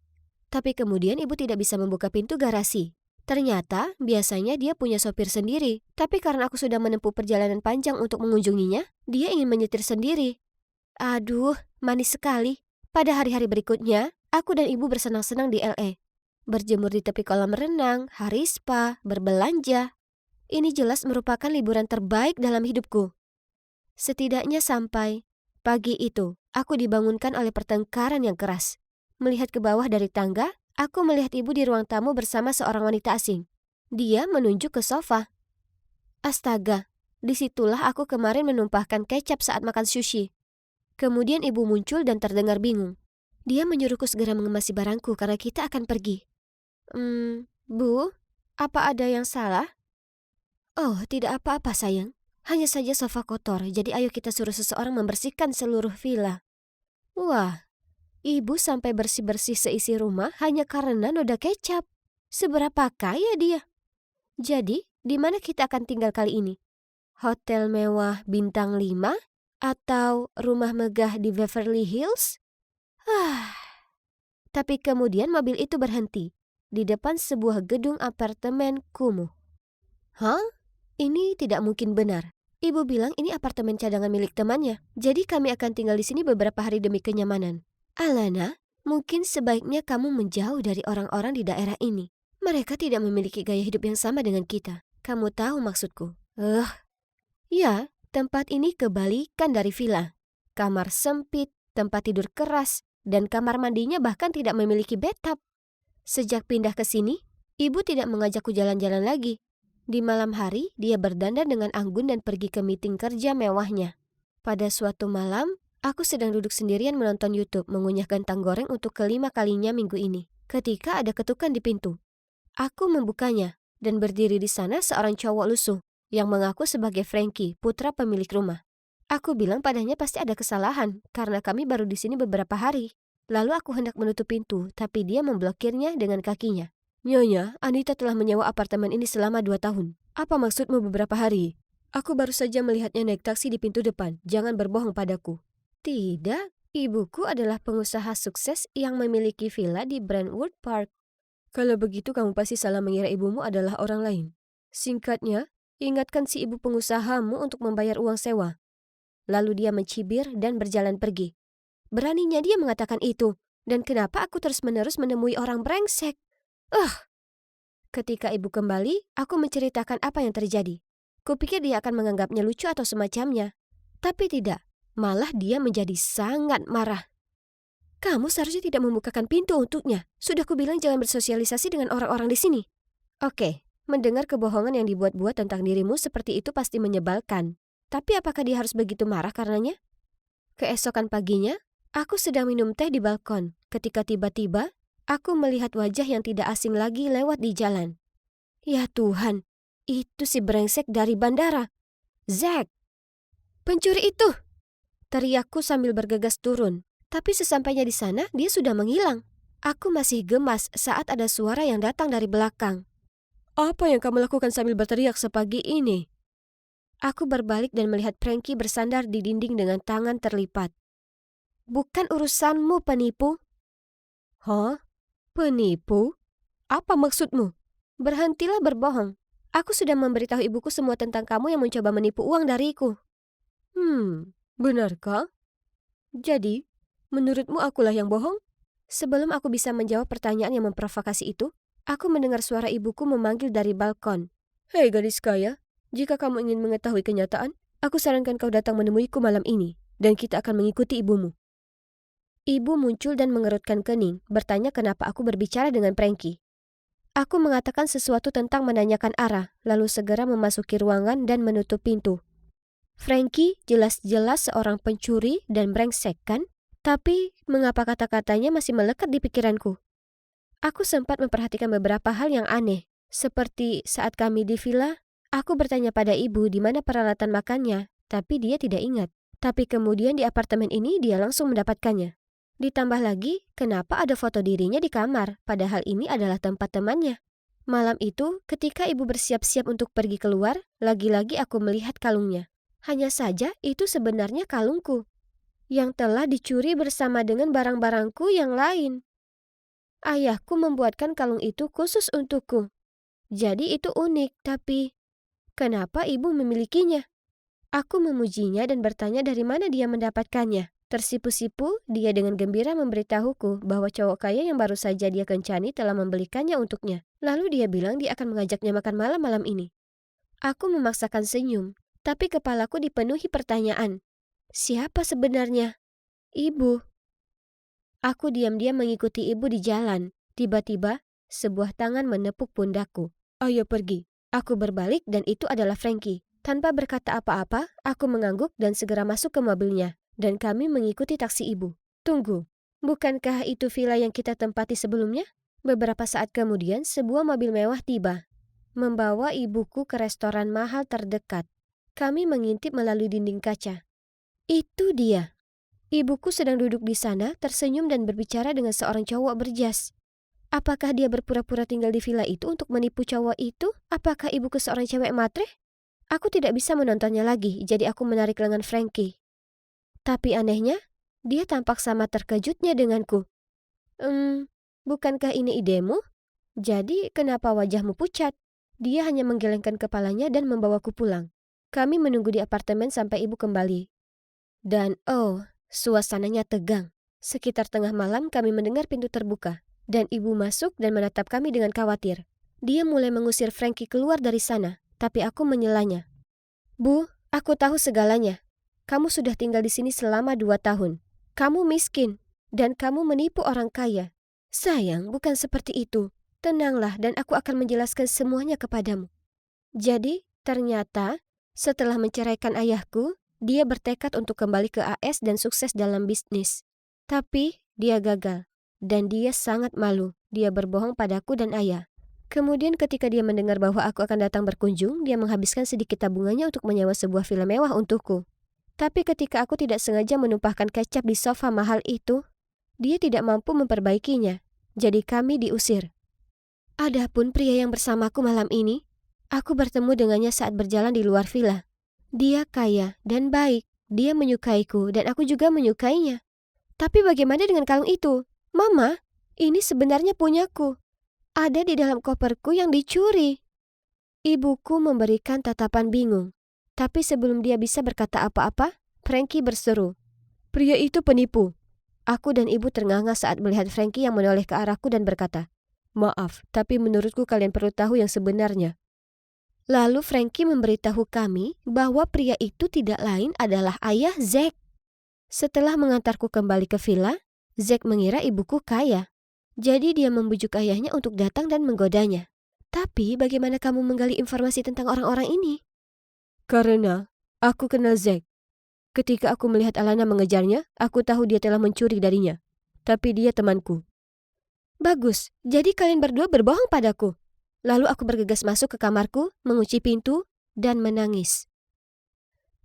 Tapi kemudian ibu tidak bisa membuka pintu garasi. Ternyata biasanya dia punya sopir sendiri, tapi karena aku sudah menempuh perjalanan panjang untuk mengunjunginya, dia ingin menyetir sendiri. Aduh, manis sekali. Pada hari-hari berikutnya, aku dan ibu bersenang-senang di LA. Berjemur di tepi kolam renang, hari spa, berbelanja. Ini jelas merupakan liburan terbaik dalam hidupku. Setidaknya sampai pagi itu, aku dibangunkan oleh pertengkaran yang keras. Melihat ke bawah dari tangga, aku melihat ibu di ruang tamu bersama seorang wanita asing. Dia menunjuk ke sofa. Astaga, disitulah aku kemarin menumpahkan kecap saat makan sushi. Kemudian ibu muncul dan terdengar bingung. Dia menyuruhku segera mengemasi barangku karena kita akan pergi. Bu, apa ada yang salah? Oh, tidak apa-apa sayang. Hanya saja sofa kotor, jadi ayo kita suruh seseorang membersihkan seluruh villa. Wah, ibu sampai bersih-bersih seisi rumah hanya karena noda kecap. Seberapa kaya dia? Jadi, di mana kita akan tinggal kali ini? Hotel mewah bintang 5? Atau rumah megah di Beverly Hills? Tapi kemudian mobil itu berhenti di depan sebuah gedung apartemen kumuh. Hah? Ini tidak mungkin benar. Ibu bilang ini apartemen cadangan milik temannya. Jadi kami akan tinggal di sini beberapa hari demi kenyamanan. Alana, mungkin sebaiknya kamu menjauh dari orang-orang di daerah ini. Mereka tidak memiliki gaya hidup yang sama dengan kita. Kamu tahu maksudku? Ya, tempat ini kebalikan dari villa. Kamar sempit, tempat tidur keras, dan kamar mandinya bahkan tidak memiliki bathtub. Sejak pindah ke sini, ibu tidak mengajakku jalan-jalan lagi. Di malam hari, dia berdandan dengan anggun dan pergi ke meeting kerja mewahnya. Pada suatu malam, aku sedang duduk sendirian menonton YouTube mengunyah kentang goreng untuk kelima kalinya minggu ini. Ketika ada ketukan di pintu. Aku membukanya, dan berdiri di sana seorang cowok lusuh yang mengaku sebagai Frankie, putra pemilik rumah. Aku bilang padanya pasti ada kesalahan, karena kami baru di sini beberapa hari. Lalu aku hendak menutup pintu, tapi dia memblokirnya dengan kakinya. Nyonya, Anita telah menyewa apartemen ini selama 2 tahun. Apa maksudmu beberapa hari? Aku baru saja melihatnya naik taksi di pintu depan. Jangan berbohong padaku. Tidak, ibuku adalah pengusaha sukses yang memiliki villa di Brentwood Park. Kalau begitu kamu pasti salah mengira ibumu adalah orang lain. Singkatnya, ingatkan si ibu pengusahamu untuk membayar uang sewa. Lalu dia mencibir dan berjalan pergi. Beraninya dia mengatakan itu. Dan kenapa aku terus-menerus menemui orang brengsek? Ketika ibu kembali, aku menceritakan apa yang terjadi. Kupikir dia akan menganggapnya lucu atau semacamnya. Tapi tidak, malah dia menjadi sangat marah. Kamu seharusnya tidak membukakan pintu untuknya. Sudah kubilang jangan bersosialisasi dengan orang-orang di sini. Oke, mendengar kebohongan yang dibuat-buat tentang dirimu seperti itu pasti menyebalkan. Tapi apakah dia harus begitu marah karenanya? Keesokan paginya, aku sedang minum teh di balkon ketika tiba-tiba aku melihat wajah yang tidak asing lagi lewat di jalan. Ya Tuhan, itu si brengsek dari bandara. Zack! Pencuri itu! Teriakku sambil bergegas turun. Tapi sesampainya di sana, dia sudah menghilang. Aku masih gemas saat ada suara yang datang dari belakang. Apa yang kamu lakukan sambil berteriak sepagi ini? Aku berbalik dan melihat Frankie bersandar di dinding dengan tangan terlipat. Bukan urusanmu, penipu. Hah? Penipu? Apa maksudmu? Berhentilah berbohong. Aku sudah memberitahu ibuku semua tentang kamu yang mencoba menipu uang dariku. Benarkah? Jadi, menurutmu akulah yang bohong? Sebelum aku bisa menjawab pertanyaan yang memprovokasi itu, aku mendengar suara ibuku memanggil dari balkon. Hei gadis kaya, jika kamu ingin mengetahui kenyataan, aku sarankan kau datang menemuiku malam ini, dan kita akan mengikuti ibumu. Ibu muncul dan mengerutkan kening, bertanya kenapa aku berbicara dengan Frankie. Aku mengatakan sesuatu tentang menanyakan arah, lalu segera memasuki ruangan dan menutup pintu. Frankie jelas-jelas seorang pencuri dan brengsek kan? Tapi mengapa kata-katanya masih melekat di pikiranku? Aku sempat memperhatikan beberapa hal yang aneh. Seperti saat kami di villa, aku bertanya pada ibu di mana peralatan makannya, tapi dia tidak ingat. Tapi kemudian di apartemen ini dia langsung mendapatkannya. Ditambah lagi, kenapa ada foto dirinya di kamar, padahal ini adalah tempat temannya. Malam itu, ketika ibu bersiap-siap untuk pergi keluar, lagi-lagi aku melihat kalungnya. Hanya saja itu sebenarnya kalungku, yang telah dicuri bersama dengan barang-barangku yang lain. Ayahku membuatkan kalung itu khusus untukku. Jadi itu unik, tapi kenapa ibu memilikinya? Aku memujinya dan bertanya dari mana dia mendapatkannya. Tersipu-sipu, dia dengan gembira memberitahuku bahwa cowok kaya yang baru saja dia kencani telah membelikannya untuknya. Lalu dia bilang dia akan mengajaknya makan malam malam ini. Aku memaksakan senyum, tapi kepalaku dipenuhi pertanyaan. Siapa sebenarnya? Ibu. Aku diam-diam mengikuti ibu di jalan. Tiba-tiba, sebuah tangan menepuk pundakku. Ayo pergi. Aku berbalik dan itu adalah Frankie. Tanpa berkata apa-apa, aku mengangguk dan segera masuk ke mobilnya. Dan kami mengikuti taksi ibu. Tunggu, bukankah itu villa yang kita tempati sebelumnya? Beberapa saat kemudian, sebuah mobil mewah tiba, membawa ibuku ke restoran mahal terdekat. Kami mengintip melalui dinding kaca. Itu dia. Ibuku sedang duduk di sana, tersenyum dan berbicara dengan seorang cowok berjas. Apakah dia berpura-pura tinggal di villa itu untuk menipu cowok itu? Apakah ibuku seorang cewek matre? Aku tidak bisa menontonnya lagi, jadi aku menarik lengan Frankie. Tapi anehnya, dia tampak sama terkejutnya denganku. Bukankah ini idemu? Jadi kenapa wajahmu pucat? Dia hanya menggelengkan kepalanya dan membawaku pulang. Kami menunggu di apartemen sampai ibu kembali. Dan suasananya tegang. Sekitar tengah malam kami mendengar pintu terbuka. Dan ibu masuk dan menatap kami dengan khawatir. Dia mulai mengusir Frankie keluar dari sana, tapi aku menyelanya. Bu, aku tahu segalanya. Kamu sudah tinggal di sini selama 2 tahun. Kamu miskin, dan kamu menipu orang kaya. Sayang, bukan seperti itu. Tenanglah dan aku akan menjelaskan semuanya kepadamu. Jadi, ternyata, setelah menceraikan ayahku, dia bertekad untuk kembali ke AS dan sukses dalam bisnis. Tapi, dia gagal. Dan dia sangat malu. Dia berbohong padaku dan ayah. Kemudian ketika dia mendengar bahwa aku akan datang berkunjung, dia menghabiskan sedikit tabungannya untuk menyewa sebuah villa mewah untukku. Tapi ketika aku tidak sengaja menumpahkan kecap di sofa mahal itu, dia tidak mampu memperbaikinya. Jadi kami diusir. Adapun pria yang bersamaku malam ini, aku bertemu dengannya saat berjalan di luar villa. Dia kaya dan baik. Dia menyukaiku dan aku juga menyukainya. Tapi bagaimana dengan kalung itu? Mama, ini sebenarnya punyaku. Ada di dalam koperku yang dicuri. Ibuku memberikan tatapan bingung. Tapi sebelum dia bisa berkata apa-apa, Frankie berseru. Pria itu penipu. Aku dan ibu ternganga saat melihat Frankie yang menoleh ke arahku dan berkata, maaf, tapi menurutku kalian perlu tahu yang sebenarnya. Lalu Frankie memberitahu kami bahwa pria itu tidak lain adalah ayah Zack. Setelah mengantarku kembali ke villa, Zack mengira ibuku kaya. Jadi dia membujuk ayahnya untuk datang dan menggodanya. Tapi bagaimana kamu menggali informasi tentang orang-orang ini? Karena aku kenal Zack. Ketika aku melihat Alana mengejarnya, aku tahu dia telah mencuri darinya. Tapi dia temanku. Bagus, jadi kalian berdua berbohong padaku. Lalu aku bergegas masuk ke kamarku, mengunci pintu, dan menangis.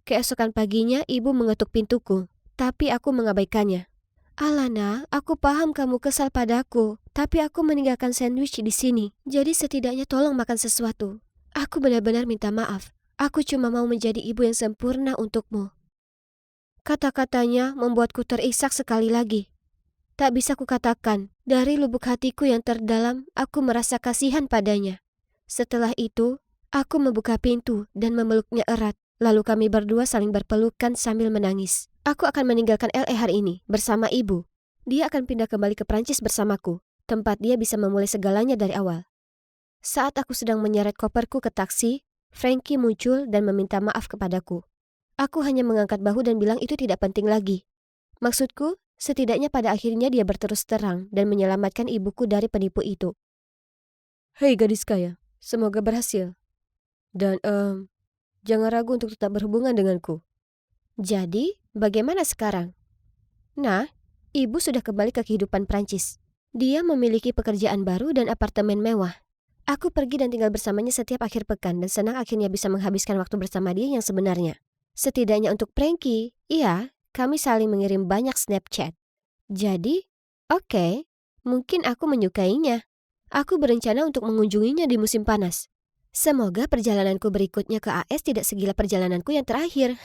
Keesokan paginya ibu mengetuk pintuku, tapi aku mengabaikannya. Alana, aku paham kamu kesal padaku, tapi aku meninggalkan sandwich di sini. Jadi setidaknya tolong makan sesuatu. Aku benar-benar minta maaf. Aku cuma mau menjadi ibu yang sempurna untukmu. Kata-katanya membuatku terisak sekali lagi. Tak bisa kukatakan, dari lubuk hatiku yang terdalam, aku merasa kasihan padanya. Setelah itu, aku membuka pintu dan memeluknya erat. Lalu kami berdua saling berpelukan sambil menangis. Aku akan meninggalkan LA hari ini bersama ibu. Dia akan pindah kembali ke Prancis bersamaku, tempat dia bisa memulai segalanya dari awal. Saat aku sedang menyeret koperku ke taksi, Frankie muncul dan meminta maaf kepadaku. Aku hanya mengangkat bahu dan bilang itu tidak penting lagi. Maksudku, setidaknya pada akhirnya dia berterus terang dan menyelamatkan ibuku dari penipu itu. Hei gadis kaya, semoga berhasil. Dan jangan ragu untuk tetap berhubungan denganku. Jadi, bagaimana sekarang? Nah, ibu sudah kembali ke kehidupan Prancis. Dia memiliki pekerjaan baru dan apartemen mewah. Aku pergi dan tinggal bersamanya setiap akhir pekan dan senang akhirnya bisa menghabiskan waktu bersama dia yang sebenarnya. Setidaknya untuk Frankie, iya, kami saling mengirim banyak Snapchat. Jadi, oke, mungkin aku menyukainya. Aku berencana untuk mengunjunginya di musim panas. Semoga perjalananku berikutnya ke AS tidak segila perjalananku yang terakhir.